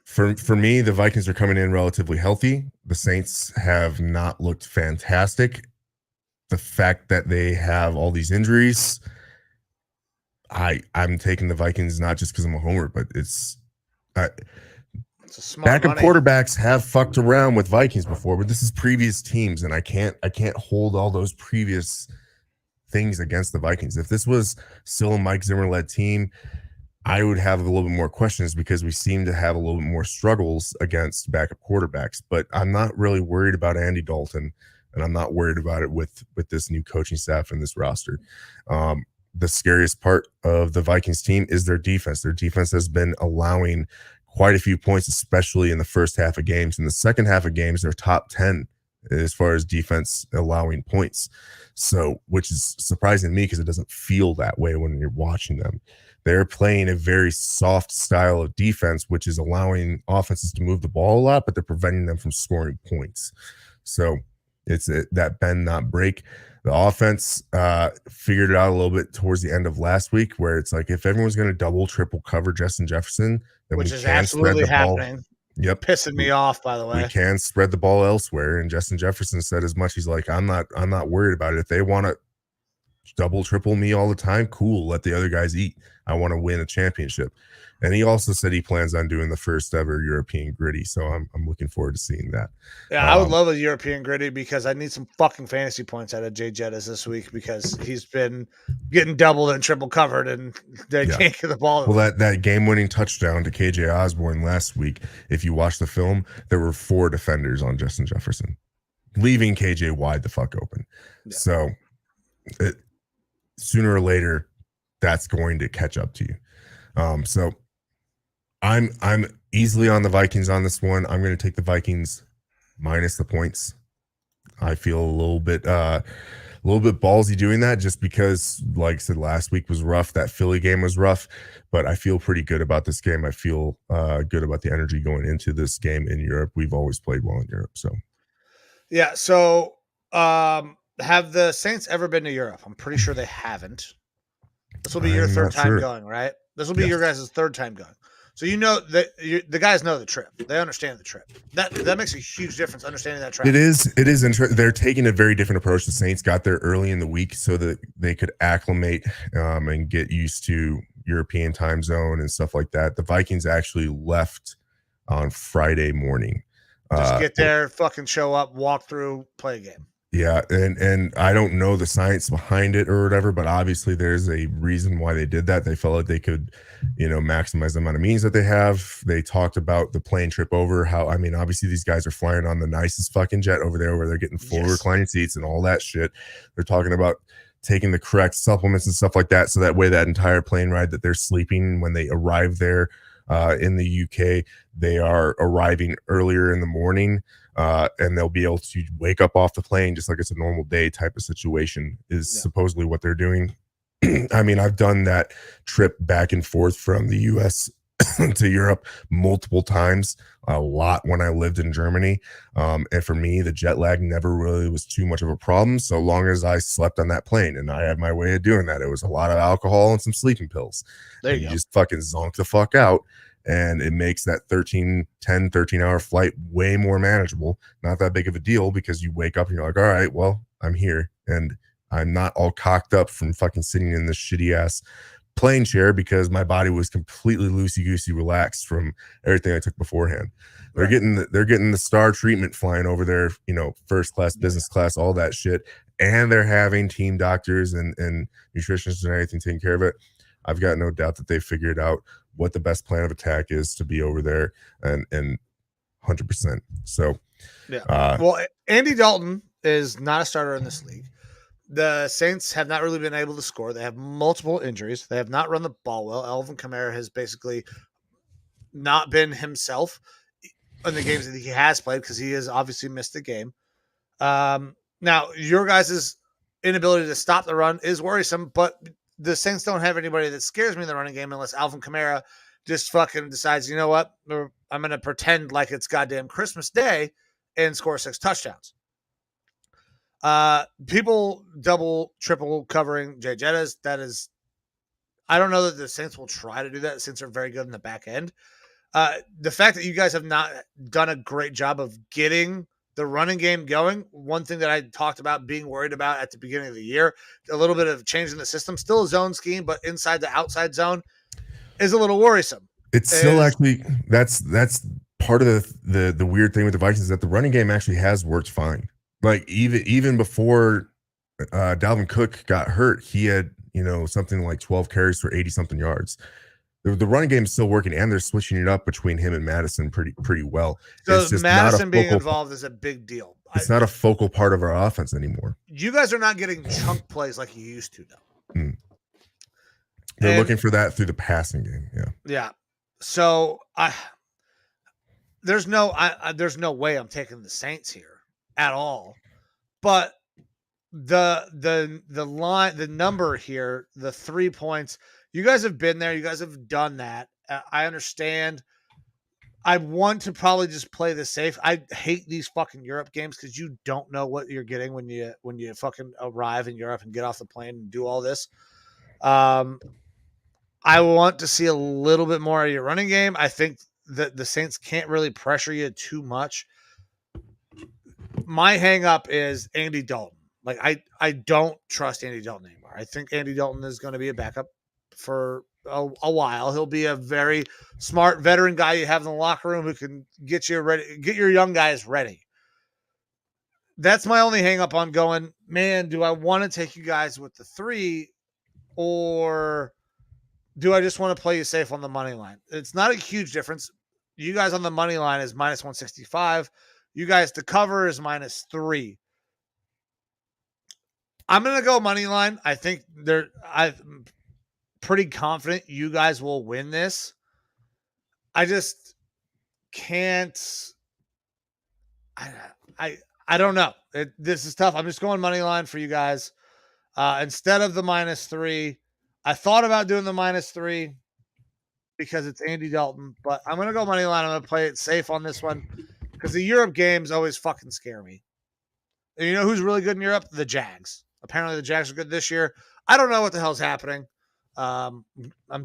For me, the Vikings are coming in relatively healthy. The Saints have not looked fantastic. The fact that they have all these injuries, I'm taking the Vikings not just because I'm a homer, but it's a smart backup quarterbacks have fucked around with Vikings before, but this is previous teams, and I can't hold all those previous things against the Vikings. If this was still a Mike Zimmer led team, I would have a little bit more questions because we seem to have a little bit more struggles against backup quarterbacks. But I'm not really worried about Andy Dalton, and I'm not worried about it with this new coaching staff and this roster. The scariest part of the Vikings team is their defense. Their defense has been allowing quite a few points, especially in the first half of games. In the second half of games, they're top 10 as far as defense allowing points. So, which is surprising to me because it doesn't feel that way when you're watching them. They're playing a very soft style of defense, which is allowing offenses to move the ball a lot, but they're preventing them from scoring points. So it's that bend, not break. The offense figured it out a little bit towards the end of last week, where it's like if everyone's going to double, triple cover Justin Jefferson, then which we is can absolutely spread the ball. happening. Yep, pissing me off. By the way, we can spread the ball elsewhere, and Justin Jefferson said as much. He's like, I'm not worried about it. If they want to double, triple me all the time, cool. Let the other guys eat. I want to win a championship. And he also said he plans on doing the first ever European gritty. So I'm looking forward to seeing that. Yeah, I would love a European gritty because I need some fucking fantasy points out of Jay Jettis this week because he's been getting doubled and triple covered and they can't get the ball. Well, that game-winning touchdown to KJ Osborne last week, if you watch the film, there were 4 defenders on Justin Jefferson, leaving KJ wide the fuck open. Yeah. So sooner or later, that's going to catch up to you. So I'm easily on the Vikings on this one. I'm going to take the Vikings minus the points. I feel a little bit ballsy doing that just because, like I said, last week was rough. That Philly game was rough, but I feel pretty good about this game. I feel good about the energy going into this game in Europe. We've always played well in Europe. So, yeah. So, have the Saints ever been to Europe? I'm pretty sure they haven't. This will be your third time going, right? This will be your guys' third time going. So you know that the guys know the trip. They understand the trip. That makes a huge difference, understanding that trip. It is interesting. They're taking a very different approach. The Saints got there early in the week so that they could acclimate and get used to European time zone and stuff like that. The Vikings actually left on Friday morning. Just get there, fucking show up, walk through, play a game. Yeah, and I don't know the science behind it or whatever, but obviously there's a reason why they did that. They felt like they could, maximize the amount of means that they have. They talked about the plane trip over, obviously these guys are flying on the nicest fucking jet over there where they're getting full reclining seats and all that shit. They're talking about taking the correct supplements and stuff like that, so that way that entire plane ride that they're sleeping when they arrive there in the UK, they are arriving earlier in the morning. And they'll be able to wake up off the plane just like it's a normal day type of situation is supposedly what they're doing. I've done that trip back and forth from the US to Europe multiple times, a lot when I lived in Germany. And for me, the jet lag never really was too much of a problem so long as I slept on that plane, and I had my way of doing that. It was a lot of alcohol and some sleeping pills. There you go. Just fucking zonk the fuck out. And it makes that 13-hour flight way more manageable. Not that big of a deal because you wake up and you're like, all right, well, I'm here. And I'm not all cocked up from fucking sitting in this shitty ass plane chair because my body was completely loosey-goosey relaxed from everything I took beforehand. They're getting the star treatment flying over there, first class, business class, all that shit. And they're having team doctors and nutritionists and everything taking care of it. I've got no doubt that they figured out what the best plan of attack is to be over there and 100%. So Yeah. Well, Andy Dalton is not a starter in this league. The Saints have not really been able to score. They have multiple injuries. They have not run the ball well. Alvin Kamara has basically not been himself in the games that he has played because he has obviously missed a game. Now, your guys' inability to stop the run is worrisome, but the Saints don't have anybody that scares me in the running game unless Alvin Kamara just fucking decides, you know what, I'm going to pretend like it's goddamn Christmas Day and score 6 touchdowns. People double, triple covering Jay Jettas. That is, I don't know that the Saints will try to do that. The Saints are very good in the back end. The fact that you guys have not done a great job of getting the running game going, one thing that I talked about being worried about at the beginning of the year, a little bit of change in the system, still a zone scheme, but inside the outside zone is a little worrisome. It's still actually, that's part of the weird thing with the Vikings is that the running game actually has worked fine. Like even before Dalvin Cook got hurt, he had, something like 12 carries for 80 something yards. The running game is still working, and they're switching it up between him and Madison pretty well. So Madison being involved is a big deal. It's not a focal part of our offense anymore. You guys are not getting chunk plays like you used to, though. They're looking for that through the passing game. Yeah. So there's no way I'm taking the Saints here at all. But the line, the number here, the 3 points. You guys have been there. You guys have done that. I understand. I want to probably just play this safe. I hate these fucking Europe games because you don't know what you're getting when you fucking arrive in Europe and get off the plane and do all this. I want to see a little bit more of your running game. I think that the Saints can't really pressure you too much. My hang up is Andy Dalton. Like I don't trust Andy Dalton anymore. I think Andy Dalton is going to be a backup for a while. He'll be a very smart veteran guy you have in the locker room who can get you ready, get your young guys ready. That's my only hang up on going, man, do I want to take you guys with the 3 or do I just want to play you safe on the money line? It's not a huge difference. You guys on the money line is minus 165. You guys to cover is minus 3. I'm going to go money line. I think I'm pretty confident you guys will win this. I just can't. I don't know. This is tough. I'm just going money line for you guys. Instead of the minus 3, I thought about doing the minus 3 because it's Andy Dalton, but I'm going to go money line. I'm going to play it safe on this one because the Europe games always fucking scare me. And you know who's really good in Europe? The Jags. Apparently the Jags are good this year. I don't know what the hell's happening. I'm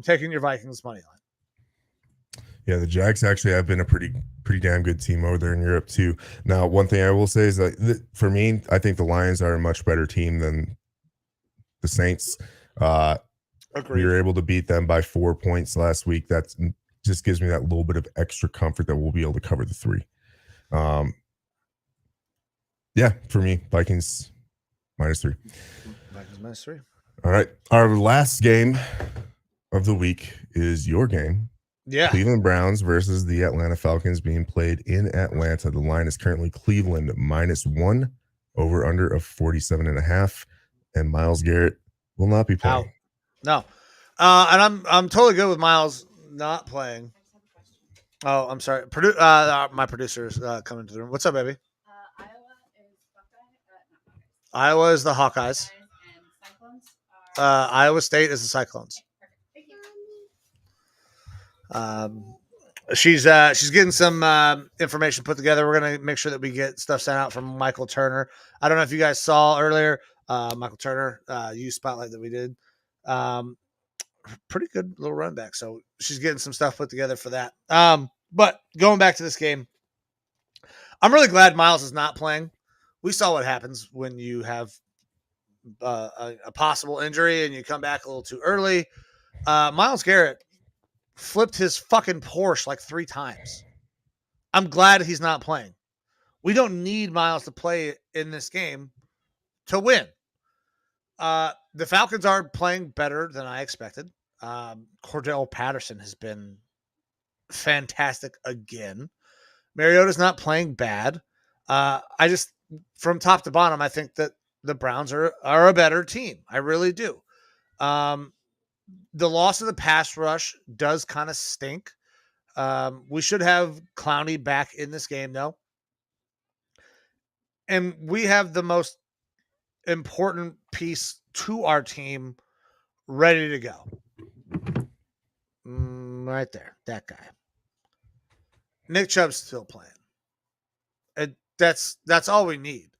taking your Vikings money line. Yeah, the Jags actually have been a pretty damn good team over there in Europe too. Now, one thing I will say is that for me, I think the Lions are a much better team than the Saints. We were able to beat them by 4 points last week. That just gives me that little bit of extra comfort that we'll be able to cover the 3. Yeah, for me, Vikings minus 3. Vikings minus 3. All right. Our last game of the week is your game. Yeah. Cleveland Browns versus the Atlanta Falcons being played in Atlanta. The line is currently Cleveland minus 1, over under of 47.5. And Myles Garrett will not be playing. No. And I'm totally good with Myles not playing. Oh, I'm sorry. My producer is coming to the room. What's up, baby? Iowa is the Hawkeyes. Iowa State is the Cyclones. She's getting some information put together. We're gonna make sure that we get stuff sent out from Michael Turner. I don't know if you guys saw earlier, Michael Turner used spotlight that we did. Pretty good little run back. So she's getting some stuff put together for that. But going back to this game, I'm really glad Myles is not playing. We saw what happens when you have a possible injury and you come back a little too early. Myles Garrett flipped his fucking Porsche like 3 times. I'm glad he's not playing. We don't need Myles to play in this game to win. The Falcons are playing better than I expected. Cordell Patterson has been fantastic again. Mariota's not playing bad. I just, from top to bottom, I think that the Browns are a better team. I really do. The loss of the pass rush does kind of stink. We should have Clowney back in this game, though. And we have the most important piece to our team ready to go. Right there, that guy. Nick Chubb's still playing. That's all we need.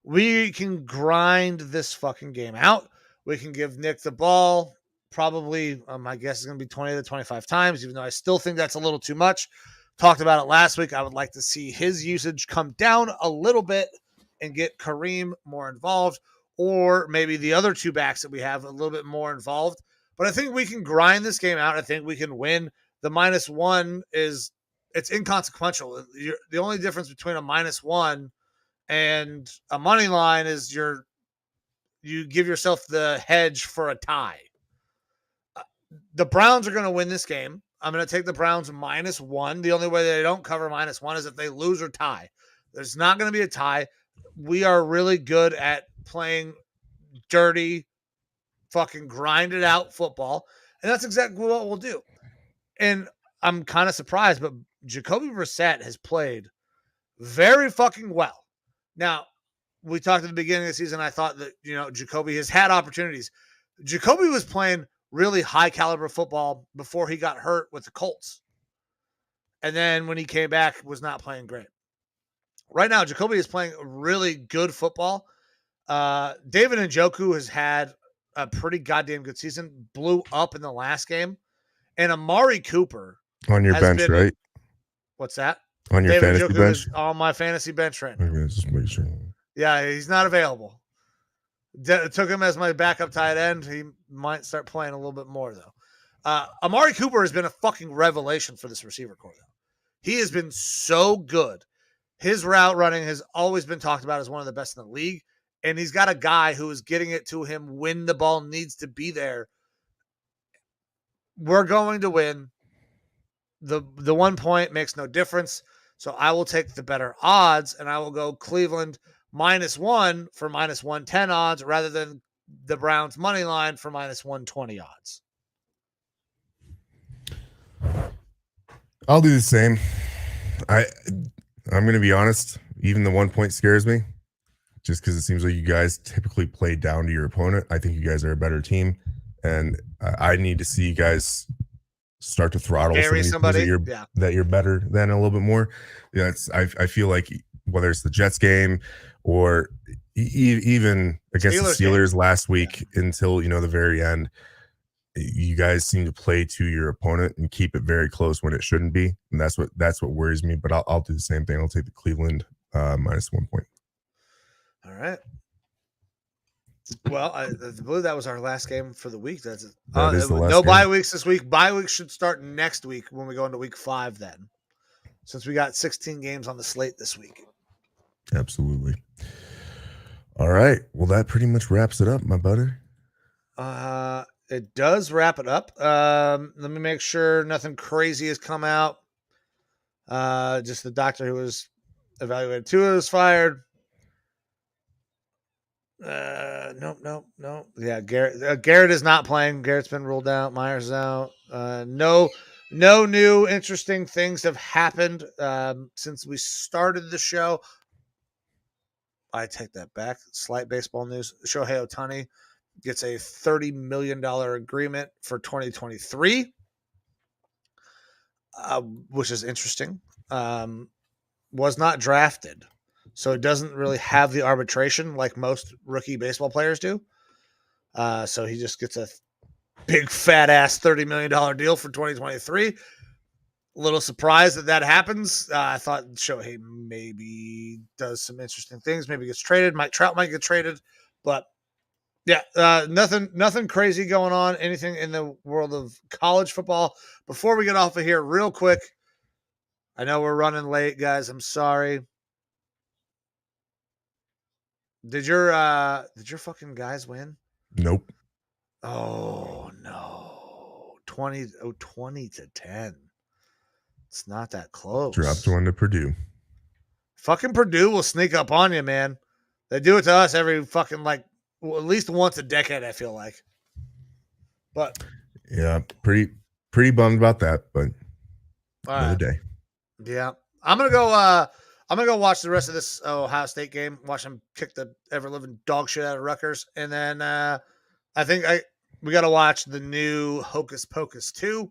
We can grind this fucking game out. We can give Nick the ball probably, my guess is going to be 20 to 25 times, even though I still think that's a little too much. Talked about it last week. I would like to see his usage come down a little bit and get Kareem more involved, or maybe the other two backs that we have a little bit more involved. But I think we can grind this game out. I think we can win. The -1 it's inconsequential. The only difference between a -1 and a money line is you give yourself the hedge for a tie. The Browns are going to win this game. I'm going to take the Browns -1. The only way they don't cover -1 is if they lose or tie. There's not going to be a tie. We are really good at playing dirty, fucking grinded out football. And that's exactly what we'll do. And I'm kind of surprised, but Jacoby Brissett has played very fucking well. Now, we talked at the beginning of the season, I thought that, Jacoby has had opportunities. Jacoby was playing really high caliber football before he got hurt with the Colts. And then when he came back, was not playing great. Right now, Jacoby is playing really good football. David Njoku has had a pretty goddamn good season, blew up in the last game. And Amari Cooper on your bench, right? What's that? On your David fantasy Njoku bench? is on my fantasy bench right now. Okay, just make sure. Yeah, he's not available. Took him as my backup tight end. He might start playing a little bit more, though. Amari Cooper has been a fucking revelation for this receiver corps, though. He has been so good. His route running has always been talked about as one of the best in the league. And he's got a guy who is getting it to him when the ball needs to be there. We're going to win. The 1 point makes no difference. So I will take the better odds, and I will go Cleveland -1 for -110 odds rather than the Browns money line for -120 odds. I'll do the same. I'm going to be honest. Even the 1 point scares me, just because it seems like you guys typically play down to your opponent. I think you guys are a better team, and I need to see you guys start to throttle somebody that you're better than a little bit more. Yeah, I feel like whether it's the Jets game or even against the Steelers last week until the very end, you guys seem to play to your opponent and keep it very close when it shouldn't be, and that's what worries me. But I'll do the same thing. I'll take the Cleveland -1 point. All right. Well, I believe that was our last game for the week. That is the last no bye weeks this week. Bye weeks should start next week when we go into week 5 then, since we got 16 games on the slate this week. Absolutely. All right. Well, that pretty much wraps it up, my butter. It does wrap it up. Let me make sure nothing crazy has come out. Just the doctor who was evaluated Tua was fired. Nope. Yeah, Garrett is not playing. Garrett's been ruled out. Myers is out. No new interesting things have happened since we started the show. I take that back. Slight baseball news. Shohei Ohtani gets a $30 million agreement for 2023, which is interesting. Was not drafted, so it doesn't really have the arbitration like most rookie baseball players do. So he just gets a big fat ass $30 million deal for 2023. A little surprised that happens. I thought Shohei maybe does some interesting things. Maybe gets traded. Mike Trout might get traded, but yeah, nothing crazy going on. Anything in the world of college football. Before we get off of here, real quick, I know we're running late, guys. I'm sorry. Did your fucking guys win? Nope. Oh no. 20 to 10. It's not that close. Dropped one to Purdue. fucking Purdue will sneak up on you, man. They do it to us every fucking at least once a decade, I feel like. But yeah, pretty bummed about that, but another day. Yeah. I'm gonna go watch the rest of this Ohio State game, watch them kick the ever living dog shit out of Rutgers, and then I think we gotta watch the new Hocus Pocus 2.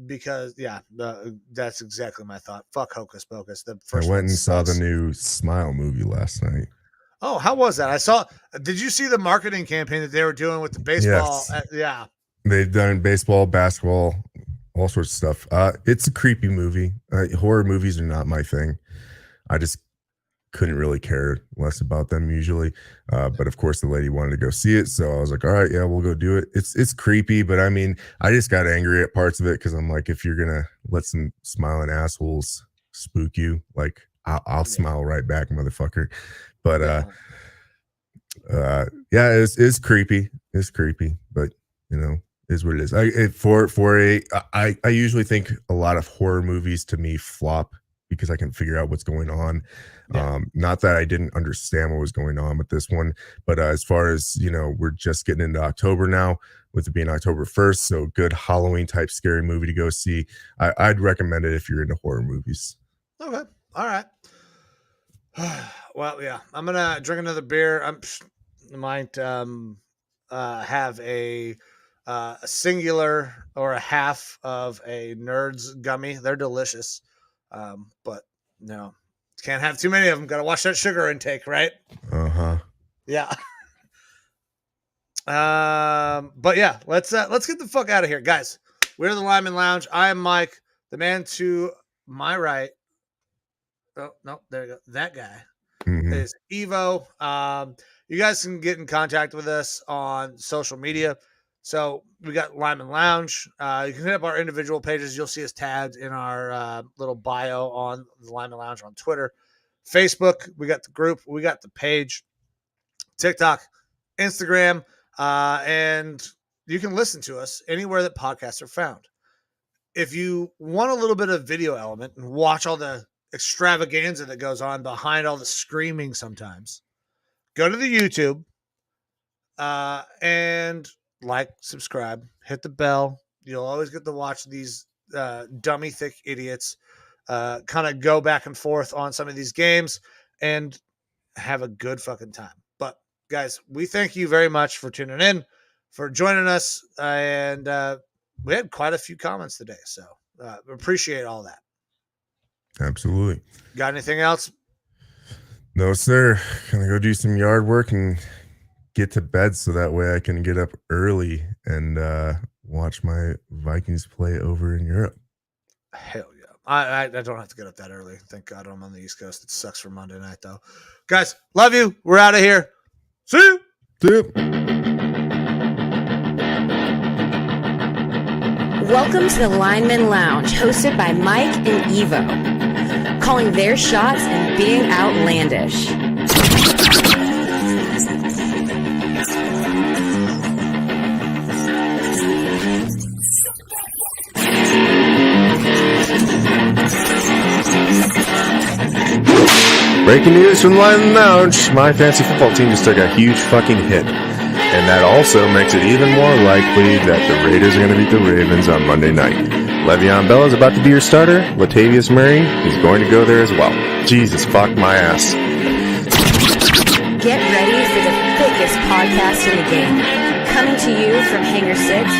Because that's exactly my thought. Fuck Hocus Pocus. The first I went and saw sucks. the new Smile movie last night. Oh, how was that? Did you see the marketing campaign that they were doing with the baseball? Yes. They've done baseball, basketball, all sorts of stuff. It's a creepy movie. Horror movies are not my thing. I just couldn't really care less about them usually. But of course the lady wanted to go see it. So I was like, all right, yeah, we'll go do it. It's creepy, but I mean, I just got angry at parts of it because I'm like, if you're going to let some smiling assholes spook you, like I'll smile right back, motherfucker. But it's creepy. It's creepy, but is what it is. I usually think a lot of horror movies to me flop because I can figure out what's going on. Yeah. Not that I didn't understand what was going on with this one, but as far as we're just getting into October now, with it being October 1st, so good Halloween type scary movie to go see. I'd recommend it if you're into horror movies. Okay, all right. Well, yeah, I'm gonna drink another beer. I might have a singular or a half of a Nerds gummy. They're delicious, but no. Can't have too many of them. Got to watch that sugar intake, right? Yeah. But yeah, let's get the fuck out of here, guys. We're the Lineman Lounge. I am Mike. The man to my right. Oh no, there you go. That guy is Evo. You guys can get in contact with us on social media. So we got Lineman Lounge. You can hit up our individual pages. You'll see us tagged in our little bio on the Lineman Lounge on Twitter. Facebook, we got the group. We got the page. TikTok, Instagram, and you can listen to us anywhere that podcasts are found. If you want a little bit of video element and watch all the extravaganza that goes on behind all the screaming sometimes, go to the YouTube and subscribe, hit the bell. You'll always get to watch these dummy thick idiots kind of go back and forth on some of these games and have a good fucking time. But guys, we thank you very much for tuning in, for joining us, and we had quite a few comments today, so appreciate all that. Absolutely. Got anything else? No, sir. Gonna go do some yard work and get to bed so that way I can get up early and watch my Vikings play over in Europe. Hell yeah. I don't have to get up that early. Thank God I'm on the East Coast. It sucks for Monday night, though. Guys, love you. We're out of here. See you. See you. Welcome to the Lineman Lounge, hosted by Mike and Evo, calling their shots and being outlandish. Breaking news from the Lineman Lounge. My fantasy football team just took a huge fucking hit. And that also makes it even more likely that the Raiders are going to beat the Ravens on Monday night. Le'Veon Bell is about to be your starter. Latavius Murray is going to go there as well. Jesus, fuck my ass. Get ready for the thickest podcast in the game. Coming to you from Hangar 6,